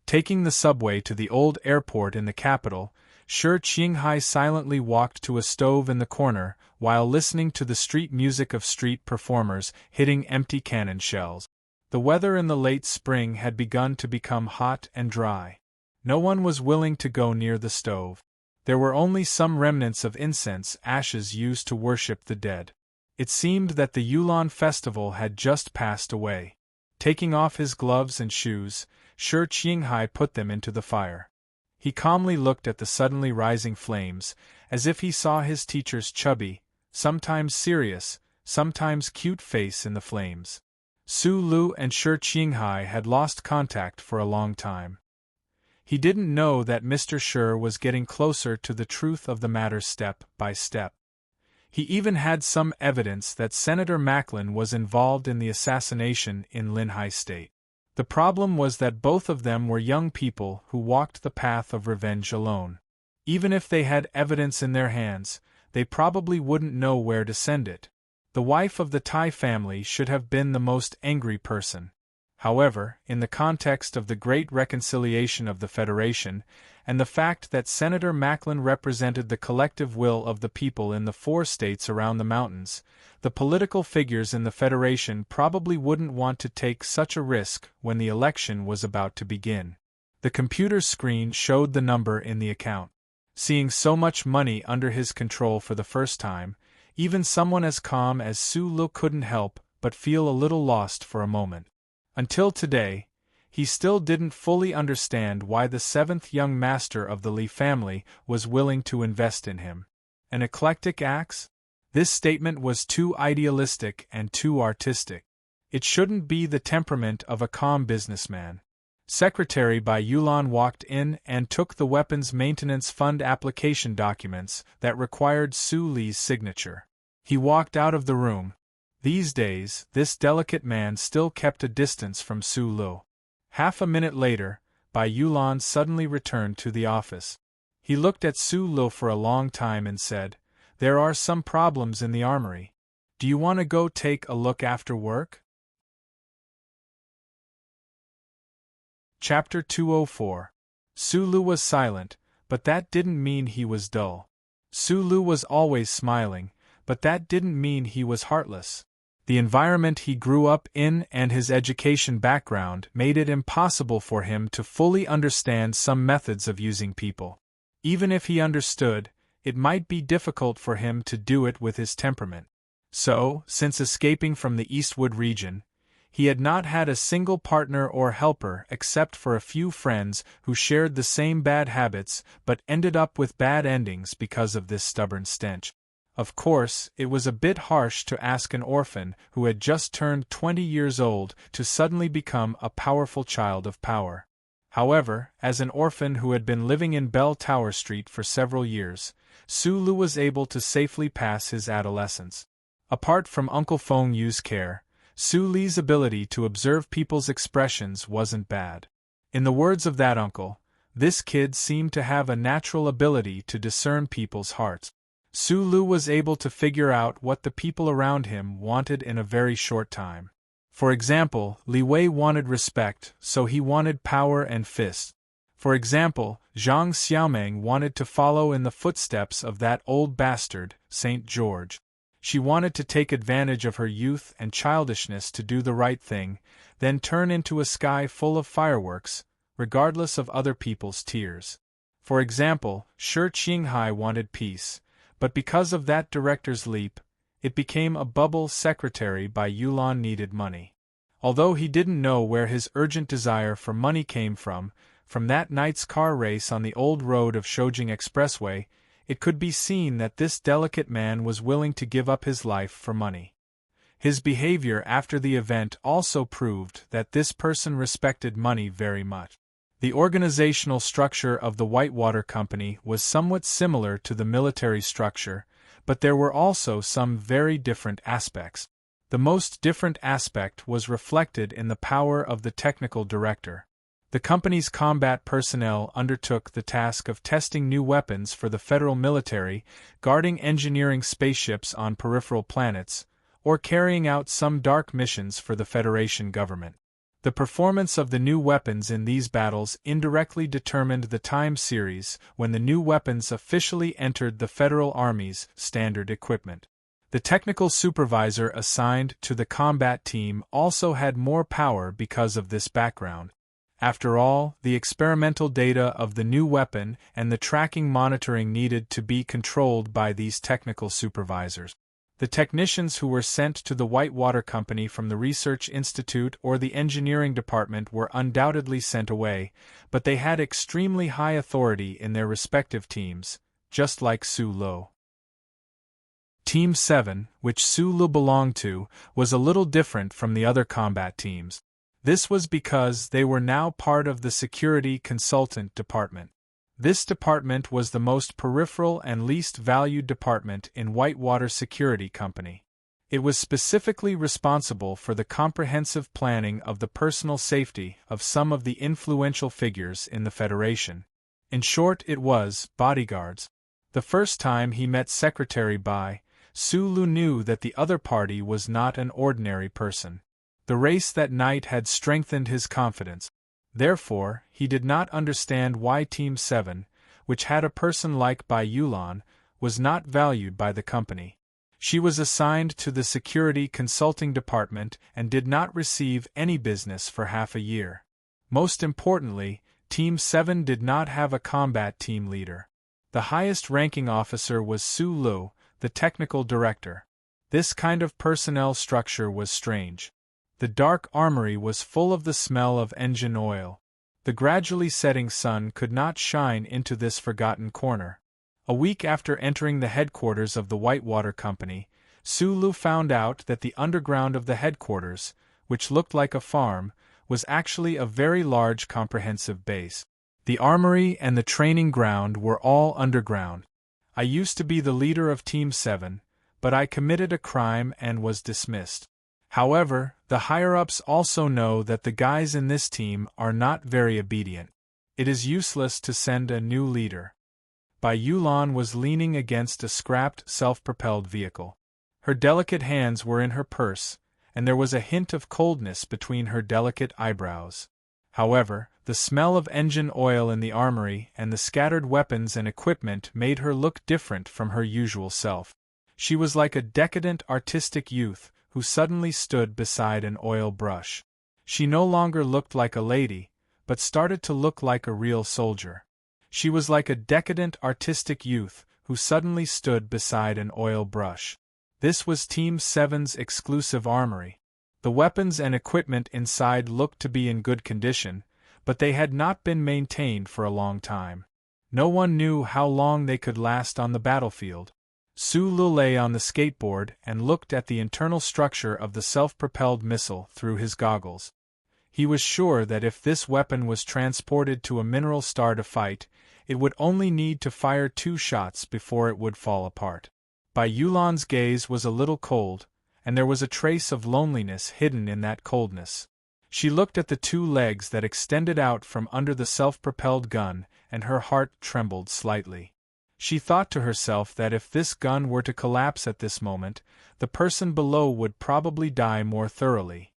Taking the subway to the old airport in the capital, Shi Qinghai silently walked to a stove in the corner while listening to the street music of street performers hitting empty cannon shells. The weather in the late spring had begun to become hot and dry. No one was willing to go near the stove. There were only some remnants of incense ashes used to worship the dead. It seemed that the Yulan festival had just passed away. Taking off his gloves and shoes, Shi Qinghai put them into the fire. He calmly looked at the suddenly rising flames, as if he saw his teacher's chubby, sometimes serious, sometimes cute face in the flames. Su Lu and Shi Qinghai had lost contact for a long time. He didn't know that Mr. Shi was getting closer to the truth of the matter step by step. He even had some evidence that Senator Macklin was involved in the assassination in Linhai State. The problem was that both of them were young people who walked the path of revenge alone. Even if they had evidence in their hands, they probably wouldn't know where to send it. The wife of the Tai family should have been the most angry person. However, in the context of the great reconciliation of the Federation, and the fact that Senator Macklin represented the collective will of the people in the 4 states around the mountains, the political figures in the Federation probably wouldn't want to take such a risk when the election was about to begin. The computer screen showed the number in the account. Seeing so much money under his control for the first time, even someone as calm as Su Lu couldn't help but feel a little lost for a moment. Until today, he still didn't fully understand why the 7th young master of the Li family was willing to invest in him. An eclectic axe? This statement was too idealistic and too artistic. It shouldn't be the temperament of a calm businessman. Secretary Bai Yulan walked in and took the Weapons Maintenance Fund application documents that required Su Li's signature. He walked out of the room. These days, this delicate man still kept a distance from Su Lu. Half a minute later, Bai Yulan suddenly returned to the office. He looked at Su Lu for a long time and said, "There are some problems in the armory. Do you want to go take a look after work?" Chapter 204. Su Lu was silent, but that didn't mean he was dull. Su Lu was always smiling, but that didn't mean he was heartless. The environment he grew up in and his education background made it impossible for him to fully understand some methods of using people. Even if he understood, it might be difficult for him to do it with his temperament. So, since escaping from the Eastwood region, he had not had a single partner or helper except for a few friends who shared the same bad habits but ended up with bad endings because of this stubborn stench. Of course, it was a bit harsh to ask an orphan who had just turned 20 years old to suddenly become a powerful child of power. However, as an orphan who had been living in Bell Tower Street for several years, Su Lu was able to safely pass his adolescence. Apart from Uncle Feng Yu's care, Su Li's ability to observe people's expressions wasn't bad. In the words of that uncle, this kid seemed to have a natural ability to discern people's hearts. Su Lu was able to figure out what the people around him wanted in a very short time. For example, Li Wei wanted respect, so he wanted power and fists. For example, Zhang Xiaomeng wanted to follow in the footsteps of that old bastard, St. George. She wanted to take advantage of her youth and childishness to do the right thing, then turn into a sky full of fireworks, regardless of other people's tears. For example, Shi Qinghai wanted peace, but because of that director's leap, it became a bubble secretary by Yulan needed money. Although he didn't know where his urgent desire for money came from that night's car race on the old road of Shoujing Expressway, it could be seen that this delicate man was willing to give up his life for money. His behavior after the event also proved that this person respected money very much. The organizational structure of the Whitewater Company was somewhat similar to the military structure, but there were also some very different aspects. The most different aspect was reflected in the power of the technical director. The company's combat personnel undertook the task of testing new weapons for the federal military, guarding engineering spaceships on peripheral planets, or carrying out some dark missions for the Federation government. The performance of the new weapons in these battles indirectly determined the time series when the new weapons officially entered the Federal Army's standard equipment. The technical supervisor assigned to the combat team also had more power because of this background. After all, the experimental data of the new weapon and the tracking monitoring needed to be controlled by these technical supervisors. The technicians who were sent to the Whitewater Company from the Research Institute or the Engineering Department were undoubtedly sent away, but they had extremely high authority in their respective teams, just like Su Lu. Team 7, which Su Lu belonged to, was a little different from the other combat teams. This was because they were now part of the Security Consultant Department. This department was the most peripheral and least valued department in Whitewater Security Company. It was specifically responsible for the comprehensive planning of the personal safety of some of the influential figures in the Federation. In short, it was bodyguards. The first time he met Secretary Bai, Su Lu knew that the other party was not an ordinary person. The race that night had strengthened his confidence. Therefore, he did not understand why Team 7, which had a person like Bai Yulan, was not valued by the company. She was assigned to the Security Consulting Department and did not receive any business for half a year. Most importantly, Team 7 did not have a combat team leader. The highest-ranking officer was Su Lu, the technical director. This kind of personnel structure was strange. The dark armory was full of the smell of engine oil. The gradually setting sun could not shine into this forgotten corner. A week after entering the headquarters of the Whitewater Company, Su Lu found out that the underground of the headquarters, which looked like a farm, was actually a very large comprehensive base. The armory and the training ground were all underground. I used to be the leader of Team 7, but I committed a crime and was dismissed. However, the higher-ups also know that the guys in this team are not very obedient. It is useless to send a new leader. Bai Yulan was leaning against a scrapped, self-propelled vehicle. Her delicate hands were in her purse, and there was a hint of coldness between her delicate eyebrows. However, the smell of engine oil in the armory and the scattered weapons and equipment made her look different from her usual self. She was like a decadent artistic youth who suddenly stood beside an oil brush. She no longer looked like a lady, but started to look like a real soldier. She was like a decadent artistic youth who suddenly stood beside an oil brush. This was Team 7's exclusive armory. The weapons and equipment inside looked to be in good condition, but they had not been maintained for a long time. No one knew how long they could last on the battlefield. Su Lu lay on the skateboard and looked at the internal structure of the self-propelled missile through his goggles. He was sure that if this weapon was transported to a mineral star to fight, it would only need to fire 2 shots before it would fall apart. Bai Yulan's gaze was a little cold, and there was a trace of loneliness hidden in that coldness. She looked at the 2 legs that extended out from under the self-propelled gun, and her heart trembled slightly. She thought to herself that if this gun were to collapse at this moment, the person below would probably die more thoroughly.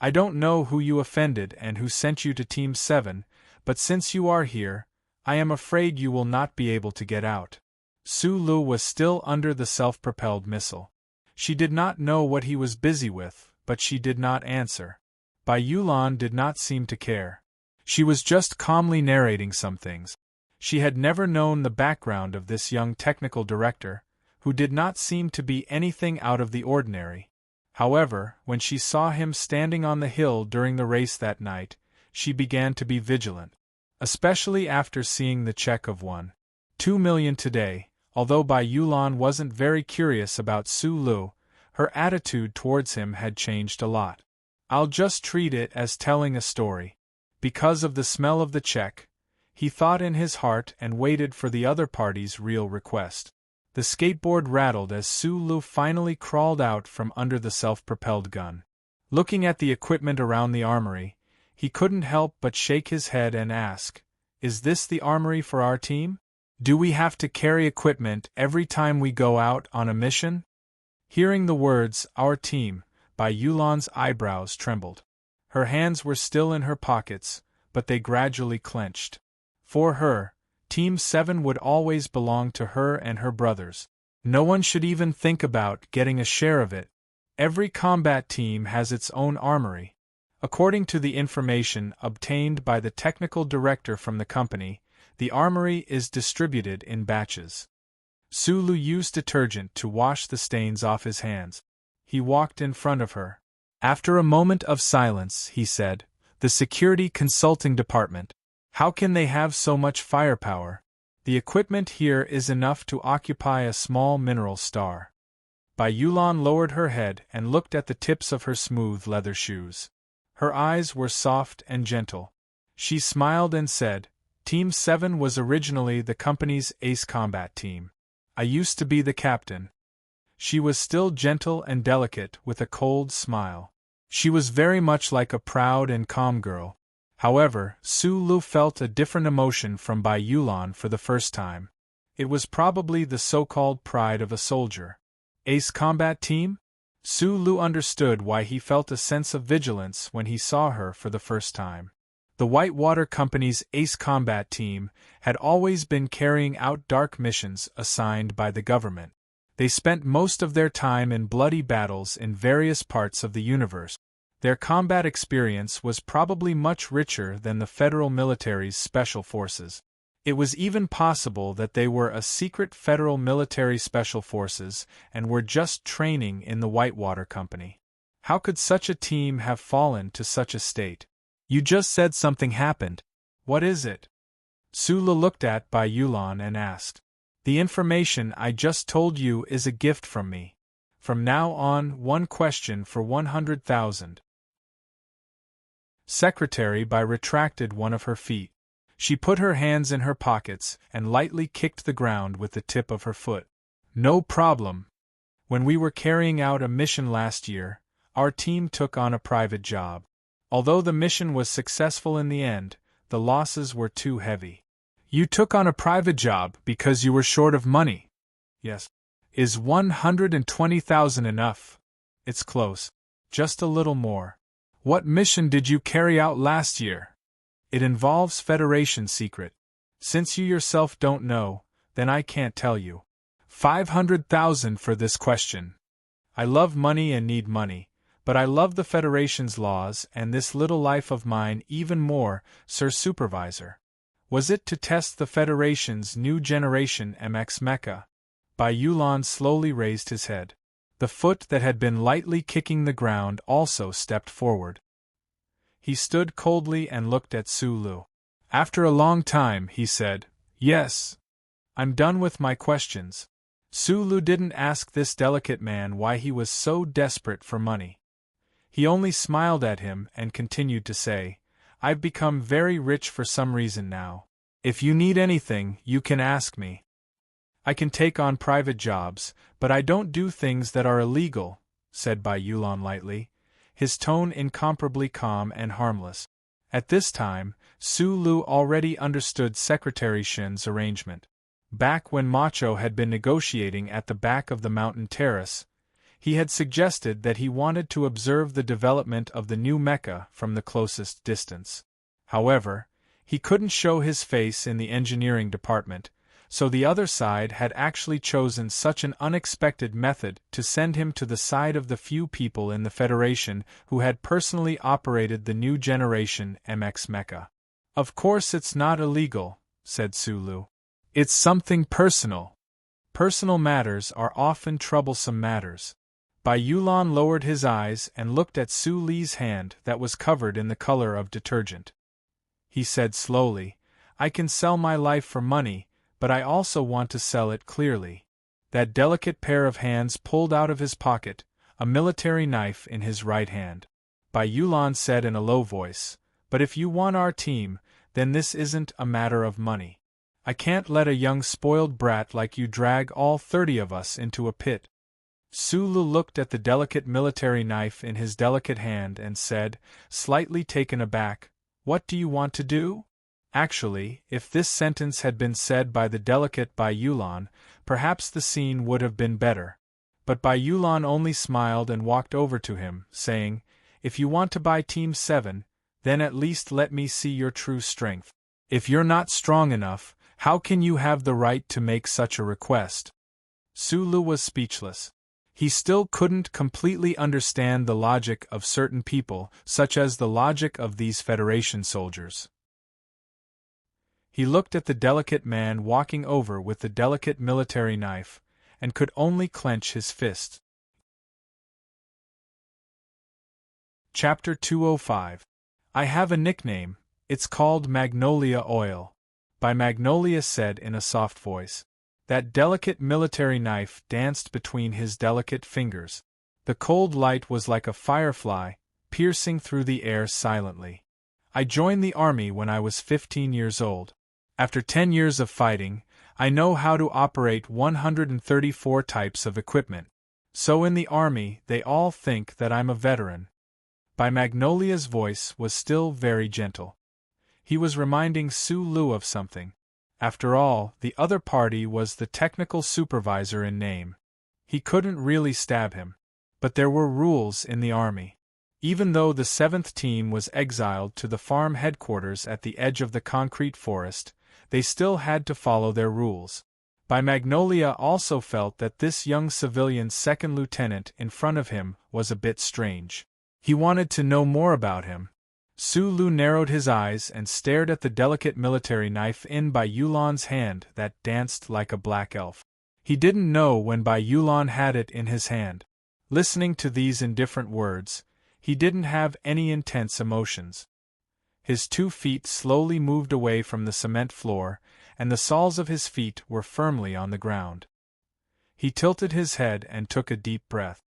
I don't know who you offended and who sent you to Team 7, but since you are here, I am afraid you will not be able to get out. Su Lu was still under the self-propelled missile. She did not know what he was busy with, but she did not answer. Bai Yulan did not seem to care. She was just calmly narrating some things. She had never known the background of this young technical director, who did not seem to be anything out of the ordinary. However, when she saw him standing on the hill during the race that night, she began to be vigilant. Especially after seeing the check of 1.2 million today. Although Bai Yulan wasn't very curious about Su Lu, her attitude towards him had changed a lot. I'll just treat it as telling a story. Because of the smell of the check, he thought in his heart and waited for the other party's real request. The skateboard rattled as Su Lu finally crawled out from under the self-propelled gun. Looking at the equipment around the armory, he couldn't help but shake his head and ask, "Is this the armory for our team? Do we have to carry equipment every time we go out on a mission?" Hearing the words, "our team," Bai Yulan's eyebrows trembled. Her hands were still in her pockets, but they gradually clenched. For her, Team 7 would always belong to her and her brothers. No one should even think about getting a share of it. Every combat team has its own armory. According to the information obtained by the technical director from the company, the armory is distributed in batches. Su Lu used detergent to wash the stains off his hands. He walked in front of her. After a moment of silence, he said, "The Security Consulting Department. How can they have so much firepower? The equipment here is enough to occupy a small mineral star." Bai Yulan lowered her head and looked at the tips of her smooth leather shoes. Her eyes were soft and gentle. She smiled and said, "Team 7 was originally the company's ace combat team. I used to be the captain." She was still gentle and delicate with a cold smile. She was very much like a proud and calm girl. However, Su Lu felt a different emotion from Bai Yulan for the first time. It was probably the so-called pride of a soldier. Ace combat team? Su Lu understood why he felt a sense of vigilance when he saw her for the first time. The Whitewater Company's ace combat team had always been carrying out dark missions assigned by the government. They spent most of their time in bloody battles in various parts of the universe. Their combat experience was probably much richer than the federal military's special forces. It was even possible that they were a secret federal military special forces and were just training in the Whitewater Company. How could such a team have fallen to such a state? "You just said something happened. What is it?" Su Lu looked at Bai Yulan and asked. "The information I just told you is a gift from me. From now on, one question for 100,000. Secretary Bai retracted one of her feet. She put her hands in her pockets and lightly kicked the ground with the tip of her foot. "No problem. When we were carrying out a mission last year, our team took on a private job. Although the mission was successful in the end, the losses were too heavy. You took on a private job because you were short of money. Yes. Is 120,000 enough? It's close. Just a little more. What mission did you carry out last year? It involves Federation secret. Since you yourself don't know, then I can't tell you. 500,000 for this question. I love money and need money, but I love the Federation's laws and this little life of mine even more, Sir Supervisor. Was it to test the Federation's new generation MX Mecha? Bai Yulan slowly raised his head. The foot that had been lightly kicking the ground also stepped forward. He stood coldly and looked at Su Lu. After a long time, he said, "Yes. I'm done with my questions." Su Lu didn't ask this delicate man why he was so desperate for money. He only smiled at him and continued to say, "I've become very rich for some reason now. If you need anything, you can ask me. I can take on private jobs, but I don't do things that are illegal," said Bai Yulan lightly, his tone incomparably calm and harmless. At this time, Su Lu already understood Secretary Shin's arrangement. Back when Macho had been negotiating at the back of the mountain terrace, he had suggested that he wanted to observe the development of the new mecha from the closest distance. However, he couldn't show his face in the engineering department, so the other side had actually chosen such an unexpected method to send him to the side of the few people in the Federation who had personally operated the new generation MX Mecha. "Of course it's not illegal," said Su Lu. "It's something personal. Personal matters are often troublesome matters." Bai Yulan lowered his eyes and looked at Su Li's hand that was covered in the color of detergent. He said slowly, "I can sell my life for money, but I also want to sell it clearly." That delicate pair of hands pulled out of his pocket, a military knife in his right hand. Bai Yulan said in a low voice, "But if you want our team, then this isn't a matter of money. I can't let a young spoiled brat like you drag all 30 of us into a pit." Su Lu looked at the delicate military knife in his delicate hand and said, slightly taken aback, "What do you want to do?" Actually, if this sentence had been said by the delicate Bai Yulan, perhaps the scene would have been better. But Bai Yulan only smiled and walked over to him, saying, "If you want to buy Team 7, then at least let me see your true strength. If you're not strong enough, how can you have the right to make such a request?" Su Lu was speechless. He still couldn't completely understand the logic of certain people, such as the logic of these Federation soldiers. He looked at the delicate man walking over with the delicate military knife, and could only clench his fist. Chapter 205. I have a nickname, it's called Magnolia Oil. By Magnolia said in a soft voice. That delicate military knife danced between his delicate fingers. The cold light was like a firefly, piercing through the air silently. I joined the army when I was 15 years old. After 10 years of fighting, I know how to operate 134 types of equipment. So in the army, they all think that I'm a veteran. By Magnolia's voice was still very gentle. He was reminding Su Lu of something. After all, the other party was the technical supervisor in name. He couldn't really stab him. But there were rules in the army. Even though the 7th team was exiled to the farm headquarters at the edge of the concrete forest, they still had to follow their rules. By Magnolia also felt that this young civilian second lieutenant in front of him was a bit strange. He wanted to know more about him. Su Lu narrowed his eyes and stared at the delicate military knife in Bai Yulan's hand that danced like a black elf. He didn't know when Bai Yulan had it in his hand. Listening to these indifferent words, he didn't have any intense emotions. His 2 feet slowly moved away from the cement floor, and the soles of his feet were firmly on the ground. He tilted his head and took a deep breath.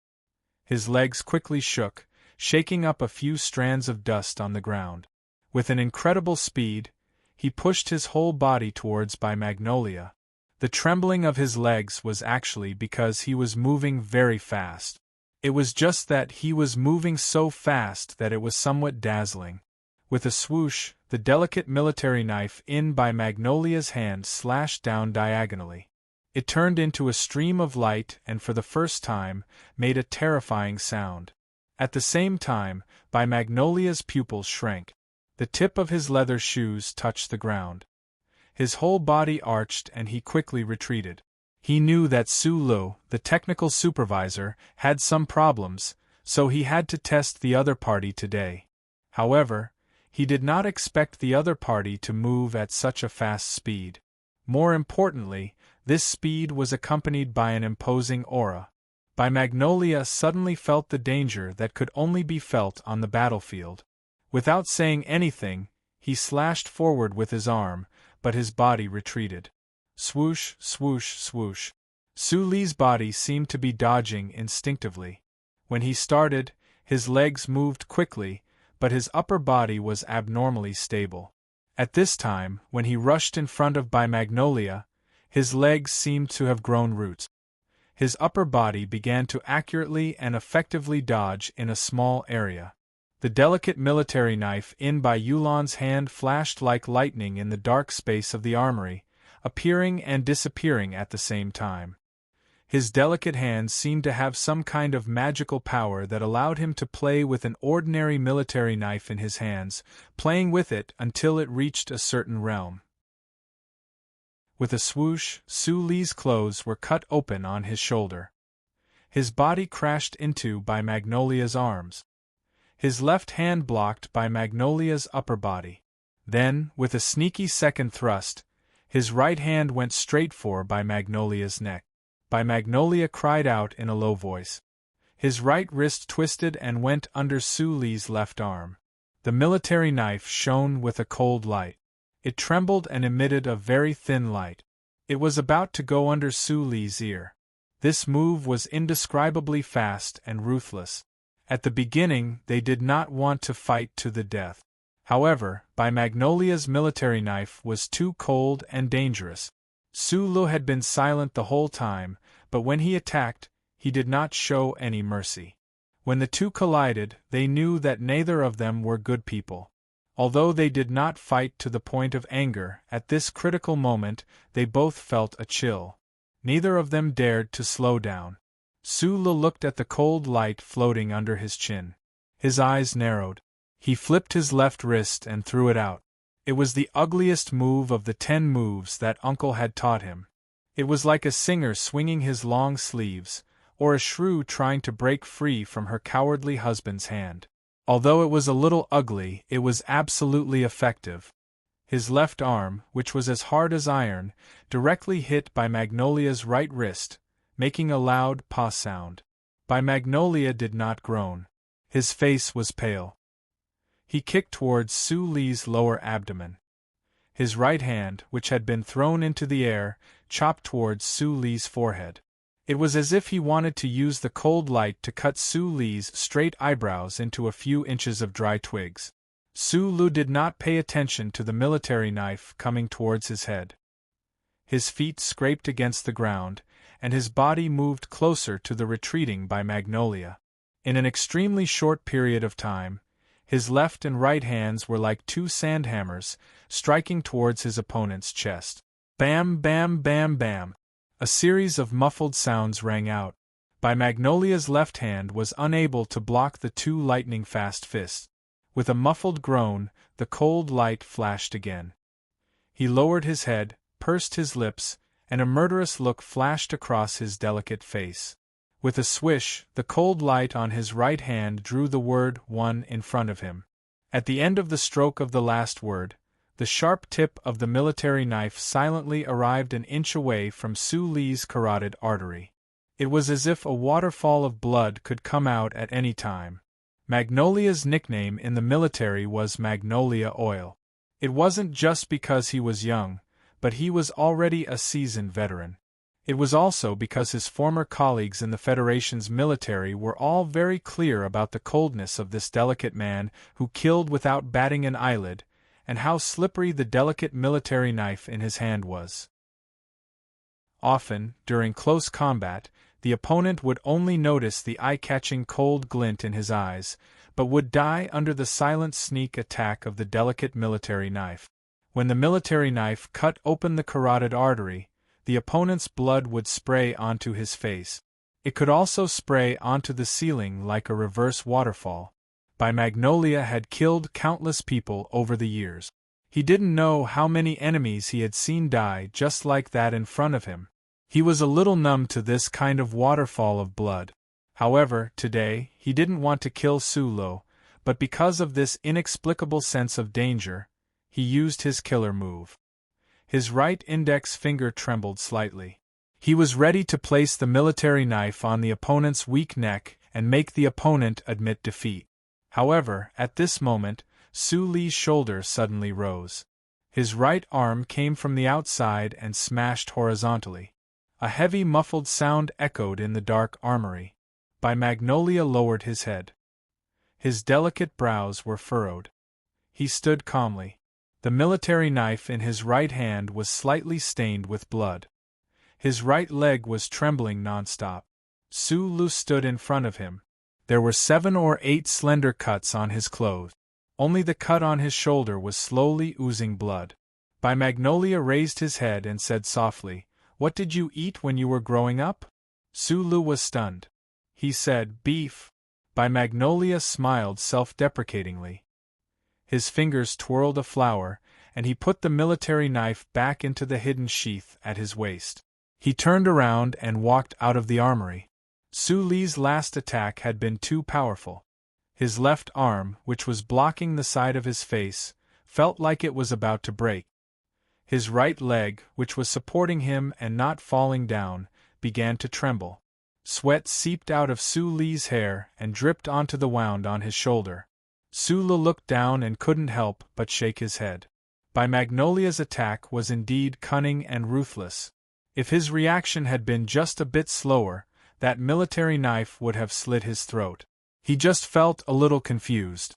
His legs quickly shook, shaking up a few strands of dust on the ground. With an incredible speed, he pushed his whole body towards Bai Magnolia. The trembling of his legs was actually because he was moving very fast. It was just that he was moving so fast that it was somewhat dazzling. With a swoosh, the delicate military knife in by Magnolia's hand slashed down diagonally. It turned into a stream of light and for the first time, made a terrifying sound. At the same time, by Magnolia's pupils shrank. The tip of his leather shoes touched the ground. His whole body arched and he quickly retreated. He knew that Su Lu, the technical supervisor, had some problems, so he had to test the other party today. However, he did not expect the other party to move at such a fast speed. More importantly, this speed was accompanied by an imposing aura. By Magnolia suddenly felt the danger that could only be felt on the battlefield. Without saying anything, he slashed forward with his arm, but his body retreated. Swoosh, swoosh, swoosh. Su Li's body seemed to be dodging instinctively. When he started, his legs moved quickly, but his upper body was abnormally stable. At this time, when he rushed in front of By Magnolia, his legs seemed to have grown roots. His upper body began to accurately and effectively dodge in a small area. The delicate military knife in Bai Yulan's hand flashed like lightning in the dark space of the armory, appearing and disappearing at the same time. His delicate hands seemed to have some kind of magical power that allowed him to play with an ordinary military knife in his hands, playing with it until it reached a certain realm. With a swoosh, Su Li's clothes were cut open on his shoulder. His body crashed into By Magnolia's arms. His left hand blocked By Magnolia's upper body. Then, with a sneaky second thrust, his right hand went straight for By Magnolia's neck. By Magnolia cried out in a low voice. His right wrist twisted and went under Su Li's left arm. The military knife shone with a cold light. It trembled and emitted a very thin light. It was about to go under Su Li's ear. This move was indescribably fast and ruthless. At the beginning, they did not want to fight to the death. However, By Magnolia's military knife was too cold and dangerous. Su Lu had been silent the whole time, but when he attacked, he did not show any mercy. When the two collided, they knew that neither of them were good people. Although they did not fight to the point of anger, at this critical moment, they both felt a chill. Neither of them dared to slow down. Su Lu looked at the cold light floating under his chin. His eyes narrowed. He flipped his left wrist and threw it out. It was the ugliest move of the 10 moves that Uncle had taught him. It was like a singer swinging his long sleeves, or a shrew trying to break free from her cowardly husband's hand. Although it was a little ugly, it was absolutely effective. His left arm, which was as hard as iron, directly hit By Magnolia's right wrist, making a loud "pa" sound. By Magnolia did not groan. His face was pale. He kicked towards Su Li's lower abdomen. His right hand, which had been thrown into the air, chopped towards Su Li's forehead. It was as if he wanted to use the cold light to cut Su Li's straight eyebrows into a few inches of dry twigs. Su Lu did not pay attention to the military knife coming towards his head. His feet scraped against the ground, and his body moved closer to the retreating By Magnolia. In an extremely short period of time, his left and right hands were like two sandhammers, striking towards his opponent's chest. Bam, bam, bam, bam. A series of muffled sounds rang out. By Magnolia's left hand was unable to block the two lightning-fast fists. With a muffled groan, the cold light flashed again. He lowered his head, pursed his lips, and a murderous look flashed across his delicate face. With a swish, the cold light on his right hand drew the word 1 in front of him. At the end of the stroke of the last word, the sharp tip of the military knife silently arrived an inch away from Su Li's carotid artery. It was as if a waterfall of blood could come out at any time. Magnolia's nickname in the military was Magnolia Oil. It wasn't just because he was young, but he was already a seasoned veteran. It was also because his former colleagues in the Federation's military were all very clear about the coldness of this delicate man who killed without batting an eyelid, and how slippery the delicate military knife in his hand was. Often, during close combat, the opponent would only notice the eye-catching cold glint in his eyes, but would die under the silent sneak attack of the delicate military knife. When the military knife cut open the carotid artery, the opponent's blood would spray onto his face. It could also spray onto the ceiling like a reverse waterfall. Magnolia had killed countless people over the years. He didn't know how many enemies he had seen die just like that in front of him. He was a little numb to this kind of waterfall of blood. However, today, he didn't want to kill Su-lo, but because of this inexplicable sense of danger, he used his killer move. His right index finger trembled slightly. He was ready to place the military knife on the opponent's weak neck and make the opponent admit defeat. However, at this moment, Su-li's shoulder suddenly rose. His right arm came from the outside and smashed horizontally. A heavy muffled sound echoed in the dark armory. Magnolia lowered his head. His delicate brows were furrowed. He stood calmly. The military knife in his right hand was slightly stained with blood. His right leg was trembling non-stop. Su-lo stood in front of him. There were 7 or 8 slender cuts on his clothes. Only the cut on his shoulder was slowly oozing blood. Magnolia raised his head and said softly, "What did you eat when you were growing up?" Su-lo was stunned. He said, "Beef." Magnolia smiled self-deprecatingly. His fingers twirled a flower, and he put the military knife back into the hidden sheath at his waist. He turned around and walked out of the armory. Su-li's last attack had been too powerful. His left arm, which was blocking the side of his face, felt like it was about to break. His right leg, which was supporting him and not falling down, began to tremble. Sweat seeped out of Su-li's hair and dripped onto the wound on his shoulder. Su-lo looked down and couldn't help but shake his head. Magnolia's attack was indeed cunning and ruthless. If his reaction had been just a bit slower, that military knife would have slit his throat. He just felt a little confused.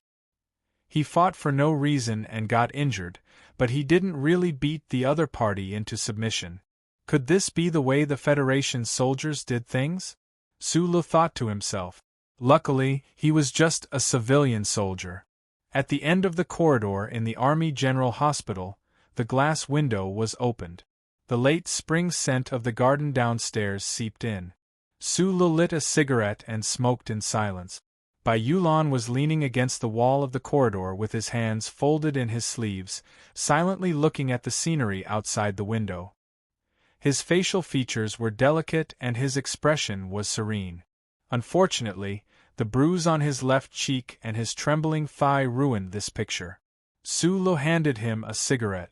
He fought for no reason and got injured, but he didn't really beat the other party into submission. Could this be the way the Federation's soldiers did things? Su-lo thought to himself. Luckily, he was just a civilian soldier. At the end of the corridor in the Army General Hospital, the glass window was opened. The late spring scent of the garden downstairs seeped in. Su-lo lit a cigarette and smoked in silence. Yulon was leaning against the wall of the corridor with his hands folded in his sleeves, silently looking at the scenery outside the window. His facial features were delicate and his expression was serene. Unfortunately, the bruise on his left cheek and his trembling thigh ruined this picture. Su-lo handed him a cigarette.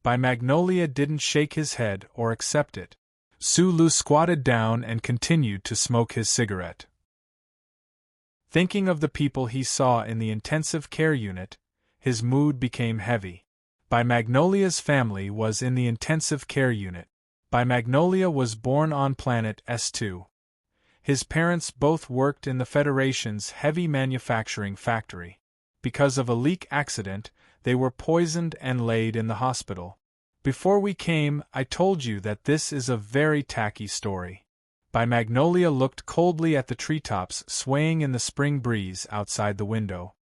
Magnolia didn't shake his head or accept it. Su-lo squatted down and continued to smoke his cigarette. Thinking of the people he saw in the intensive care unit, his mood became heavy. Magnolia's family was in the intensive care unit. Magnolia was born on planet S2. His parents both worked in the Federation's heavy manufacturing factory. Because of a leak accident, they were poisoned and laid in the hospital. Before we came, I told you that this is a very tacky story. Magnolia looked coldly at the treetops swaying in the spring breeze outside the window.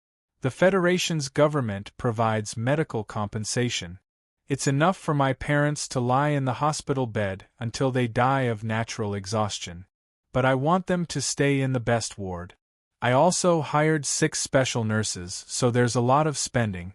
The Federation's government provides medical compensation. It's enough for my parents to lie in the hospital bed until they die of natural exhaustion. But I want them to stay in the best ward. I also hired 6 special nurses, so there's a lot of spending.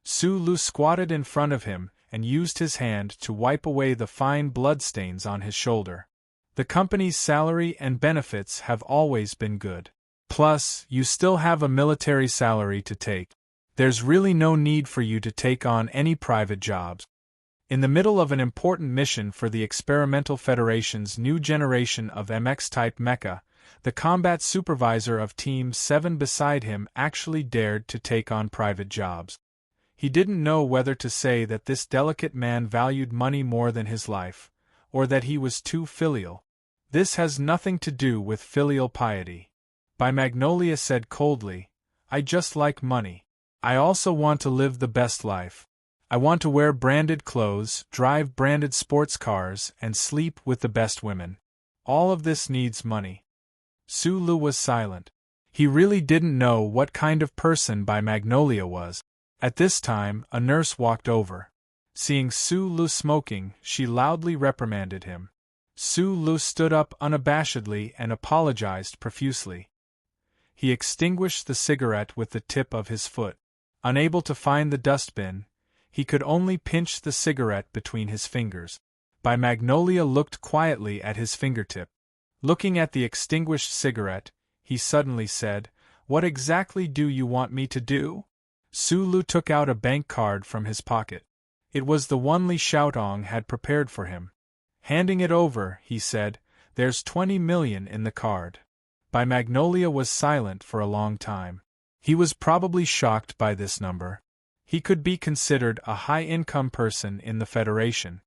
Su-lo squatted in front of him and used his hand to wipe away the fine bloodstains on his shoulder. The company's salary and benefits have always been good. Plus, you still have a military salary to take. There's really no need for you to take on any private jobs. In the middle of an important mission for the Experimental Federation's new generation of MX-type mecha, the combat supervisor of Team 7 beside him actually dared to take on private jobs. He didn't know whether to say that this delicate man valued money more than his life, or that he was too filial. This has nothing to do with filial piety. Magnolia said coldly, I just like money. I also want to live the best life. I want to wear branded clothes, drive branded sports cars, and sleep with the best women. All of this needs money. Sulu was silent. He really didn't know what kind of person Bai Magnolia was. At this time, a nurse walked over. Seeing Sulu smoking, she loudly reprimanded him. Sulu stood up unabashedly and apologized profusely. He extinguished the cigarette with the tip of his foot. Unable to find the dustbin, he could only pinch the cigarette between his fingers. Bai Magnolia looked quietly at his fingertip. Looking at the extinguished cigarette, he suddenly said, "What exactly do you want me to do?" Sulu took out a bank card from his pocket. It was the one Li Xiaotong had prepared for him. Handing it over, he said, "There's 20 million in the card." Bai Magnolia was silent for a long time. He was probably shocked by this number. He could be considered a high-income person in the Federation.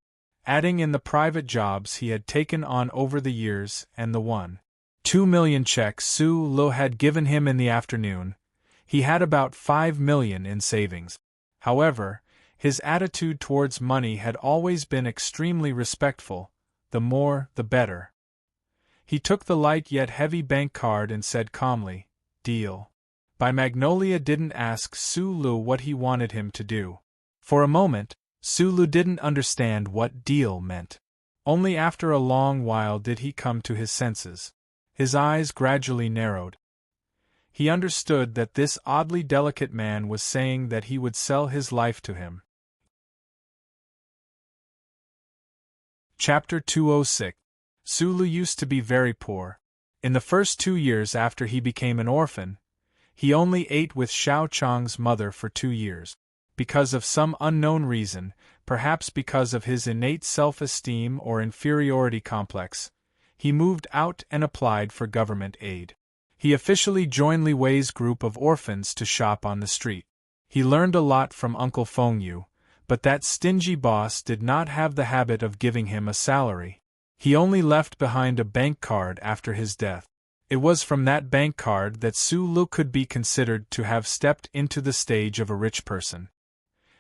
Adding in the private jobs he had taken on over the years and the 1.2 million check Sulu had given him in the afternoon, he had about 5 million in savings. However, his attitude towards money had always been extremely respectful, the more, the better. He took the light yet heavy bank card and said calmly, "Deal." Bai Magnolia didn't ask Sulu what he wanted him to do. For a moment, Sulu didn't understand what deal meant. Only after a long while did he come to his senses. His eyes gradually narrowed. He understood that this oddly delicate man was saying that he would sell his life to him. Chapter 206. Sulu used to be very poor. In the first 2 years after he became an orphan, he only ate with Xiao Chang's mother for 2 years. Because of some unknown reason, perhaps because of his innate self-esteem or inferiority complex, he moved out and applied for government aid. He officially joined Li Wei's group of orphans to shop on the street. He learned a lot from Uncle Feng Yu, but that stingy boss did not have the habit of giving him a salary. He only left behind a bank card after his death. It was from that bank card that Sulu could be considered to have stepped into the stage of a rich person.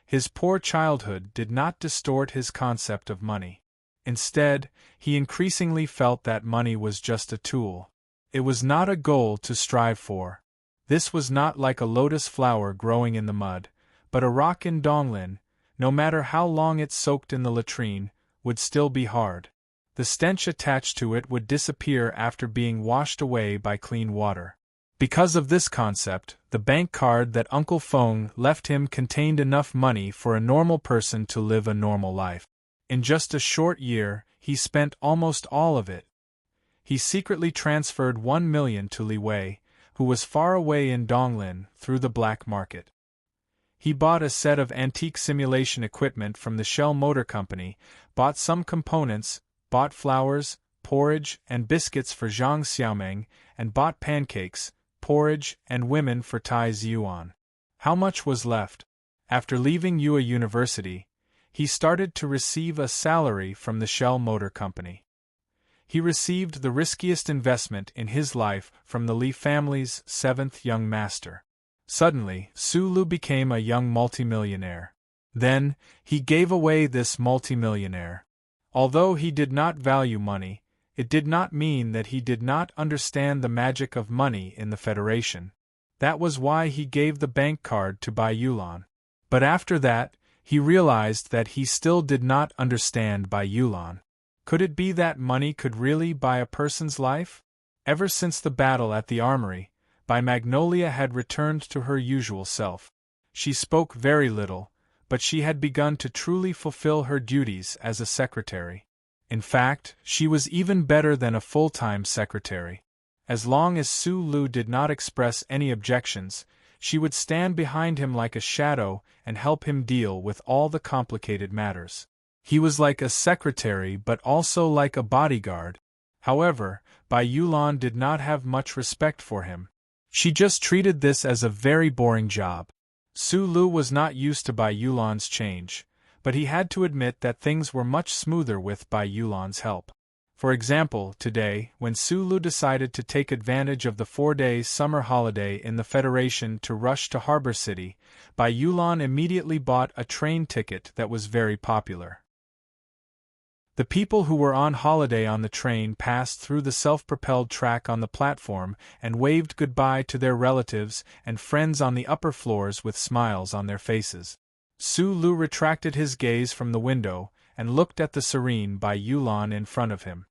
His poor childhood did not distort his concept of money. Instead, he increasingly felt that money was just a tool. It was not a goal to strive for. This was not like a lotus flower growing in the mud, but a rock in Donglin, no matter how long it soaked in the latrine, would still be hard. The stench attached to it would disappear after being washed away by clean water. Because of this concept, the bank card that Uncle Feng left him contained enough money for a normal person to live a normal life. In just a short year, he spent almost all of it. He secretly transferred 1 million to Li Wei, who was far away in Donglin, through the black market. He bought a set of antique simulation equipment from the Shell Motor Company, bought some components, bought flowers, porridge, and biscuits for Zhang Xiaomeng, and bought pancakes, porridge, and women for Tai Ziyuan. How much was left? After leaving Yue University, he started to receive a salary from the Shell Motor Company. He received the riskiest investment in his life from the Li family's 7th young master. Suddenly, Sulu became a young multimillionaire. Then, he gave away this multimillionaire. Although he did not value money, it did not mean that he did not understand the magic of money in the Federation. That was why he gave the bank card to Bai Yulan. But after that, he realized that he still did not understand Bai Yulan. Could it be that money could really buy a person's life? Ever since the battle at the armory, Bai Magnolia had returned to her usual self. She spoke very little, but she had begun to truly fulfill her duties as a secretary. In fact, she was even better than a full-time secretary. As long as Sulu did not express any objections, she would stand behind him like a shadow and help him deal with all the complicated matters. He was like a secretary but also like a bodyguard. However, Bai Yulan did not have much respect for him. She just treated this as a very boring job. Sulu was not used to Bai Yulan's change, but he had to admit that things were much smoother with Bai Yulan's help. For example, today, when Sulu decided to take advantage of the 4-day summer holiday in the Federation to rush to Harbor City, Bai Yulan immediately bought a train ticket that was very popular. The people who were on holiday on the train passed through the self-propelled track on the platform and waved goodbye to their relatives and friends on the upper floors with smiles on their faces. Sulu retracted his gaze from the window and looked at the serene Bai Yulan in front of him.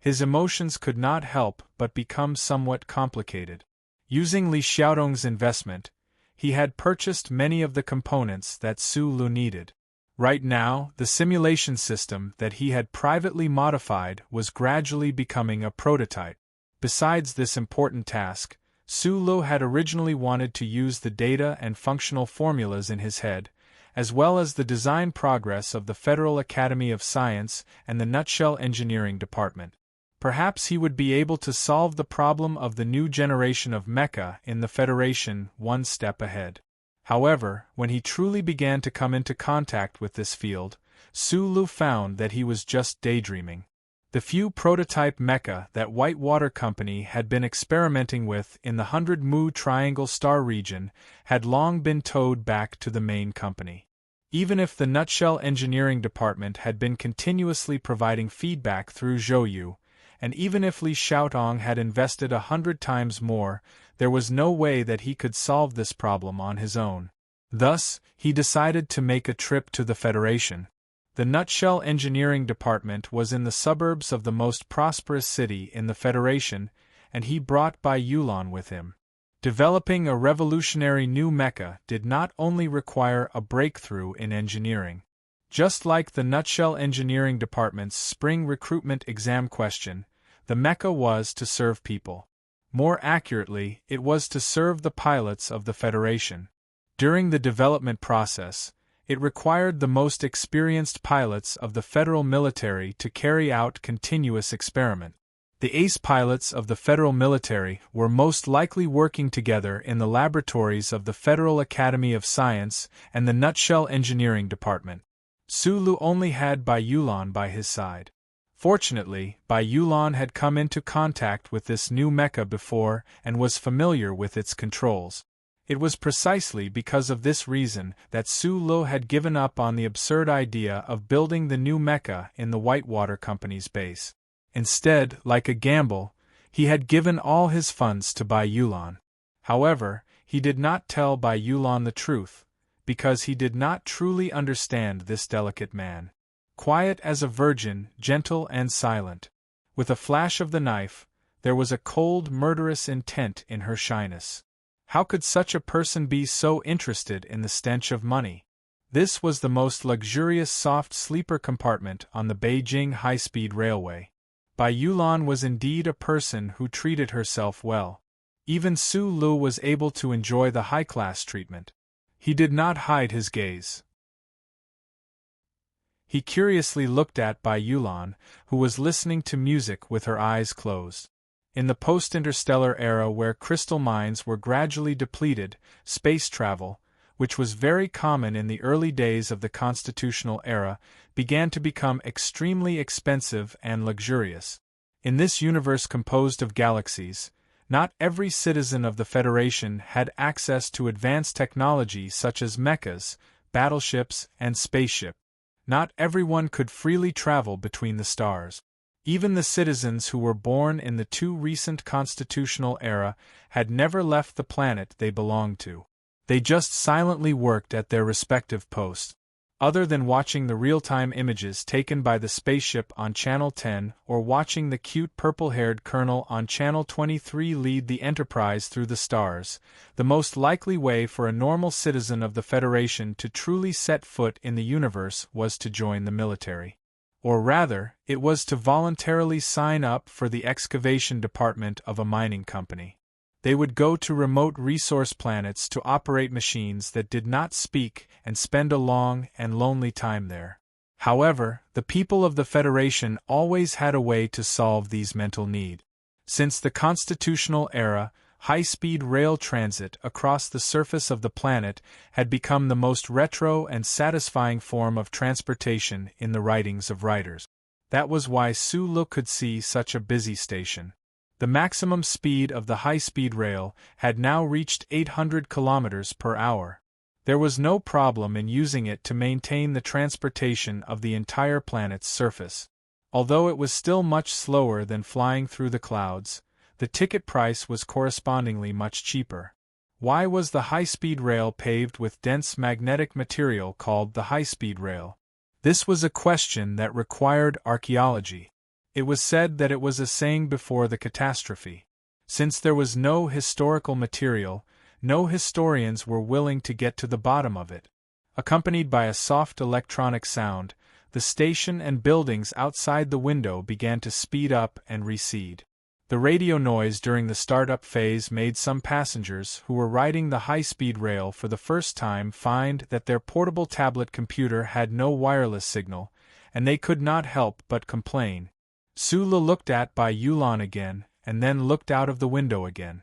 His emotions could not help but become somewhat complicated. Using Li Xiaodong's investment, he had purchased many of the components that Sulu needed. Right now, the simulation system that he had privately modified was gradually becoming a prototype. Besides this important task, Sulu had originally wanted to use the data and functional formulas in his head, as well as the design progress of the Federal Academy of Science and the Nutshell Engineering Department. Perhaps he would be able to solve the problem of the new generation of mecha in the Federation one step ahead. However, when he truly began to come into contact with this field, Sulu found that he was just daydreaming. The few prototype mecha that Whitewater Company had been experimenting with in the 100 Mu Triangle Star region had long been towed back to the main company. Even if the Nutshell Engineering Department had been continuously providing feedback through Zhouyu, and even if Li Xiaodong had invested 100 times more, there was no way that he could solve this problem on his own. Thus, he decided to make a trip to the Federation. The Nutshell Engineering Department was in the suburbs of the most prosperous city in the Federation, and he brought Bai Yulan with him. Developing a revolutionary new mecha did not only require a breakthrough in engineering. Just like the Nutshell Engineering Department's spring recruitment exam question, the mecha was to serve people. More accurately, it was to serve the pilots of the Federation. During the development process, it required the most experienced pilots of the federal military to carry out continuous experiment. The ace pilots of the federal military were most likely working together in the laboratories of the Federal Academy of Science and the Nutshell Engineering Department. Sulu only had Bai Yulan by his side. Fortunately, Bai Yulan had come into contact with this new mecha before and was familiar with its controls. It was precisely because of this reason that Sulu had given up on the absurd idea of building the new mecha in the Whitewater Company's base. Instead, like a gamble, he had given all his funds to Bai Yulan. However, he did not tell Bai Yulan the truth, because he did not truly understand this delicate man. Quiet as a virgin, gentle and silent. With a flash of the knife, there was a cold, murderous intent in her shyness. How could such a person be so interested in the stench of money? This was the most luxurious soft sleeper compartment on the Beijing high-speed railway. Bai Yulan was indeed a person who treated herself well. Even Sulu was able to enjoy the high-class treatment. He did not hide his gaze. He curiously looked at Bai Yulan, who was listening to music with her eyes closed. In the post-interstellar era where crystal mines were gradually depleted, space travel, which was very common in the early days of the constitutional era, began to become extremely expensive and luxurious. In this universe composed of galaxies, not every citizen of the Federation had access to advanced technology such as mechas, battleships, and spaceships. Not everyone could freely travel between the stars. Even the citizens who were born in the too recent constitutional era had never left the planet they belonged to. They just silently worked at their respective posts. Other than watching the real-time images taken by the spaceship on Channel 10 or watching the cute purple-haired colonel on Channel 23 lead the Enterprise through the stars, the most likely way for a normal citizen of the Federation to truly set foot in the universe was to join the military. Or rather, it was to voluntarily sign up for the excavation department of a mining company. They would go to remote resource planets to operate machines that did not speak and spend a long and lonely time there. However, the people of the Federation always had a way to solve these mental needs. Since the constitutional era, high-speed rail transit across the surface of the planet had become the most retro and satisfying form of transportation in the writings of writers. That was why Su Lu could see such a busy station. The maximum speed of the high-speed rail had now reached 800 kilometers per hour. There was no problem in using it to maintain the transportation of the entire planet's surface. Although it was still much slower than flying through the clouds, the ticket price was correspondingly much cheaper. Why was the high-speed rail paved with dense magnetic material called the high-speed rail? This was a question that required archaeology. It was said that it was a saying before the catastrophe. Since there was no historical material, no historians were willing to get to the bottom of it. Accompanied by a soft electronic sound, the station and buildings outside the window began to speed up and recede. The radio noise during the startup phase made some passengers who were riding the high-speed rail for the first time find that their portable tablet computer had no wireless signal, and they could not help but complain. Su Lu looked at Bai Yulan again, and then looked out of the window again.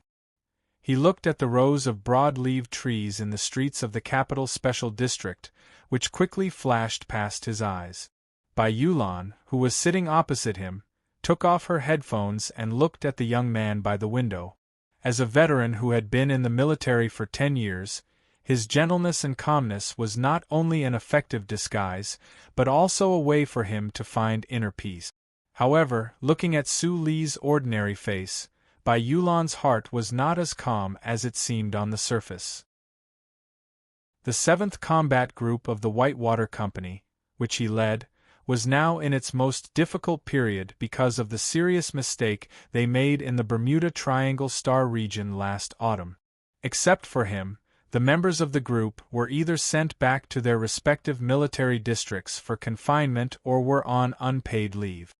He looked at the rows of broad-leaved trees in the streets of the capital special district, which quickly flashed past his eyes. Bai Yulan, who was sitting opposite him, took off her headphones and looked at the young man by the window. As a veteran who had been in the military for 10 years, his gentleness and calmness was not only an effective disguise, but also a way for him to find inner peace. However, looking at Su Li's ordinary face, Bai Yulan's heart was not as calm as it seemed on the surface. The 7th Combat Group of the Whitewater Company, which he led, was now in its most difficult period because of the serious mistake they made in the Bermuda Triangle Star region last autumn. Except for him, the members of the group were either sent back to their respective military districts for confinement or were on unpaid leave.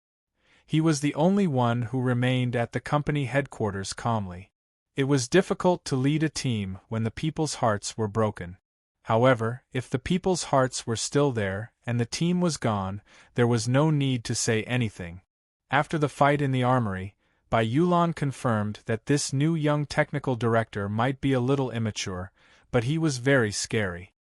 He was the only one who remained at the company headquarters calmly. It was difficult to lead a team when the people's hearts were broken. However, if the people's hearts were still there, and the team was gone, there was no need to say anything. After the fight in the armory, Bai Yulan confirmed that this new young technical director might be a little immature, but he was very scary.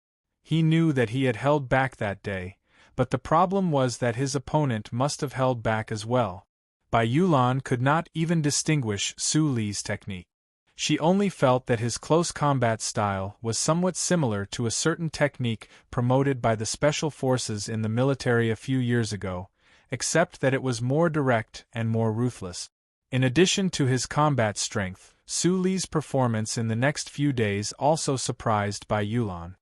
He knew that he had held back that day, but the problem was that his opponent must have held back as well. Bai Yulan could not even distinguish Su Li's technique. She only felt that his close combat style was somewhat similar to a certain technique promoted by the special forces in the military a few years ago, except that it was more direct and more ruthless. In addition to his combat strength, Su Li's performance in the next few days also surprised Bai Yulan.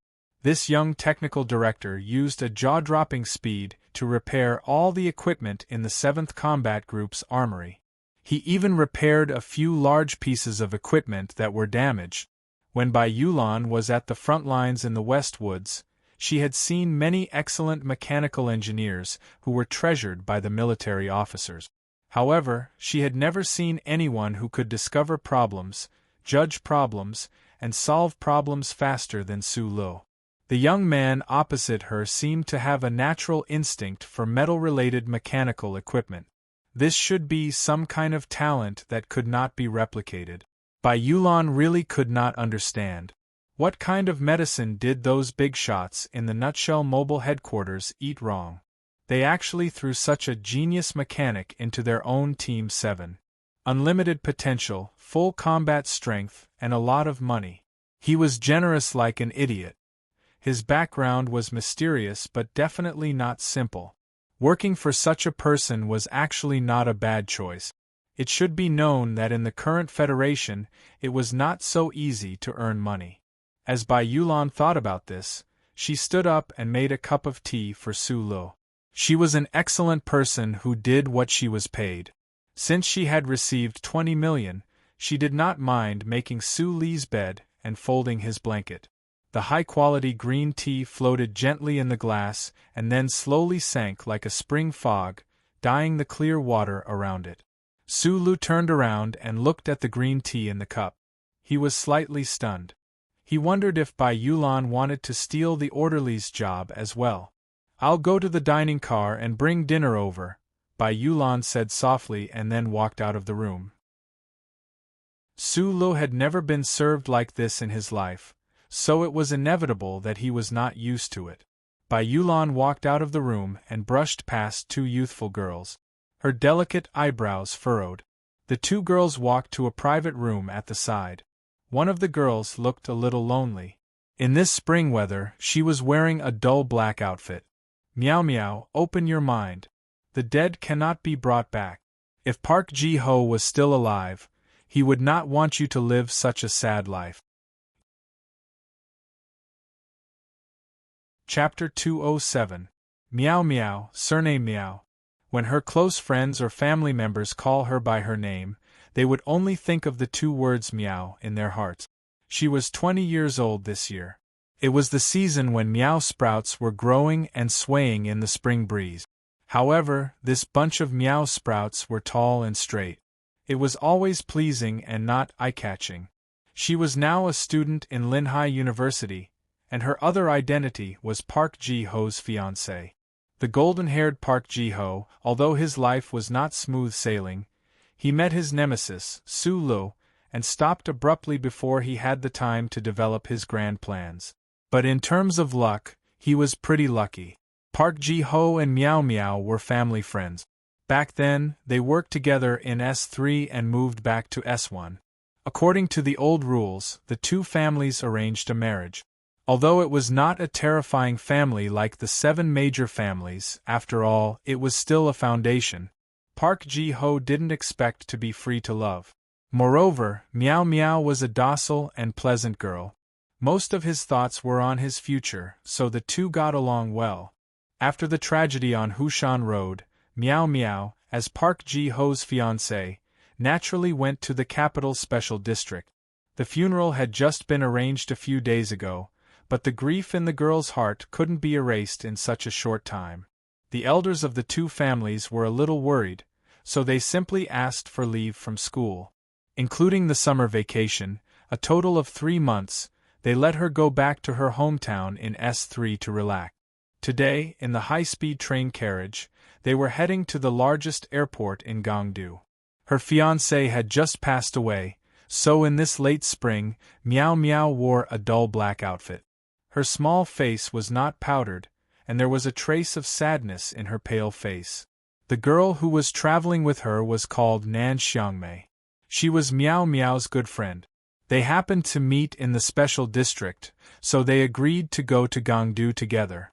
This young technical director used a jaw-dropping speed to repair all the equipment in the 7th Combat Group's armory. He even repaired a few large pieces of equipment that were damaged. When Bai Yulan was at the front lines in the West Woods, she had seen many excellent mechanical engineers who were treasured by the military officers. However, she had never seen anyone who could discover problems, judge problems, and solve problems faster than Su Lu. The young man opposite her seemed to have a natural instinct for metal-related mechanical equipment. This should be some kind of talent that could not be replicated. Bai Yulan really could not understand. What kind of medicine did those big shots in the Nutshell Mobile headquarters eat wrong? They actually threw such a genius mechanic into their own Team 7. Unlimited potential, full combat strength, and a lot of money. He was generous like an idiot. His background was mysterious but definitely not simple. Working for such a person was actually not a bad choice. It should be known that in the current Federation, it was not so easy to earn money. As Bai Yulan thought about this, she stood up and made a cup of tea for Su Lu. She was an excellent person who did what she was paid. Since she had received 20 million, she did not mind making Su Li's bed and folding his blanket. The high-quality green tea floated gently in the glass and then slowly sank like a spring fog, dyeing the clear water around it. Su Lu turned around and looked at the green tea in the cup. He was slightly stunned. He wondered if Bai Yulan wanted to steal the orderly's job as well. "I'll go to the dining car and bring dinner over," Bai Yulan said softly and then walked out of the room. Su Lu had never been served like this in his life, so it was inevitable that he was not used to it. Bai Yulan walked out of the room and brushed past two youthful girls. Her delicate eyebrows furrowed. The two girls walked to a private room at the side. One of the girls looked a little lonely. In this spring weather, she was wearing a dull black outfit. Meow meow, open your mind. The dead cannot be brought back. If Park Ji-ho was still alive, he would not want you to live such a sad life. Chapter 207. Meow meow, serene meow. When her close friends or family members call her by her name, they would only think of the two words meow in their hearts. She was 20 years old this year. It was the season when meow sprouts were growing and swaying in the spring breeze. However, this bunch of meow sprouts were tall and straight. It was always pleasing and not eye-catching. She was now a student in Linhai University, and her other identity was Park Ji-ho's fiancé. The golden-haired Park Ji-ho, although his life was not smooth sailing, he met his nemesis, Su Lu, and stopped abruptly before he had the time to develop his grand plans. But in terms of luck, he was pretty lucky. Park Ji-ho and Meow Meow were family friends. Back then, they worked together in S3 and moved back to S1. According to the old rules, the two families arranged a marriage. Although it was not a terrifying family like the 7 major families, after all, it was still a foundation. Park Ji-ho didn't expect to be free to love. Moreover, Meow Meow was a docile and pleasant girl. Most of his thoughts were on his future, so the two got along well. After the tragedy on Hushan Road, Meow Meow, as Park Ji-ho's fiancé, naturally went to the capital special district. The funeral had just been arranged a few days ago, but the grief in the girl's heart couldn't be erased in such a short time. The elders of the two families were a little worried, so they simply asked for leave from school. Including the summer vacation, a total of 3 months, they let her go back to her hometown in S3 to relax. Today, in the high-speed train carriage, they were heading to the largest airport in Gangdu. Her fiancé had just passed away, so in this late spring, Meow Meow wore a dull black outfit. Her small face was not powdered, and there was a trace of sadness in her pale face. The girl who was traveling with her was called Nan Xiangmei. She was Meow Meow's good friend. They happened to meet in the special district, so they agreed to go to Gangdu together.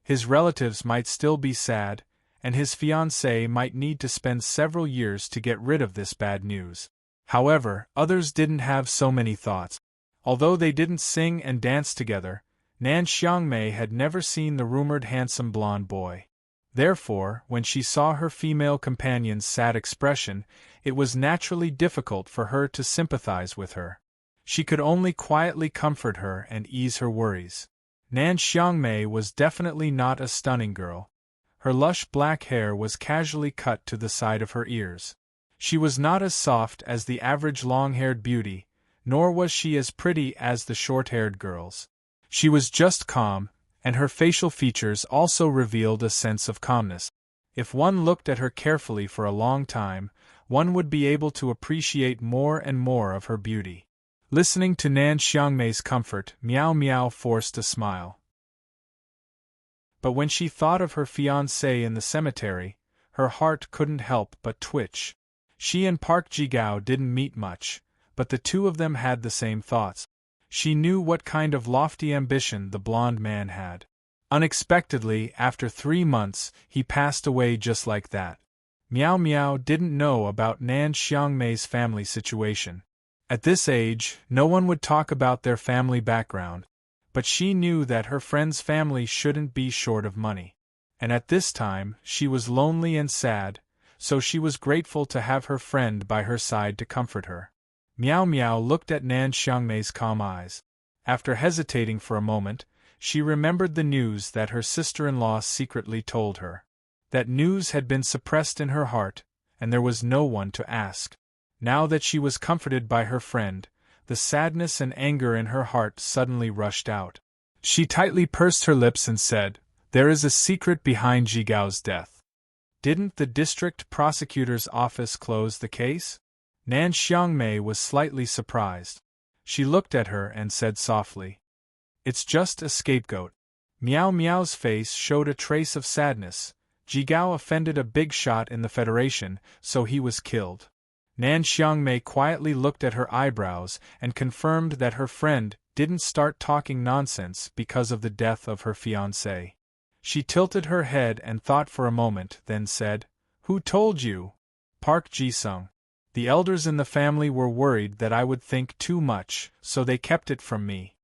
His relatives might still be sad, and his fiancée might need to spend several years to get rid of this bad news. However, others didn't have so many thoughts. Although they didn't sing and dance together, Nan Xiangmei had never seen the rumored handsome blonde boy. Therefore, when she saw her female companion's sad expression, it was naturally difficult for her to sympathize with her. She could only quietly comfort her and ease her worries. Nan Xiangmei was definitely not a stunning girl. Her lush black hair was casually cut to the side of her ears. She was not as soft as the average long-haired beauty, nor was she as pretty as the short-haired girls. She was just calm, and her facial features also revealed a sense of calmness. If one looked at her carefully for a long time, one would be able to appreciate more and more of her beauty. Listening to Nan Xiangmei's comfort, Meow Meow forced a smile. But when she thought of her fiancé in the cemetery, her heart couldn't help but twitch. She and Park Ji-gao didn't meet much, but the two of them had the same thoughts. She knew what kind of lofty ambition the blonde man had. Unexpectedly, after 3 months, he passed away just like that. Meow Meow didn't know about Nan Xiangmei's family situation. At this age, no one would talk about their family background, but she knew that her friend's family shouldn't be short of money. And at this time, she was lonely and sad, so she was grateful to have her friend by her side to comfort her. Meow Meow looked at Nan Xiangmei's calm eyes. After hesitating for a moment, she remembered the news that her sister-in-law secretly told her. That news had been suppressed in her heart, and there was no one to ask. Now that she was comforted by her friend, the sadness and anger in her heart suddenly rushed out. She tightly pursed her lips and said, "There is a secret behind Ji-gao's death. Didn't the district prosecutor's office close the case?" Nan Xiangmei was slightly surprised. She looked at her and said softly, "It's just a scapegoat." Miao Miao's face showed a trace of sadness. Jigao offended a big shot in the Federation, so he was killed. Nan Xiangmei quietly looked at her eyebrows and confirmed that her friend didn't start talking nonsense because of the death of her fiancé. She tilted her head and thought for a moment, then said, "Who told you?" Park Ji-sung. The elders in the family were worried that I would think too much, so they kept it from me.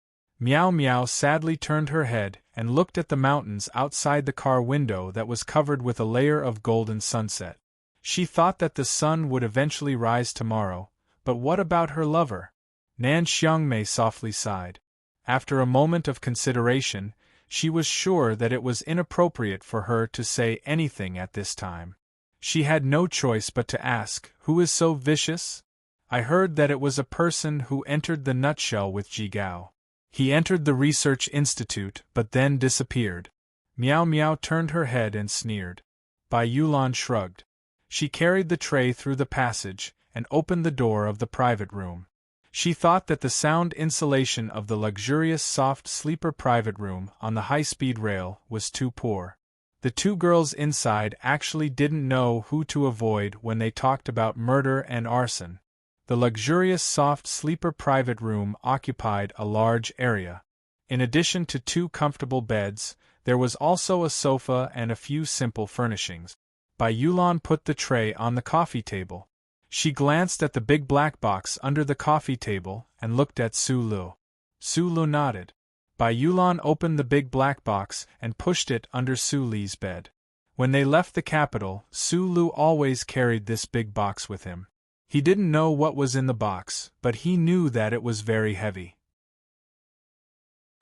Miao Miao sadly turned her head and looked at the mountains outside the car window that was covered with a layer of golden sunset. She thought that the sun would eventually rise tomorrow, but what about her lover? Nan Xiangmei softly sighed. After a moment of consideration, she was sure that it was inappropriate for her to say anything at this time. She had no choice but to ask, "Who is so vicious?" "I heard that it was a person who entered the nutshell with Jigao. He entered the research institute but then disappeared." Miao Miao turned her head and sneered. Bai Yulan shrugged. She carried the tray through the passage and opened the door of the private room. She thought that the sound insulation of the luxurious soft sleeper private room on the high-speed rail was too poor. The two girls inside actually didn't know who to avoid when they talked about murder and arson. The luxurious soft sleeper private room occupied a large area. In addition to 2 comfortable beds, there was also a sofa and a few simple furnishings. Bai Yulan put the tray on the coffee table. She glanced at the big black box under the coffee table and looked at Su Lu. Su Lu nodded. Bai Yulan opened the big black box and pushed it under Su Li's bed. When they left the capital, Su Lu always carried this big box with him. He didn't know what was in the box, but he knew that it was very heavy.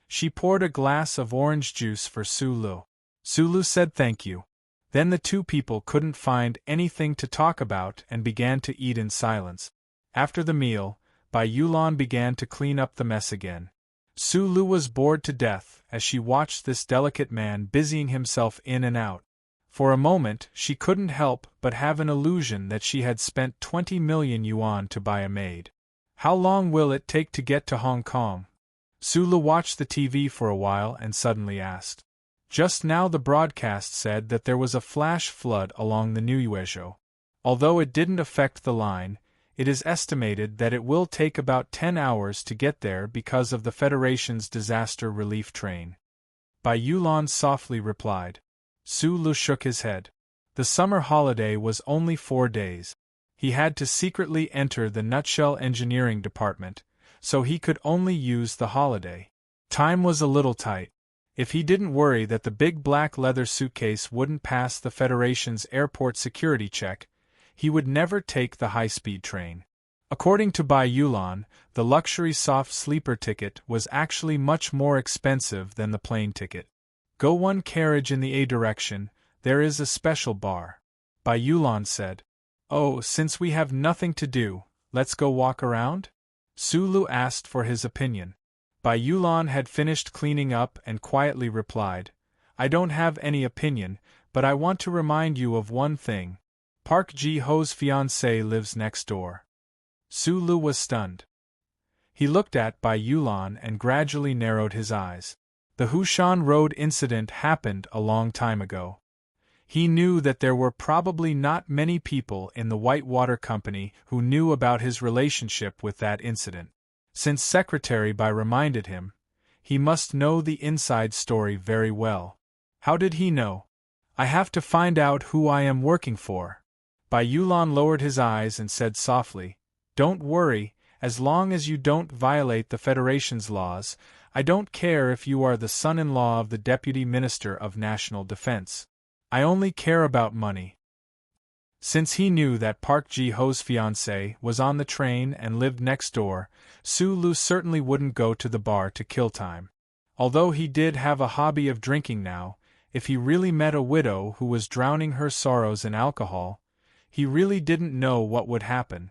She poured a glass of orange juice for Su Lu. Su Lu said thank you. Then the two people couldn't find anything to talk about and began to eat in silence. After the meal, Bai Yulan began to clean up the mess again. Su Lu was bored to death as she watched this delicate man busying himself in and out. For a moment, she couldn't help but have an illusion that she had spent 20 million yuan to buy a maid. How long will it take to get to Hong Kong? Su Lu watched the TV for a while and suddenly asked. Just now the broadcast said that there was a flash flood along the Nuyuezhou. Although it didn't affect the line, it is estimated that it will take about 10 hours to get there because of the Federation's disaster relief train. Bai Yulan softly replied. Su Lu shook his head. The summer holiday was only 4 days. He had to secretly enter the Nutshell Engineering Department, so he could only use the holiday. Time was a little tight. If he didn't worry that the big black leather suitcase wouldn't pass the Federation's airport security check, he would never take the high-speed train. According to Bai Yulan, the luxury soft sleeper ticket was actually much more expensive than the plane ticket. Go one carriage in the A direction, there is a special bar. Bai Yulan said. Oh, since we have nothing to do, let's go walk around? Su Lu asked for his opinion. Bai Yulan had finished cleaning up and quietly replied, I don't have any opinion, but I want to remind you of one thing. Park Ji-ho's fiancée lives next door. Su Lu was stunned. He looked at Bai Yulan and gradually narrowed his eyes. The Hushan Road incident happened a long time ago. He knew that there were probably not many people in the Whitewater Company who knew about his relationship with that incident. Since Secretary Bai reminded him, he must know the inside story very well. How did he know? I have to find out who I am working for. Bai Yulan lowered his eyes and said softly, Don't worry, as long as you don't violate the Federation's laws, I don't care if you are the son-in-law of the Deputy Minister of National Defense. I only care about money. Since he knew that Park Ji-ho's fiancée was on the train and lived next door, Su Lu certainly wouldn't go to the bar to kill time. Although he did have a hobby of drinking now, if he really met a widow who was drowning her sorrows in alcohol, he really didn't know what would happen.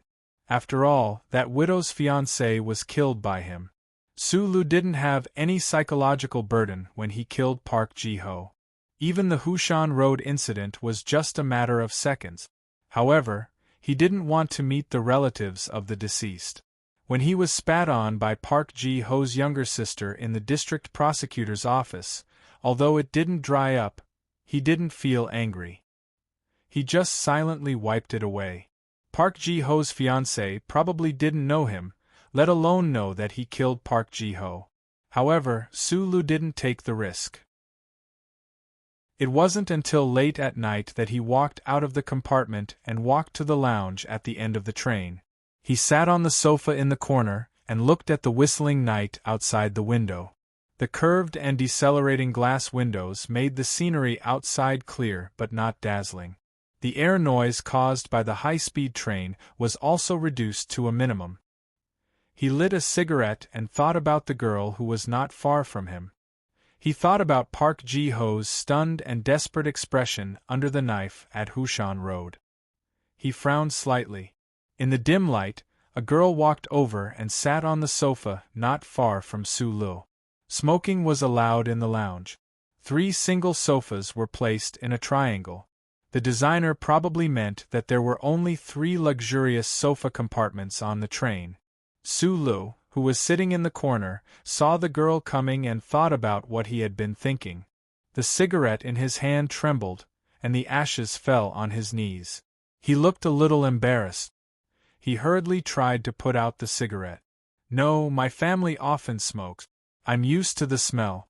After all, that widow's fiancé was killed by him. Su Lu didn't have any psychological burden when he killed Park Ji-ho. Even the Hushan Road incident was just a matter of seconds. However, he didn't want to meet the relatives of the deceased. When he was spat on by Park Ji-ho's younger sister in the district prosecutor's office, Although it didn't dry up, he didn't feel angry. He just silently wiped it away. Park Ji-ho's fiancée probably didn't know him, let alone know that he killed Park Ji-ho. However, Su-lu didn't take the risk. It wasn't until late at night that he walked out of the compartment and walked to the lounge at the end of the train. He sat on the sofa in the corner and looked at the whistling night outside the window. The curved and decelerating glass windows made the scenery outside clear but not dazzling. The air noise caused by the high-speed train was also reduced to a minimum. He lit a cigarette and thought about the girl who was not far from him. He thought about Park Ji-ho's stunned and desperate expression under the knife at Hushan Road. He frowned slightly. In the dim light, a girl walked over and sat on the sofa not far from Su-lu. Smoking was allowed in the lounge. 3 single sofas were placed in a triangle. The designer probably meant that there were only 3 luxurious sofa compartments on the train. Su-lu, who was sitting in the corner, saw the girl coming and thought about what he had been thinking. The cigarette in his hand trembled, and the ashes fell on his knees. He looked a little embarrassed. He hurriedly tried to put out the cigarette. "No, my family often smokes. I'm used to the smell."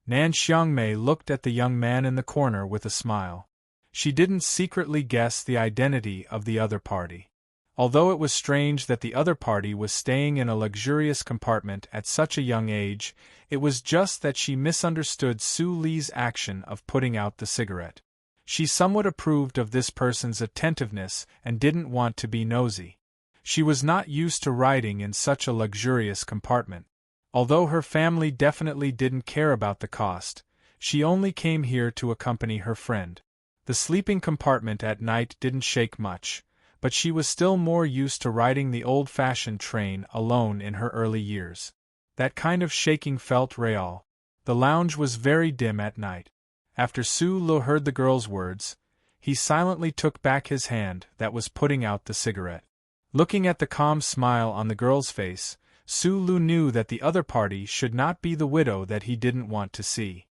Nan Xiangmei looked at the young man in the corner with a smile. She didn't secretly guess the identity of the other party. Although it was strange that the other party was staying in a luxurious compartment at such a young age, it was just that she misunderstood Su Li's action of putting out the cigarette. She somewhat approved of this person's attentiveness and didn't want to be nosy. She was not used to riding in such a luxurious compartment. Although her family definitely didn't care about the cost, she only came here to accompany her friend. The sleeping compartment at night didn't shake much, but she was still more used to riding the old-fashioned train alone in her early years. That kind of shaking felt real. The lounge was very dim at night. After Su-lu heard the girl's words, he silently took back his hand that was putting out the cigarette. Looking at the calm smile on the girl's face, Su-lu knew that the other party should not be the widow that he didn't want to see.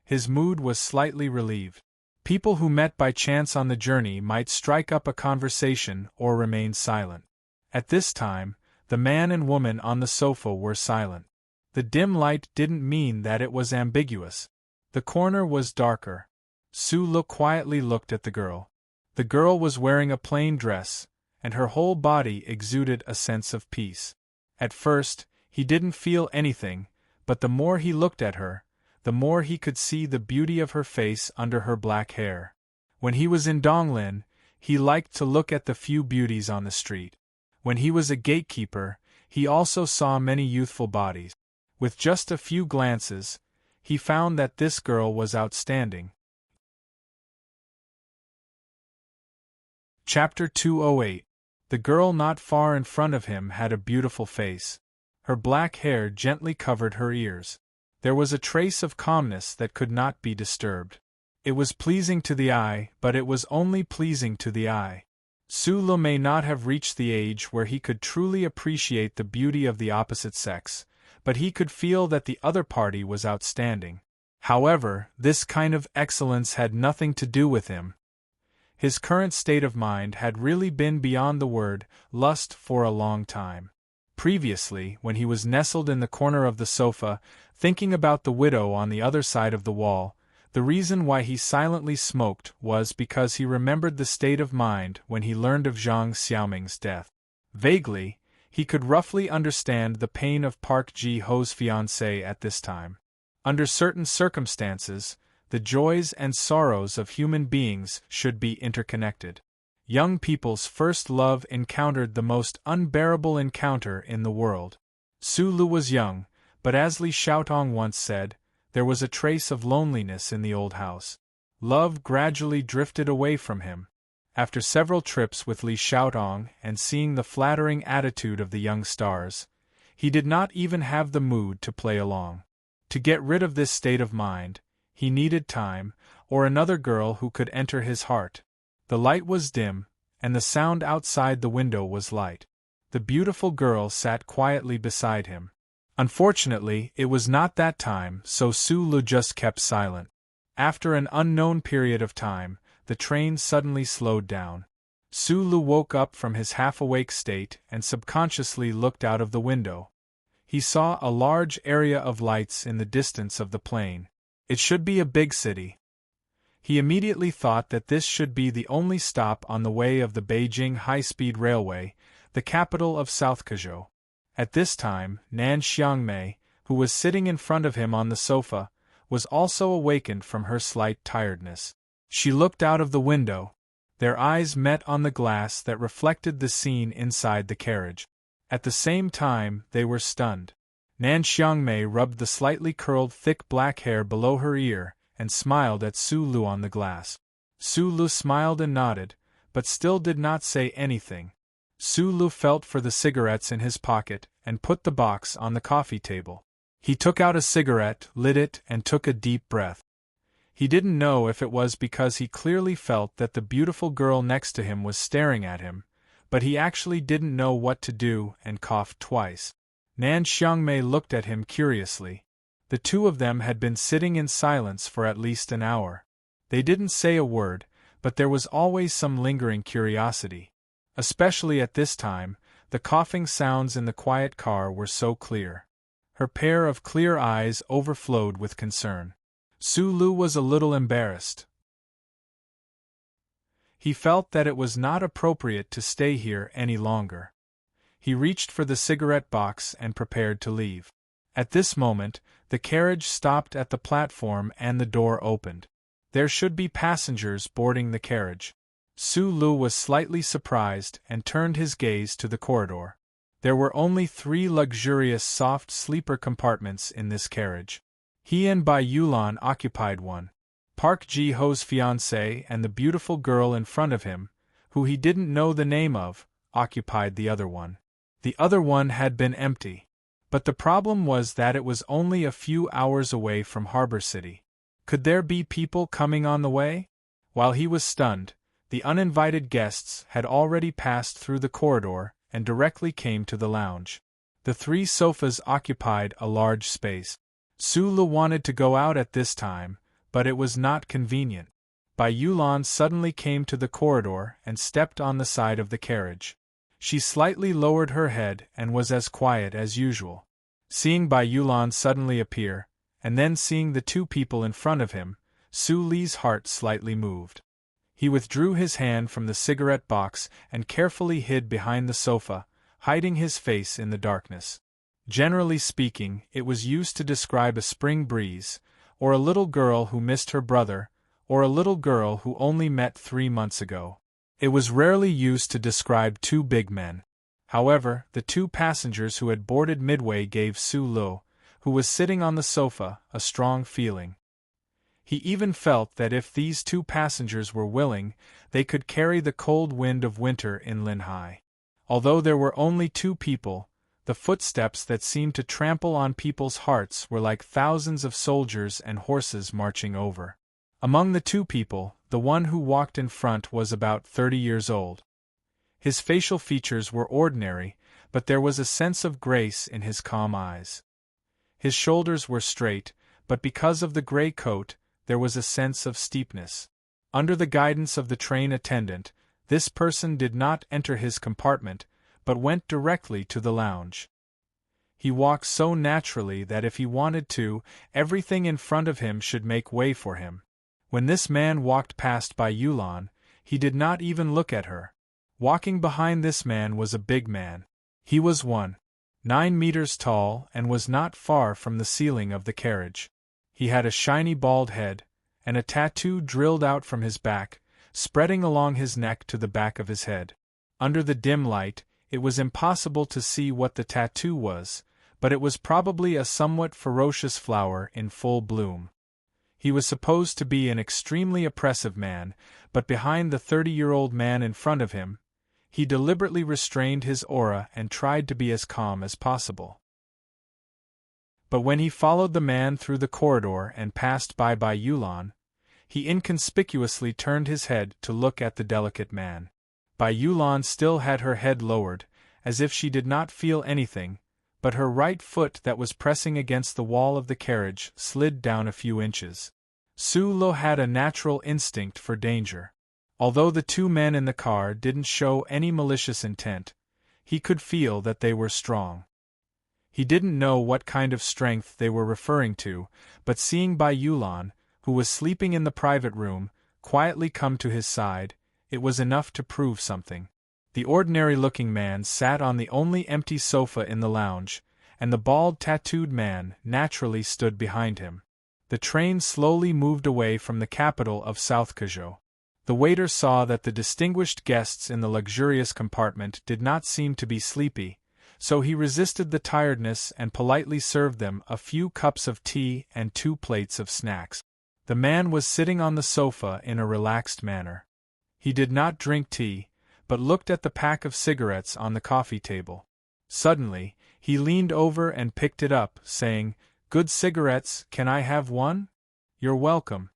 His mood was slightly relieved. People who met by chance on the journey might strike up a conversation or remain silent. At this time, the man and woman on the sofa were silent. The dim light didn't mean that it was ambiguous. The corner was darker. Su-lu quietly looked at the girl. The girl was wearing a plain dress, and her whole body exuded a sense of peace. At first, he didn't feel anything, but the more he looked at her, the more he could see the beauty of her face under her black hair. When he was in Donglin, he liked to look at the few beauties on the street. When he was a gatekeeper, he also saw many youthful bodies. With just a few glances, he found that this girl was outstanding. Chapter 208. The girl not far in front of him had a beautiful face. Her black hair gently covered her ears. There was a trace of calmness that could not be disturbed. It was pleasing to the eye, but it was only pleasing to the eye. Su-lu may not have reached the age where he could truly appreciate the beauty of the opposite sex, but he could feel that the other party was outstanding. However, this kind of excellence had nothing to do with him. His current state of mind had really been beyond the word lust for a long time. Previously, when he was nestled in the corner of the sofa, thinking about the widow on the other side of the wall, the reason why he silently smoked was because he remembered the state of mind when he learned of Zhang Xiaoming's death. Vaguely, he could roughly understand the pain of Park Ji-ho's fiancée at this time. Under certain circumstances, the joys and sorrows of human beings should be interconnected. Young people's first love encountered the most unbearable encounter in the world. Su-lu was young, but as Li Xiaotong once said, there was a trace of loneliness in the old house. Love gradually drifted away from him. After several trips with Li Xiaotong and seeing the flattering attitude of the young stars, he did not even have the mood to play along. To get rid of this state of mind, he needed time, or another girl who could enter his heart. The light was dim, and the sound outside the window was light. The beautiful girl sat quietly beside him. Unfortunately, it was not that time, so Su Lu just kept silent. After an unknown period of time, the train suddenly slowed down. Su Lu woke up from his half-awake state and subconsciously looked out of the window. He saw a large area of lights in the distance of the plain. It should be a big city. He immediately thought that this should be the only stop on the way of the Beijing High-Speed Railway, the capital of South Kazhou. At this time, Nan Xiangmei, who was sitting in front of him on the sofa, was also awakened from her slight tiredness. She looked out of the window. Their eyes met on the glass that reflected the scene inside the carriage. At the same time, they were stunned. Nan Xiangmei rubbed the slightly curled thick black hair below her ear and smiled at Su Lu on the glass. Su Lu smiled and nodded, but still did not say anything. Su Lu felt for the cigarettes in his pocket and put the box on the coffee table. He took out a cigarette, lit it, and took a deep breath. He didn't know if it was because he clearly felt that the beautiful girl next to him was staring at him, but he actually didn't know what to do and coughed twice. Nan Xiangmei looked at him curiously. The two of them had been sitting in silence for at least an hour. They didn't say a word, but there was always some lingering curiosity. Especially at this time, the coughing sounds in the quiet car were so clear. Her pair of clear eyes overflowed with concern. Su Lu was a little embarrassed. He felt that it was not appropriate to stay here any longer. He reached for the cigarette box and prepared to leave. At this moment, the carriage stopped at the platform and the door opened. There should be passengers boarding the carriage. Su Lu was slightly surprised and turned his gaze to the corridor. There were only 3 luxurious soft sleeper compartments in this carriage. He and Bai Yulan occupied one. Park Ji-ho's fiancée and the beautiful girl in front of him, who he didn't know the name of, occupied the other one. The other one had been empty. But the problem was that it was only a few hours away from Harbor City. Could there be people coming on the way? While he was stunned, the uninvited guests had already passed through the corridor and directly came to the lounge. The 3 sofas occupied a large space. Su Lu wanted to go out at this time, but it was not convenient. Bai Yulan suddenly came to the corridor and stepped on the side of the carriage. She slightly lowered her head and was as quiet as usual. Seeing Bai Yulan suddenly appear, and then seeing the 2 people in front of him, Su Li's heart slightly moved. He withdrew his hand from the cigarette box and carefully hid behind the sofa, hiding his face in the darkness. Generally speaking, it was used to describe a spring breeze, or a little girl who missed her brother, or a little girl who only met 3 months ago. It was rarely used to describe 2 big men. However, the 2 passengers who had boarded midway gave Su Lu, who was sitting on the sofa, a strong feeling. He even felt that if these 2 passengers were willing, they could carry the cold wind of winter in Linhai. Although there were only 2 people, the footsteps that seemed to trample on people's hearts were like thousands of soldiers and horses marching over. Among the 2 people, the one who walked in front was about 30 years old. His facial features were ordinary, but there was a sense of grace in his calm eyes. His shoulders were straight, but because of the gray coat, there was a sense of steepness. Under the guidance of the train attendant, this person did not enter his compartment, but went directly to the lounge. He walked so naturally that if he wanted to, everything in front of him should make way for him. When this man walked past Bai Yulan, he did not even look at her. Walking behind this man was a big man. He was 1.9 meters tall and was not far from the ceiling of the carriage. He had a shiny bald head, and a tattoo drilled out from his back, spreading along his neck to the back of his head. Under the dim light, it was impossible to see what the tattoo was, but it was probably a somewhat ferocious flower in full bloom. He was supposed to be an extremely oppressive man, but behind the 30-year-old man in front of him, he deliberately restrained his aura and tried to be as calm as possible. But when he followed the man through the corridor and passed by Bai Yulan, he inconspicuously turned his head to look at the delicate man. Bai Yulan still had her head lowered, as if she did not feel anything, but her right foot that was pressing against the wall of the carriage slid down a few inches. Su Lu had a natural instinct for danger. Although the two men in the car didn't show any malicious intent, he could feel that they were strong. He didn't know what kind of strength they were referring to, but seeing Bai Yulan, who was sleeping in the private room, quietly come to his side, it was enough to prove something. The ordinary-looking man sat on the only empty sofa in the lounge, and the bald tattooed man naturally stood behind him. The train slowly moved away from the capital of South Kazhou. The waiter saw that the distinguished guests in the luxurious compartment did not seem to be sleepy, so he resisted the tiredness and politely served them a few cups of tea and 2 plates of snacks. The man was sitting on the sofa in a relaxed manner. He did not drink tea, but looked at the pack of cigarettes on the coffee table. Suddenly, he leaned over and picked it up, saying, "Good cigarettes, can I have one?" "You're welcome."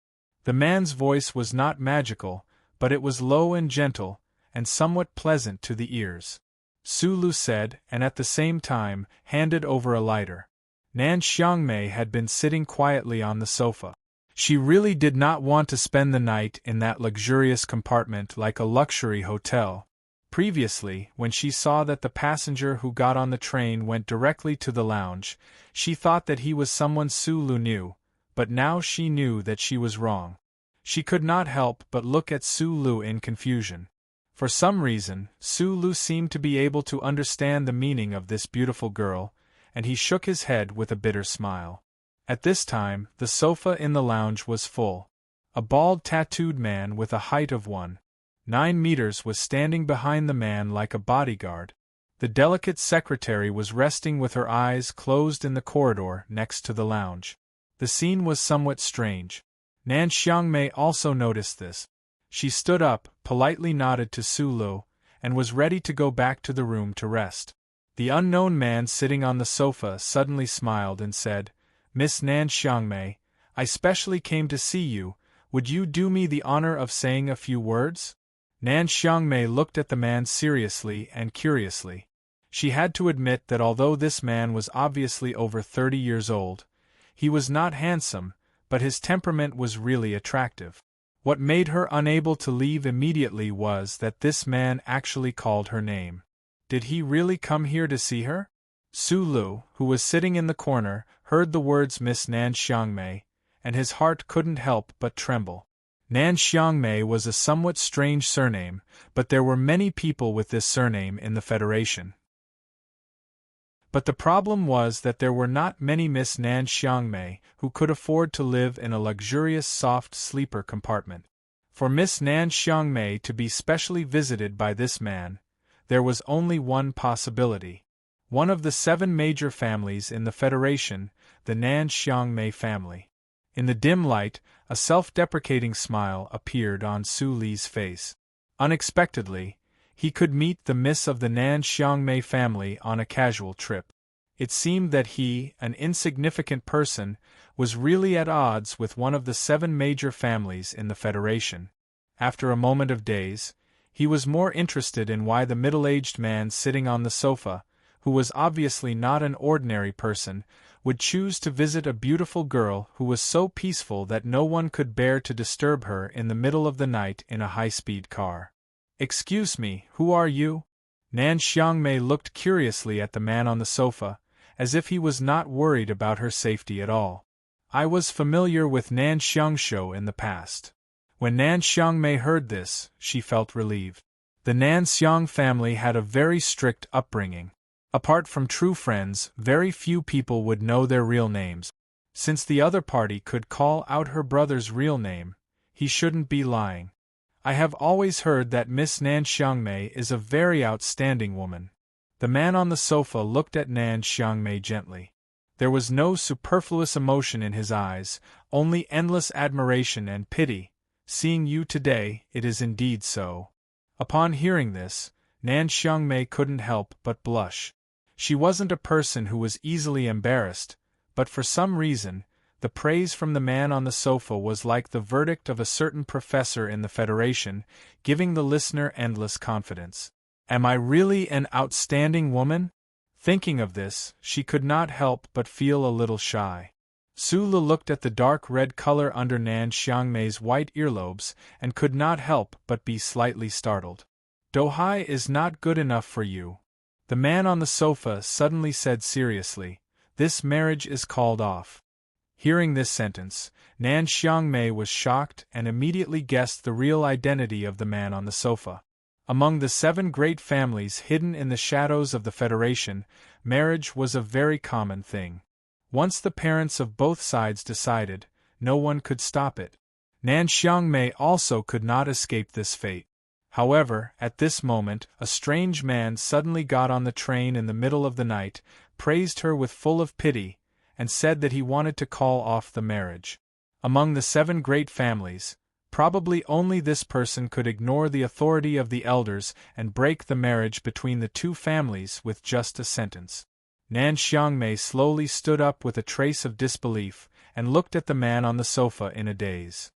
The man's voice was not magical, but it was low and gentle, and somewhat pleasant to the ears. Su Lu said, and at the same time, handed over a lighter. Nan Xiangmei had been sitting quietly on the sofa. She really did not want to spend the night in that luxurious compartment like a luxury hotel. Previously, when she saw that the passenger who got on the train went directly to the lounge, she thought that he was someone Su Lu knew, but now she knew that she was wrong. She could not help but look at Su Lu in confusion. For some reason, Su Lu seemed to be able to understand the meaning of this beautiful girl, and he shook his head with a bitter smile. At this time, the sofa in the lounge was full. A bald tattooed man with a height of 1.9 meters was standing behind the man like a bodyguard. The delicate secretary was resting with her eyes closed in the corridor next to the lounge. The scene was somewhat strange. Nan Xiangmei also noticed this. She stood up, politely nodded to Su Lu, and was ready to go back to the room to rest. The unknown man sitting on the sofa suddenly smiled and said, "Miss Nan Xiangmei, I specially came to see you. Would you do me the honor of saying a few words?" Nan Xiangmei looked at the man seriously and curiously. She had to admit that although this man was obviously over 30 years old, he was not handsome, but his temperament was really attractive. What made her unable to leave immediately was that this man actually called her name. Did he really come here to see her? Su Lu, who was sitting in the corner, heard the words Miss Nan Xiangmei, and his heart couldn't help but tremble. Nan Xiangmei was a somewhat strange surname, but there were many people with this surname in the Federation. But the problem was that there were not many Miss Nan Xiangmei who could afford to live in a luxurious soft sleeper compartment. For Miss Nan Xiangmei to be specially visited by this man, there was only one possibility. One of the 7 major families in the Federation, the Nan Xiangmei family. In the dim light, a self-deprecating smile appeared on Su Li's face. Unexpectedly, he could meet the miss of the Nan Xiangmei family on a casual trip. It seemed that he, an insignificant person, was really at odds with one of the 7 major families in the Federation. After a moment of daze, he was more interested in why the middle-aged man sitting on the sofa, who was obviously not an ordinary person, would choose to visit a beautiful girl who was so peaceful that no one could bear to disturb her in the middle of the night in a high-speed car. "Excuse me, who are you?" Nan Xiangmei looked curiously at the man on the sofa, as if he was not worried about her safety at all. "I was familiar with Nan Xiangshou in the past." When Nan Xiangmei heard this, she felt relieved. The Nan Xiang family had a very strict upbringing. Apart from true friends, very few people would know their real names. Since the other party could call out her brother's real name, he shouldn't be lying. "I have always heard that Miss Nan Xiangmei is a very outstanding woman." The man on the sofa looked at Nan Xiangmei gently. There was no superfluous emotion in his eyes, only endless admiration and pity. "Seeing you today, it is indeed so." Upon hearing this, Nan Xiangmei couldn't help but blush. She wasn't a person who was easily embarrassed, but for some reason, the praise from the man on the sofa was like the verdict of a certain professor in the Federation, giving the listener endless confidence. "Am I really an outstanding woman?" Thinking of this, she could not help but feel a little shy. Su Lu looked at the dark red color under Nan Xiangmei's white earlobes and could not help but be slightly startled. "Dohai is not good enough for you," the man on the sofa suddenly said seriously. "This marriage is called off." Hearing this sentence, Nan Xiangmei was shocked and immediately guessed the real identity of the man on the sofa. Among the 7 great families hidden in the shadows of the Federation, marriage was a very common thing. Once the parents of both sides decided, no one could stop it. Nan Xiangmei also could not escape this fate. However, at this moment, a strange man suddenly got on the train in the middle of the night, praised her with full of pity, and said that he wanted to call off the marriage. Among the 7 great families, probably only this person could ignore the authority of the elders and break the marriage between the 2 families with just a sentence. Nan Xiangmei slowly stood up with a trace of disbelief and looked at the man on the sofa in a daze.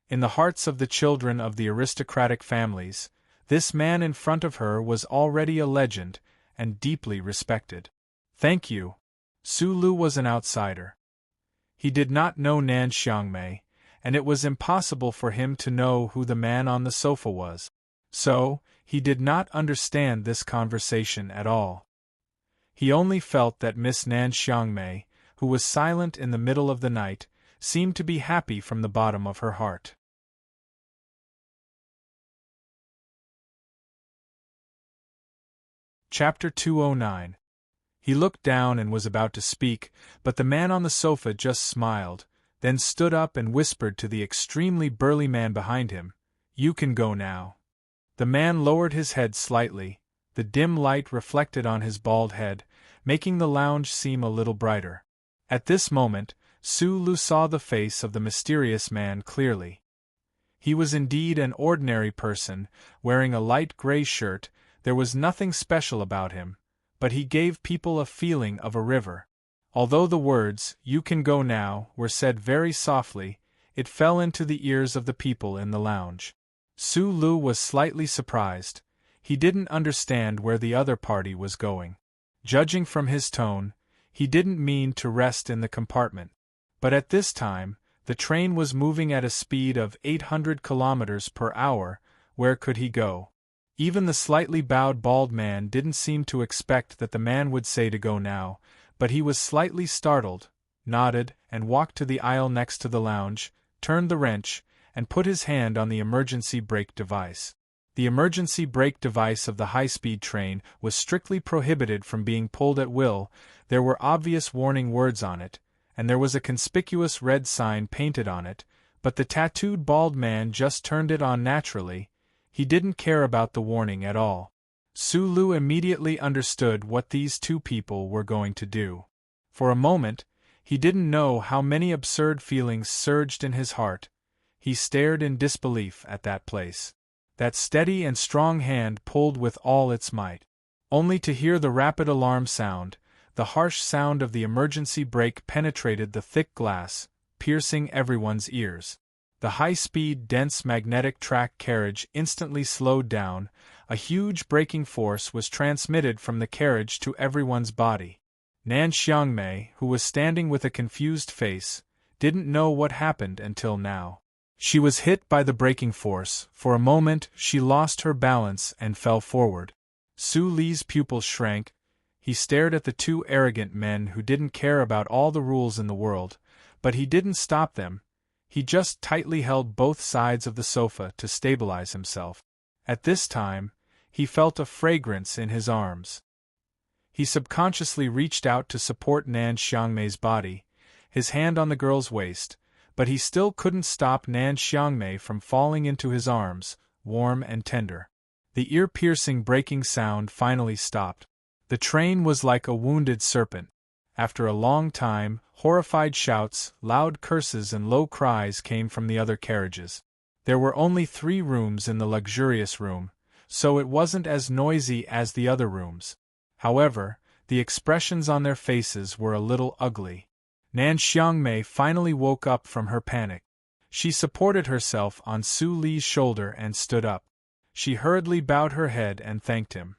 In the hearts of the children of the aristocratic families, this man in front of her was already a legend and deeply respected. "Thank you." Su Lu was an outsider. He did not know Nan Xiangmei, and it was impossible for him to know who the man on the sofa was. So, he did not understand this conversation at all. He only felt that Miss Nan Xiangmei, who was silent in the middle of the night, seemed to be happy from the bottom of her heart. Chapter 209. He looked down and was about to speak, but the man on the sofa just smiled, then stood up and whispered to the extremely burly man behind him, "You can go now." The man lowered his head slightly, the dim light reflected on his bald head, making the lounge seem a little brighter. At this moment, Su Lu saw the face of the mysterious man clearly. He was indeed an ordinary person, wearing a light gray shirt. There was nothing special about him, but he gave people a feeling of a river. Although the words, "You can go now," were said very softly, it fell into the ears of the people in the lounge. Su Lu was slightly surprised. He didn't understand where the other party was going. Judging from his tone, he didn't mean to rest in the compartment. But at this time, the train was moving at a speed of 800 kilometers per hour. Where could he go? Even the slightly bowed bald man didn't seem to expect that the man would say to go now, but he was slightly startled, nodded, and walked to the aisle next to the lounge, turned the wrench, and put his hand on the emergency brake device. The emergency brake device of the high-speed train was strictly prohibited from being pulled at will. There were obvious warning words on it, and there was a conspicuous red sign painted on it, but the tattooed bald man just turned it on naturally. He didn't care about the warning at all. Su Lu immediately understood what these 2 people were going to do. For a moment, he didn't know how many absurd feelings surged in his heart. He stared in disbelief at that place. That steady and strong hand pulled with all its might. Only to hear the rapid alarm sound, the harsh sound of the emergency brake penetrated the thick glass, piercing everyone's ears. The high-speed, dense magnetic track carriage instantly slowed down. A huge braking force was transmitted from the carriage to everyone's body. Nan Xiangmei, who was standing with a confused face, didn't know what happened until now. She was hit by the braking force. For a moment, she lost her balance and fell forward. Su Li's pupils shrank. He stared at the 2 arrogant men who didn't care about all the rules in the world, but he didn't stop them. He just tightly held both sides of the sofa to stabilize himself. At this time, he felt a fragrance in his arms. He subconsciously reached out to support Nan Xiangmei's body, his hand on the girl's waist, but he still couldn't stop Nan Xiangmei from falling into his arms, warm and tender. The ear-piercing breaking sound finally stopped. The train was like a wounded serpent. After a long time, horrified shouts, loud curses and low cries came from the other carriages. There were only 3 rooms in the luxurious room, so it wasn't as noisy as the other rooms. However, the expressions on their faces were a little ugly. Nan Xiangmei finally woke up from her panic. She supported herself on Su Li's shoulder and stood up. She hurriedly bowed her head and thanked him.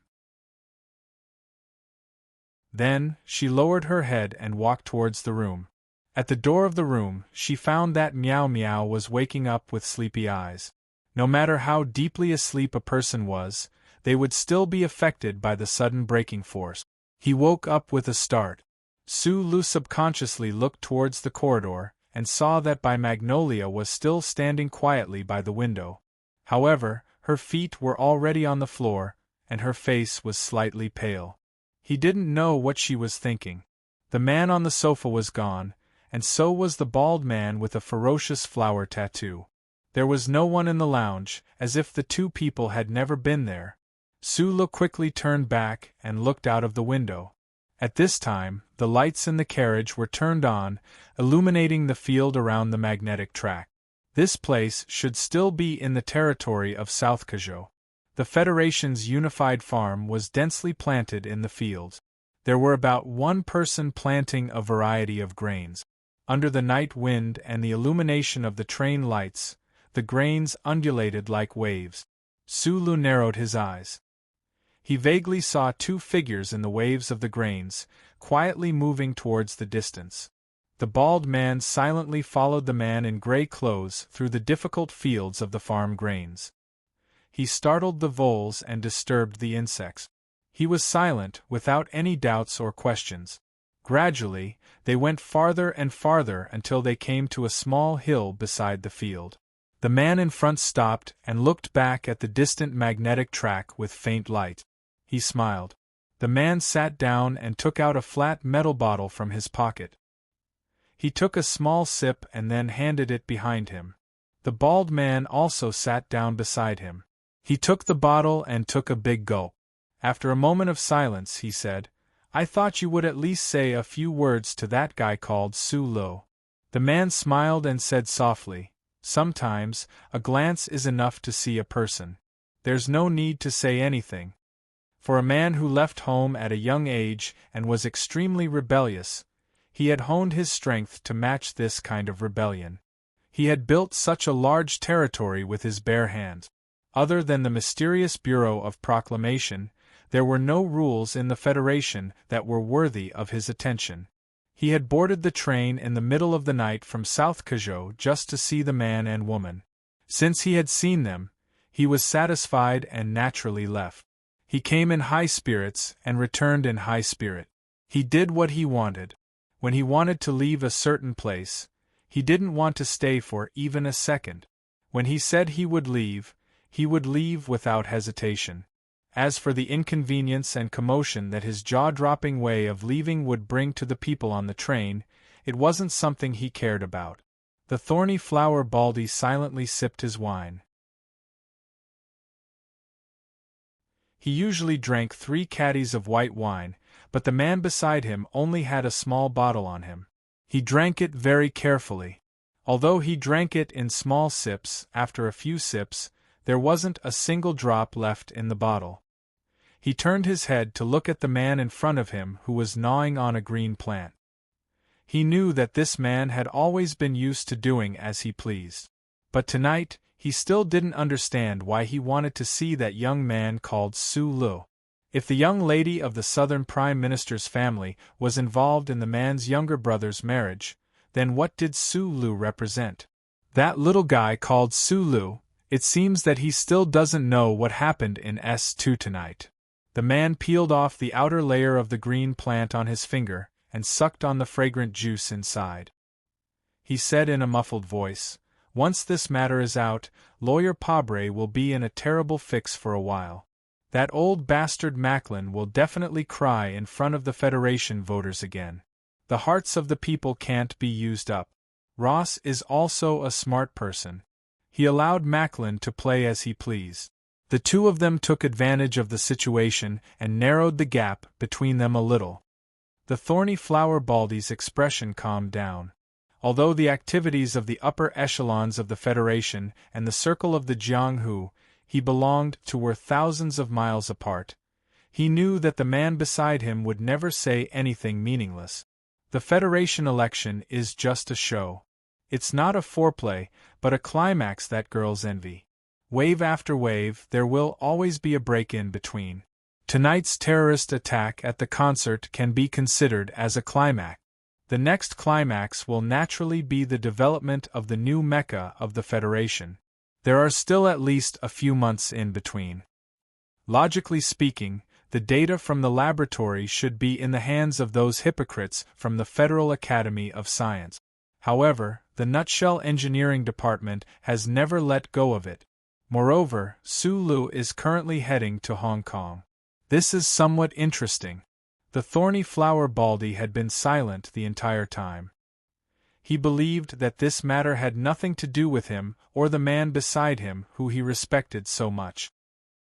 Then, she lowered her head and walked towards the room. At the door of the room, she found that Meow Meow was waking up with sleepy eyes. No matter how deeply asleep a person was, they would still be affected by the sudden breaking force. He woke up with a start. Sulu subconsciously looked towards the corridor, and saw that Magnolia was still standing quietly by the window. However, her feet were already on the floor, and her face was slightly pale. He didn't know what she was thinking. The man on the sofa was gone, and so was the bald man with a ferocious flower tattoo. There was no one in the lounge, as if the two people had never been there. Sulu quickly turned back and looked out of the window. At this time, the lights in the carriage were turned on, illuminating the field around the magnetic track. This place should still be in the territory of South Kajou. The Federation's unified farm was densely planted in the fields. There were about one person planting a variety of grains. Under the night wind and the illumination of the train lights, the grains undulated like waves. Sulu narrowed his eyes. He vaguely saw two figures in the waves of the grains, quietly moving towards the distance. The bald man silently followed the man in gray clothes through the difficult fields of the farm grains. He startled the voles and disturbed the insects. He was silent, without any doubts or questions. Gradually, they went farther and farther until they came to a small hill beside the field. The man in front stopped and looked back at the distant magnetic track with faint light. He smiled. The man sat down and took out a flat metal bottle from his pocket. He took a small sip and then handed it behind him. The bald man also sat down beside him. He took the bottle and took a big gulp. After a moment of silence, he said, "I thought you would at least say a few words to that guy called Sulu." The man smiled and said softly, "Sometimes, a glance is enough to see a person. There's no need to say anything." For a man who left home at a young age and was extremely rebellious, he had honed his strength to match this kind of rebellion. He had built such a large territory with his bare hands. Other than the mysterious Bureau of Proclamation, there were no rules in the Federation that were worthy of his attention. He had boarded the train in the middle of the night from South Kajou just to see the man and woman. Since he had seen them, he was satisfied and naturally left. He came in high spirits and returned in high spirit. He did what he wanted. When he wanted to leave a certain place, he didn't want to stay for even a second. When he said he would leave without hesitation. As for the inconvenience and commotion that his jaw-dropping way of leaving would bring to the people on the train, it wasn't something he cared about. The thorny flower Baldy silently sipped his wine. He usually drank 3 caddies of white wine, but the man beside him only had a small bottle on him. He drank it very carefully. Although he drank it in small sips, after a few sips, there wasn't a single drop left in the bottle. He turned his head to look at the man in front of him who was gnawing on a green plant. He knew that this man had always been used to doing as he pleased. But tonight, he still didn't understand why he wanted to see that young man called Sulu. If the young lady of the Southern Prime Minister's family was involved in the man's younger brother's marriage, then what did Sulu represent? That little guy called Sulu. It seems that he still doesn't know what happened in S2 tonight. The man peeled off the outer layer of the green plant on his finger and sucked on the fragrant juice inside. He said in a muffled voice, "Once this matter is out, Lawyer Pabre will be in a terrible fix for a while. That old bastard Macklin will definitely cry in front of the Federation voters again. The hearts of the people can't be used up. Ross is also a smart person. He allowed Macklin to play as he pleased. The two of them took advantage of the situation and narrowed the gap between them a little." The thorny flower Baldy's expression calmed down. Although the activities of the upper echelons of the Federation and the circle of the Jianghu he belonged to were thousands of miles apart, he knew that the man beside him would never say anything meaningless. The Federation election is just a show. It's not a foreplay, but a climax that girls envy. Wave after wave, there will always be a break in between. Tonight's terrorist attack at the concert can be considered as a climax. The next climax will naturally be the development of the new Mecca of the Federation. There are still at least a few months in between. Logically speaking, the data from the laboratory should be in the hands of those hypocrites from the Federal Academy of Science. However, the Nutshell Engineering Department has never let go of it. Moreover, Su Lu is currently heading to Hong Kong. This is somewhat interesting. The thorny flower Baldy had been silent the entire time. He believed that this matter had nothing to do with him or the man beside him who he respected so much.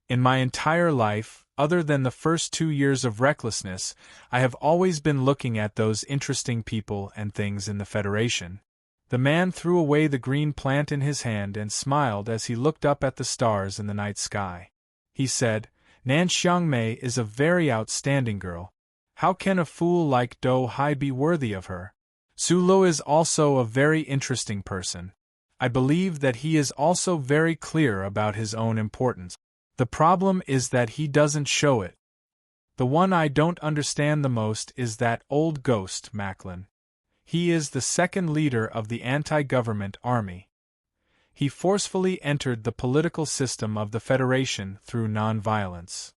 In my entire life, other than the first 2 years of recklessness, I have always been looking at those interesting people and things in the Federation. The man threw away the green plant in his hand and smiled as he looked up at the stars in the night sky. He said, "Nan Xiangmei is a very outstanding girl. How can a fool like Do Hai be worthy of her? Su Lu is also a very interesting person. I believe that he is also very clear about his own importance. The problem is that he doesn't show it. The one I don't understand the most is that old ghost, Macklin. He is the second leader of the anti-government army. He forcefully entered the political system of the Federation through non-violence.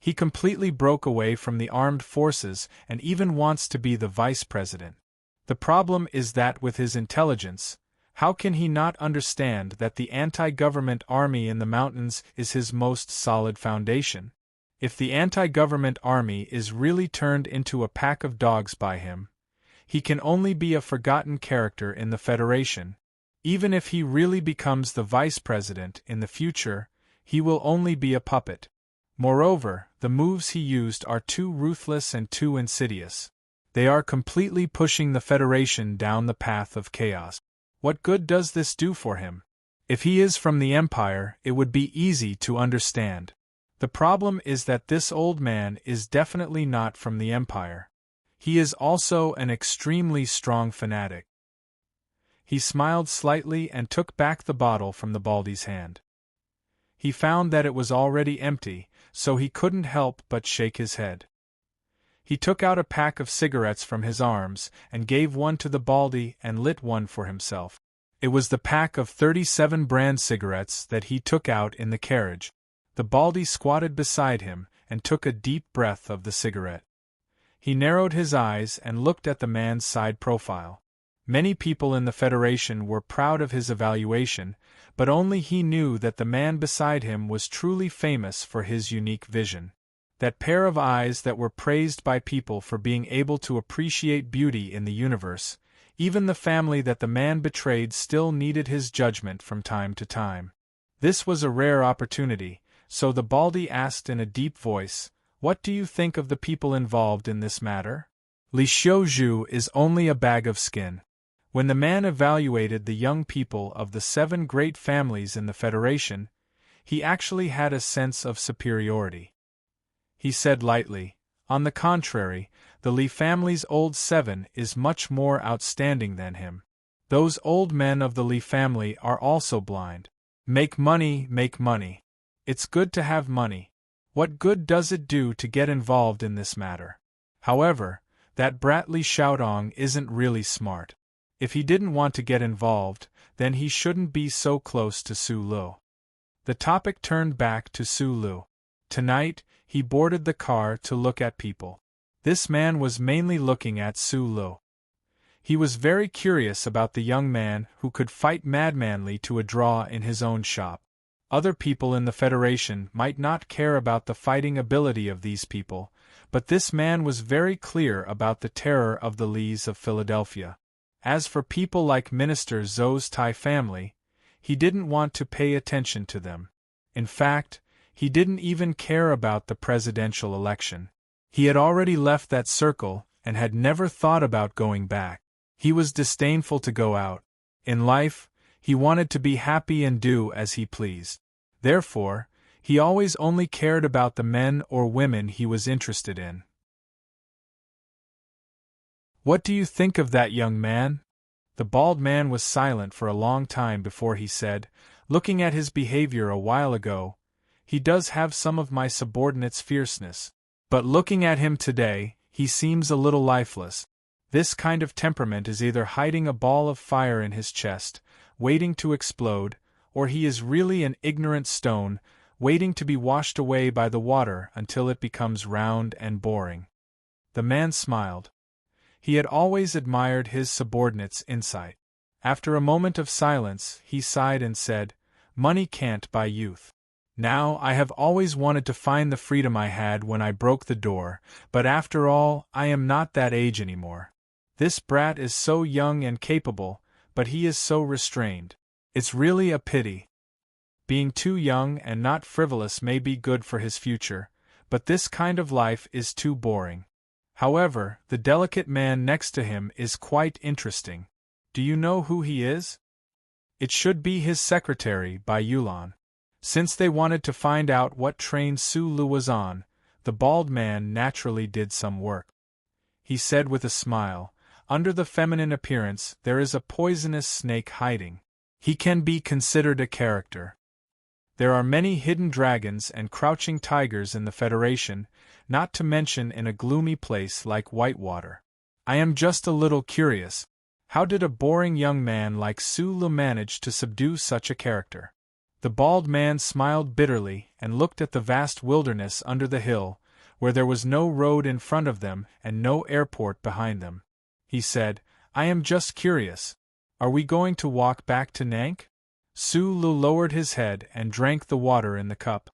He completely broke away from the armed forces and even wants to be the vice president. The problem is that with his intelligence, how can he not understand that the anti-government army in the mountains is his most solid foundation? If the anti-government army is really turned into a pack of dogs by him, he can only be a forgotten character in the Federation. Even if he really becomes the vice president in the future, he will only be a puppet. Moreover, the moves he used are too ruthless and too insidious. They are completely pushing the Federation down the path of chaos. What good does this do for him? If he is from the Empire, it would be easy to understand. The problem is that this old man is definitely not from the Empire. He is also an extremely strong fanatic. He smiled slightly and took back the bottle from the Baldy's hand. He found that it was already empty, so he couldn't help but shake his head. He took out a pack of cigarettes from his arms and gave one to the Baldy and lit one for himself. It was the pack of 37 brand cigarettes that he took out in the carriage. The Baldy squatted beside him and took a deep breath of the cigarette. He narrowed his eyes and looked at the man's side profile. Many people in the Federation were proud of his evaluation, but only he knew that the man beside him was truly famous for his unique vision. That pair of eyes that were praised by people for being able to appreciate beauty in the universe. Even the family that the man betrayed still needed his judgment from time to time. This was a rare opportunity, so the Baldy asked in a deep voice, "What do you think of the people involved in this matter?" Li Xiuzhu is only a bag of skin. When the man evaluated the young people of the 7 great families in the Federation, he actually had a sense of superiority. He said lightly, "On the contrary, the Li family's old 7 is much more outstanding than him. Those old men of the Li family are also blind. Make money, make money. It's good to have money. What good does it do to get involved in this matter? However, that brat Li Xiaodong isn't really smart. If he didn't want to get involved, then he shouldn't be so close to Su Lu." The topic turned back to Su Lu. Tonight, he boarded the car to look at people. This man was mainly looking at Su Lu. He was very curious about the young man who could fight madmanly to a draw in his own shop. Other people in the Federation might not care about the fighting ability of these people, but this man was very clear about the terror of the Lees of Philadelphia. As for people like Minister Zhou's Thai family, he didn't want to pay attention to them. In fact, he didn't even care about the presidential election. He had already left that circle and had never thought about going back. He was disdainful to go out. In life, he wanted to be happy and do as he pleased. Therefore, he always only cared about the men or women he was interested in. "What do you think of that young man?" The bald man was silent for a long time before he said, "Looking at his behavior a while ago, He does have some of my subordinate's fierceness. But looking at him today, he seems a little lifeless. This kind of temperament is either hiding a ball of fire in his chest, waiting to explode, or he is really an ignorant stone, waiting to be washed away by the water until it becomes round and boring." The man smiled. He had always admired his subordinate's insight. After a moment of silence, he sighed and said, "Money can't buy youth. Now, I have always wanted to find the freedom I had when I broke the door, but after all, I am not that age anymore. This brat is so young and capable, but he is so restrained. It's really a pity. Being too young and not frivolous may be good for his future, but this kind of life is too boring. However, the delicate man next to him is quite interesting. Do you know who he is? It should be his secretary, Bai Yulan." Since they wanted to find out what train Su Lu was on, the bald man naturally did some work. He said with a smile, "Under the feminine appearance there is a poisonous snake hiding. He can be considered a character. There are many hidden dragons and crouching tigers in the Federation, not to mention in a gloomy place like Whitewater. I am just a little curious. How did a boring young man like Su Lu manage to subdue such a character?" The bald man smiled bitterly and looked at the vast wilderness under the hill, where there was no road in front of them and no airport behind them. He said, "I am just curious. Are we going to walk back to Nank?" Su Lu lowered his head and drank the water in the cup.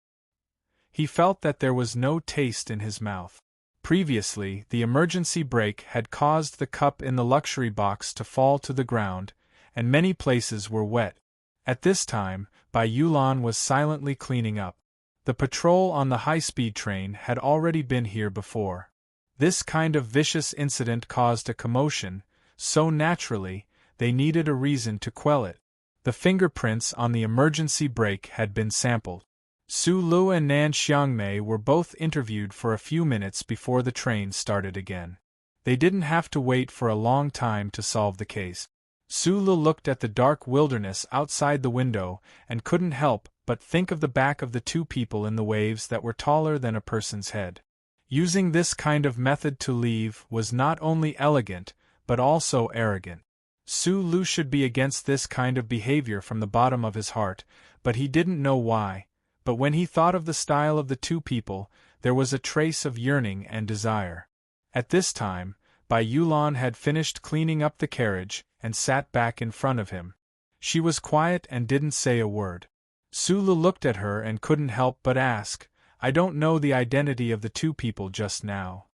He felt that there was no taste in his mouth. Previously, the emergency brake had caused the cup in the luxury box to fall to the ground, and many places were wet. At this time, Bai Yulan was silently cleaning up. The patrol on the high-speed train had already been here before. This kind of vicious incident caused a commotion, so naturally, they needed a reason to quell it. The fingerprints on the emergency brake had been sampled. Su Lu and Nan Xiangmei were both interviewed for a few minutes before the train started again. They didn't have to wait for a long time to solve the case. Su Lu looked at the dark wilderness outside the window and couldn't help but think of the back of the two people in the waves that were taller than a person's head. Using this kind of method to leave was not only elegant, but also arrogant. Su Lu should be against this kind of behavior from the bottom of his heart, but he didn't know why. But when he thought of the style of the two people, there was a trace of yearning and desire. At this time, Bai Yulan had finished cleaning up the carriage and sat back in front of him. She was quiet and didn't say a word. Su Lu looked at her and couldn't help but ask, "I don't know the identity of the two people just now."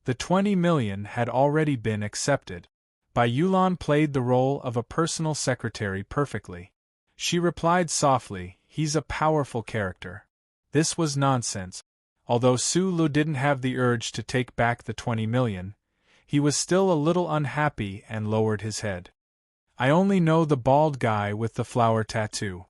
The 20 million had already been accepted. Bai Yulan played the role of a personal secretary perfectly. She replied softly, "He's a powerful character." This was nonsense. Although Su Lu didn't have the urge to take back the 20 million, he was still a little unhappy and lowered his head. "I only know the bald guy with the flower tattoo."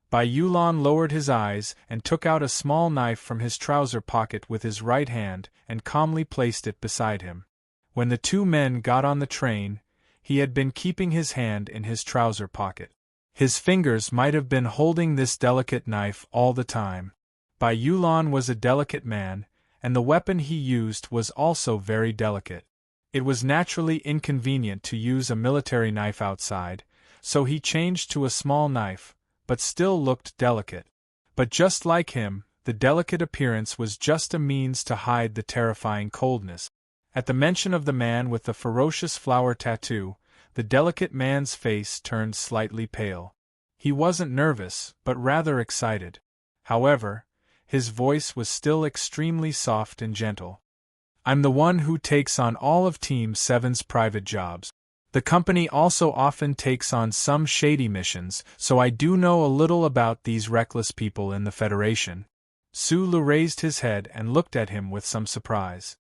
Bai Yulan lowered his eyes and took out a small knife from his trouser pocket with his right hand and calmly placed it beside him. When the two men got on the train, he had been keeping his hand in his trouser pocket. His fingers might have been holding this delicate knife all the time. Bai Yulan was a delicate man, and the weapon he used was also very delicate. It was naturally inconvenient to use a military knife outside, so he changed to a small knife, but still looked delicate. But just like him, the delicate appearance was just a means to hide the terrifying coldness. At the mention of the man with the ferocious flower tattoo, the delicate man's face turned slightly pale. He wasn't nervous, but rather excited. However, his voice was still extremely soft and gentle. "I'm the one who takes on all of Team 7's private jobs. The company also often takes on some shady missions, so I do know a little about these reckless people in the Federation." Su Lu raised his head and looked at him with some surprise.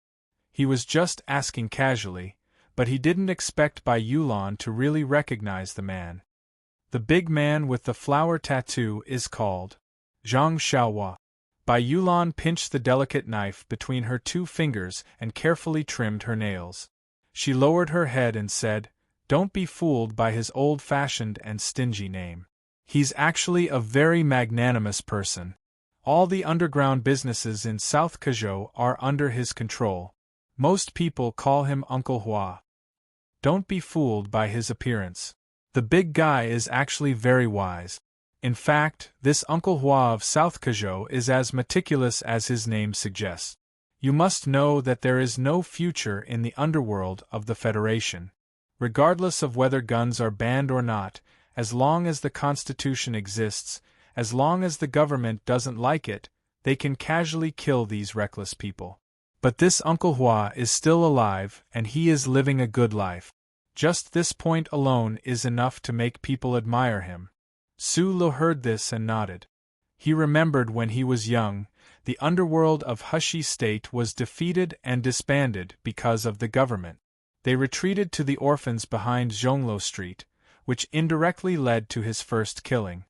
He was just asking casually, but he didn't expect Bai Yulan to really recognize the man. "The big man with the flower tattoo is called Zhang Xiaohua." Bai Yulan pinched the delicate knife between her two fingers and carefully trimmed her nails. She lowered her head and said, "Don't be fooled by his old-fashioned and stingy name. He's actually a very magnanimous person. All the underground businesses in South Kazhou are under his control. Most people call him Uncle Hua. Don't be fooled by his appearance. The big guy is actually very wise. In fact, this Uncle Hua of South Kazhou is as meticulous as his name suggests. You must know that there is no future in the underworld of the Federation. Regardless of whether guns are banned or not, as long as the Constitution exists, as long as the government doesn't like it, they can casually kill these reckless people. But this Uncle Hua is still alive, and he is living a good life. Just this point alone is enough to make people admire him. Su Lu heard this and nodded. He remembered when he was young, the underworld of Hushi State was defeated and disbanded because of the government. They retreated to the orphans behind Zhonglo Street, which indirectly led to his first killing.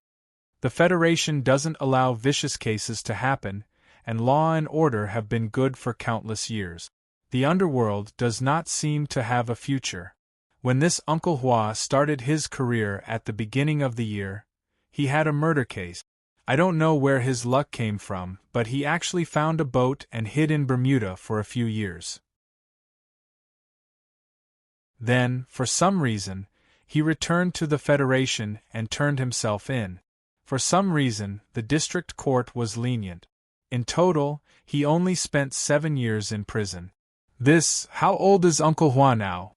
The Federation doesn't allow vicious cases to happen, and law and order have been good for countless years. The underworld does not seem to have a future. When this Uncle Hua started his career at the beginning of the year, he had a murder case. I don't know where his luck came from, but he actually found a boat and hid in Bermuda for a few years. Then, for some reason, he returned to the Federation and turned himself in. For some reason, the district court was lenient. In total, he only spent 7 years in prison. How old is Uncle Hua now?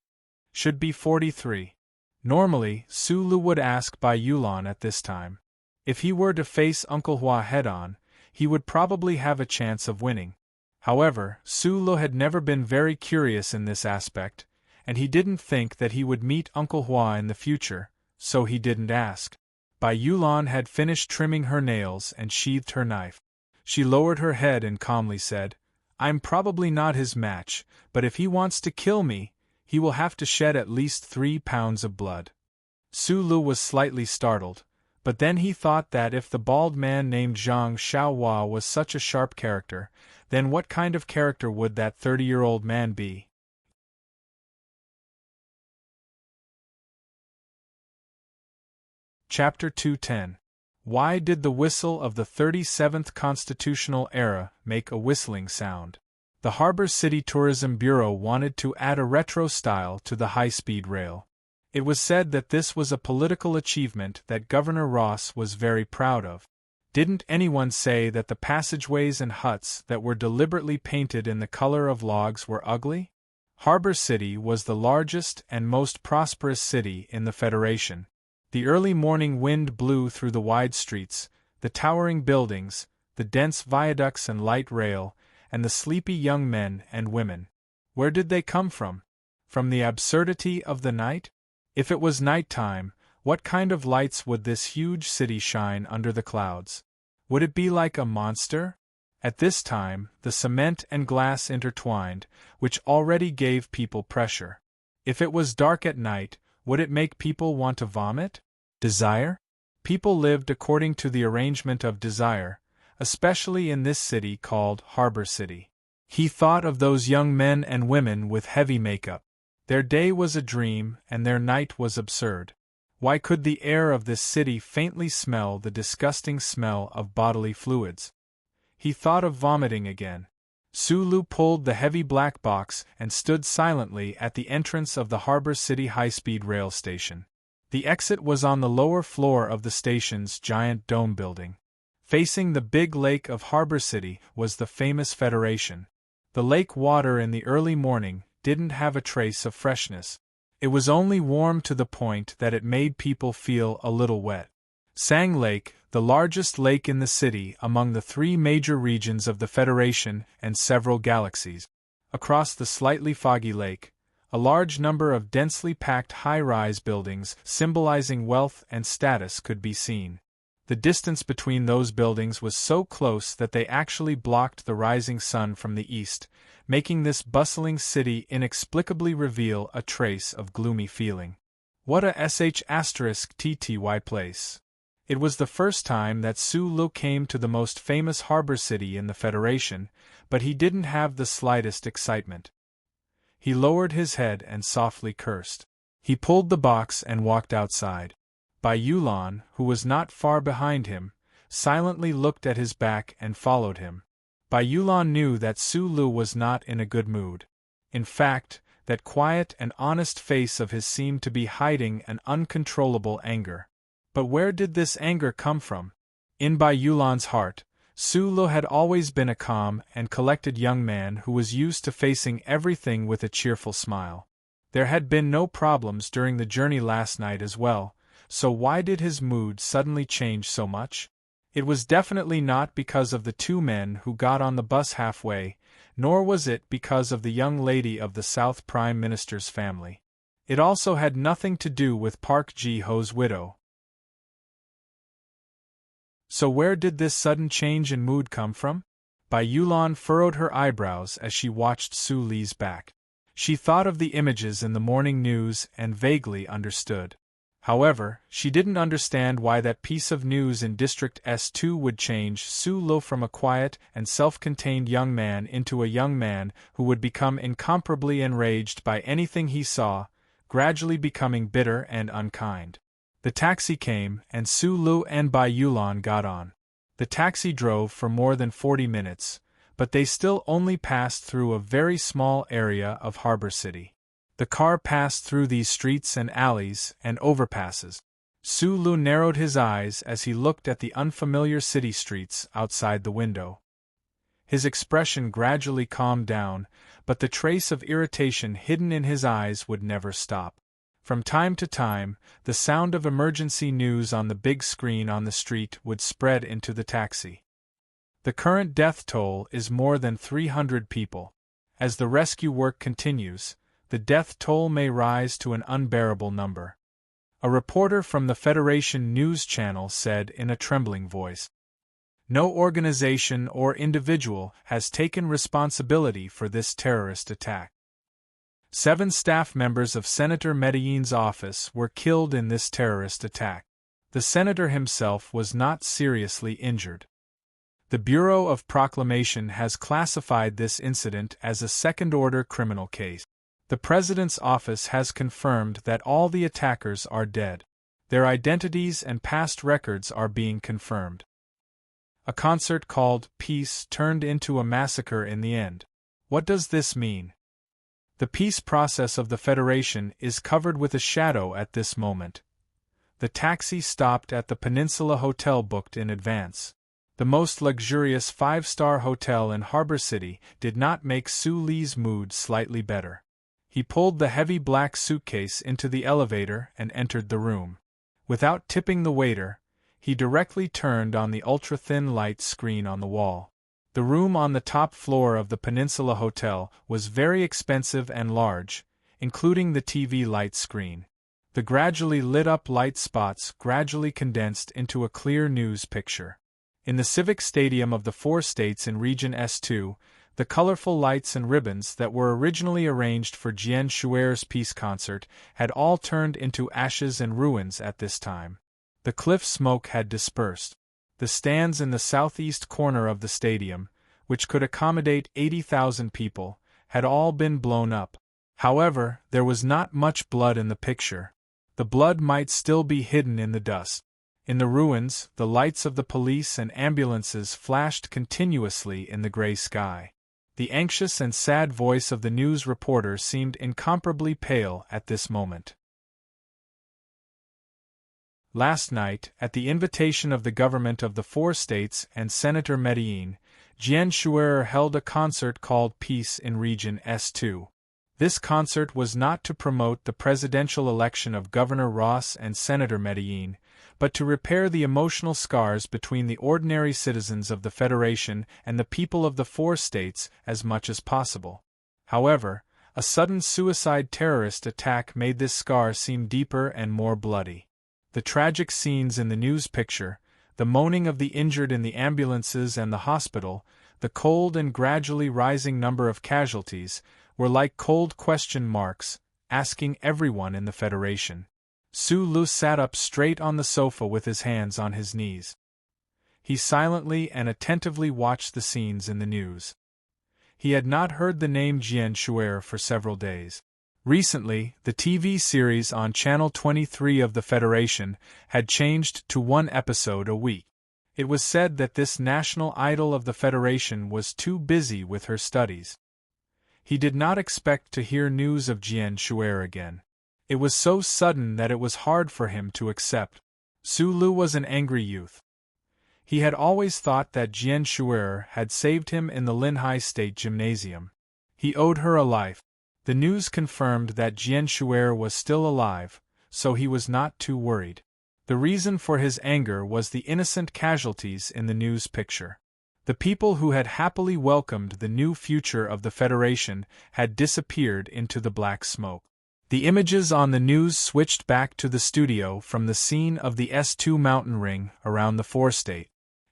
Should be 43. Normally, Su Lu would ask Bai Yulan at this time. If he were to face Uncle Hua head-on, he would probably have a chance of winning. However, Su Lu had never been very curious in this aspect, and he didn't think that he would meet Uncle Hua in the future, so he didn't ask. Bai Yulan had finished trimming her nails and sheathed her knife. She lowered her head and calmly said, "I'm probably not his match, but if he wants to kill me, he will have to shed at least 3 pounds of blood." Su Lu was slightly startled, but then he thought that if the bald man named Zhang Xiaohua was such a sharp character, then what kind of character would that 30-year-old man be? Chapter 210. Why did the whistle of the 37th Constitutional Era make a whistling sound? The Harbor City Tourism Bureau wanted to add a retro style to the high-speed rail. It was said that this was a political achievement that Governor Ross was very proud of. Didn't anyone say that the passageways and huts that were deliberately painted in the color of logs were ugly? Harbor City was the largest and most prosperous city in the Federation. The early morning wind blew through the wide streets, the towering buildings, the dense viaducts and light rail, and the sleepy young men and women. Where did they come from? From the absurdity of the night? If it was nighttime, what kind of lights would this huge city shine under the clouds? Would it be like a monster? At this time, the cement and glass intertwined, which already gave people pressure. If it was dark at night, would it make people want to vomit? Desire? People lived according to the arrangement of desire, especially in this city called Harbor City. He thought of those young men and women with heavy makeup. Their day was a dream, and their night was absurd. Why could the air of this city faintly smell the disgusting smell of bodily fluids? He thought of vomiting again. Su Lu pulled the heavy black box and stood silently at the entrance of the Harbor City high-speed rail station. The exit was on the lower floor of the station's giant dome building. Facing the big lake of Harbor City was the famous Federation. The lake water in the early morning didn't have a trace of freshness. It was only warm to the point that it made people feel a little wet. Sang Lake, the largest lake in the city among the 3 major regions of the Federation and several galaxies. Across the slightly foggy lake, a large number of densely packed high-rise buildings symbolizing wealth and status could be seen. The distance between those buildings was so close that they actually blocked the rising sun from the east, making this bustling city inexplicably reveal a trace of gloomy feeling. What a **TTY place. It was the first time that Su Lu came to the most famous harbor city in the Federation, but he didn't have the slightest excitement. He lowered his head and softly cursed. He pulled the box and walked outside. Bai Yulan, who was not far behind him, silently looked at his back and followed him. Bai Yulan knew that Su Lu was not in a good mood. In fact, that quiet and honest face of his seemed to be hiding an uncontrollable anger. But where did this anger come from? In Bai Yulan's heart, Su Lu had always been a calm and collected young man who was used to facing everything with a cheerful smile. There had been no problems during the journey last night as well, so why did his mood suddenly change so much? It was definitely not because of the two men who got on the bus halfway, nor was it because of the young lady of the South Prime Minister's family. It also had nothing to do with Park Ji-ho's widow. So where did this sudden change in mood come from? Bai Yulan furrowed her eyebrows as she watched Su Li's back. She thought of the images in the morning news and vaguely understood. However, she didn't understand why that piece of news in District S2 would change Su Lu from a quiet and self-contained young man into a young man who would become incomparably enraged by anything he saw, gradually becoming bitter and unkind. The taxi came, and Su Lu and Bai Yulan got on. The taxi drove for more than 40 minutes, but they still only passed through a very small area of Harbor City. The car passed through these streets and alleys and overpasses. Su Lu narrowed his eyes as he looked at the unfamiliar city streets outside the window. His expression gradually calmed down, but the trace of irritation hidden in his eyes would never stop. From time to time, the sound of emergency news on the big screen on the street would spread into the taxi. The current death toll is more than 300 people. As the rescue work continues, the death toll may rise to an unbearable number. A reporter from the Federation News Channel said in a trembling voice. No organization or individual has taken responsibility for this terrorist attack. 7 staff members of Senator Medellin's office were killed in this terrorist attack. The senator himself was not seriously injured. The Bureau of Proclamation has classified this incident as a second-order criminal case. The President's office has confirmed that all the attackers are dead. Their identities and past records are being confirmed. A concert called Peace turned into a massacre in the end. What does this mean? The peace process of the Federation is covered with a shadow at this moment. The taxi stopped at the Peninsula Hotel booked in advance. The most luxurious 5-star hotel in Harbor City did not make Su Li's mood slightly better. He pulled the heavy black suitcase into the elevator and entered the room. Without tipping the waiter, he directly turned on the ultra-thin light screen on the wall. The room on the top floor of the Peninsula Hotel was very expensive and large, including the TV light screen. The gradually lit-up light spots gradually condensed into a clear news picture. In the Civic Stadium of the 4 states in Region S2, the colorful lights and ribbons that were originally arranged for Jian Shuer's peace concert had all turned into ashes and ruins at this time. The cliff smoke had dispersed. The stands in the southeast corner of the stadium, which could accommodate 80,000 people, had all been blown up. However, there was not much blood in the picture. The blood might still be hidden in the dust. In the ruins, the lights of the police and ambulances flashed continuously in the gray sky. The anxious and sad voice of the news reporter seemed incomparably pale at this moment. Last night, at the invitation of the government of the 4 states and Senator Medellin, Jian Shuer held a concert called Peace in Region S2. This concert was not to promote the presidential election of Governor Ross and Senator Medellin, but to repair the emotional scars between the ordinary citizens of the Federation and the people of the 4 states as much as possible. However, a sudden suicide terrorist attack made this scar seem deeper and more bloody. The tragic scenes in the news picture, the moaning of the injured in the ambulances and the hospital, the cold and gradually rising number of casualties, were like cold question marks, asking everyone in the Federation. Su Lu sat up straight on the sofa with his hands on his knees. He silently and attentively watched the scenes in the news. He had not heard the name Jian Shuer for several days. Recently, the TV series on Channel 23 of the Federation had changed to one episode a week. It was said that this national idol of the Federation was too busy with her studies. He did not expect to hear news of Jian Shuer again. It was so sudden that it was hard for him to accept. Su Lu was an angry youth. He had always thought that Jian Shuer had saved him in the Linhai State Gymnasium. He owed her a life. The news confirmed that Jian Shuer was still alive, so he was not too worried. The reason for his anger was the innocent casualties in the news picture. The people who had happily welcomed the new future of the Federation had disappeared into the black smoke. The images on the news switched back to the studio from the scene of the S2 mountain ring around the forestate.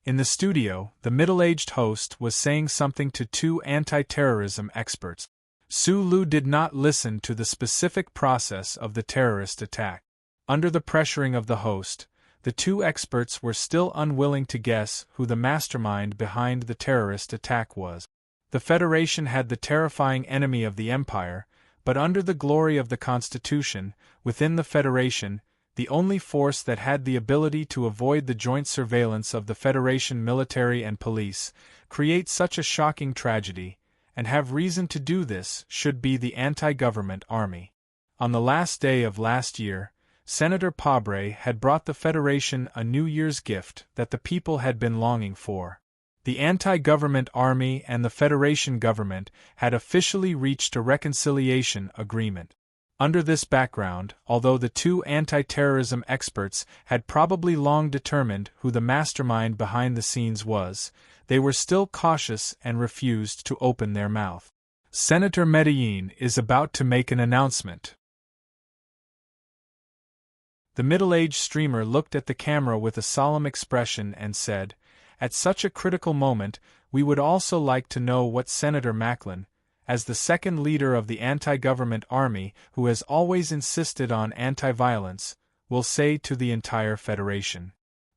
In the studio, the middle-aged host was saying something to two anti-terrorism experts. Su Lu did not listen to the specific process of the terrorist attack. Under the pressuring of the host, the two experts were still unwilling to guess who the mastermind behind the terrorist attack was. The Federation had the terrifying enemy of the Empire, but under the glory of the Constitution, within the Federation, the only force that had the ability to avoid the joint surveillance of the Federation military and police, create such a shocking tragedy, and have reason to do this, should be the anti-government army. On the last day of last year, Senator Pabre had brought the Federation a New Year's gift that the people had been longing for. The anti-government army and the Federation government had officially reached a reconciliation agreement. Under this background, although the two anti-terrorism experts had probably long determined who the mastermind behind the scenes was, they were still cautious and refused to open their mouth. Senator Medellin is about to make an announcement. The middle-aged streamer looked at the camera with a solemn expression and said, "At such a critical moment, we would also like to know what Senator Macklin, as the second leader of the anti-government army who has always insisted on anti-violence, will say to the entire Federation."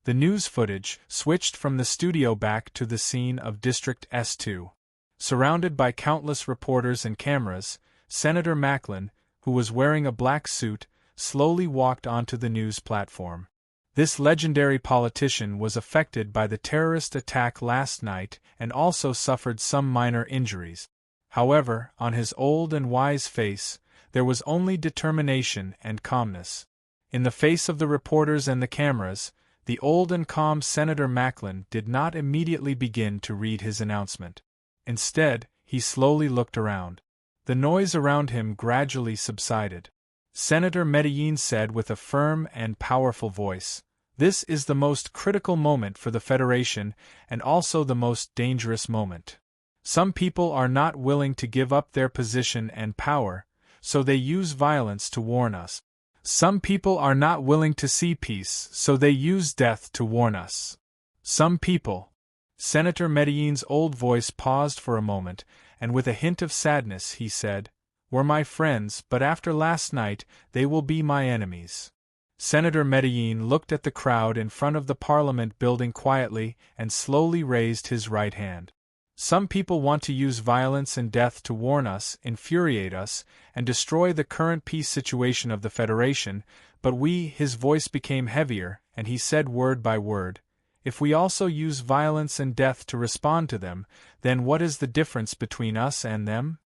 The news footage switched from the studio back to the scene of District S2. Surrounded by countless reporters and cameras, Senator Macklin, who was wearing a black suit, slowly walked onto the news platform. This legendary politician was affected by the terrorist attack last night and also suffered some minor injuries. However, on his old and wise face, there was only determination and calmness. In the face of the reporters and the cameras, the old and calm Senator Macklin did not immediately begin to read his announcement. Instead, he slowly looked around. The noise around him gradually subsided. Senator Medellin said with a firm and powerful voice, "This is the most critical moment for the Federation and also the most dangerous moment. Some people are not willing to give up their position and power, so they use violence to warn us. Some people are not willing to see peace, so they use death to warn us. Some people—" Senator Medellin's old voice paused for a moment, and with a hint of sadness he said, "Were my friends, but after last night, they will be my enemies." Senator Medellin looked at the crowd in front of the Parliament building quietly and slowly raised his right hand. "Some people want to use violence and death to warn us, infuriate us, and destroy the current peace situation of the Federation, but we—" his voice became heavier, and he said word by word, "If we also use violence and death to respond to them, then what is the difference between us and them?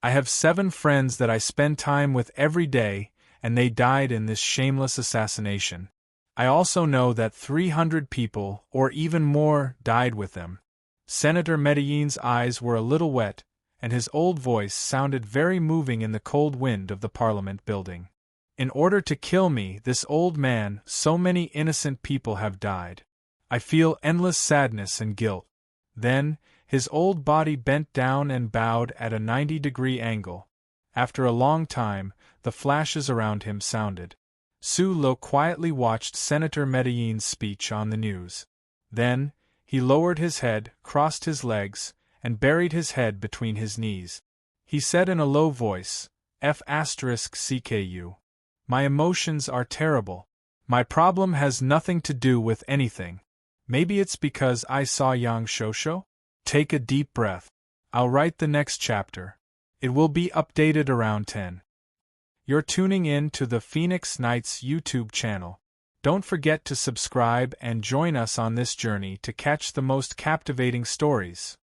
I have 7 friends that I spend time with every day, and they died in this shameless assassination. I also know that 300 people, or even more, died with them." Senator Medellin's eyes were a little wet, and his old voice sounded very moving in the cold wind of the Parliament building. "In order to kill me, this old man, so many innocent people have died. I feel endless sadness and guilt." Then, his old body bent down and bowed at a 90-degree angle. After a long time, the flashes around him sounded. Su Lu quietly watched Senator Medellin's speech on the news. Then, he lowered his head, crossed his legs, and buried his head between his knees. He said in a low voice, "F***CKU. My emotions are terrible. My problem has nothing to do with anything. Maybe it's because I saw Yang Shosho? Take a deep breath. I'll write the next chapter. It will be updated around 10. You're tuning in to the Phoenix Nights YouTube channel. Don't forget to subscribe and join us on this journey to catch the most captivating stories.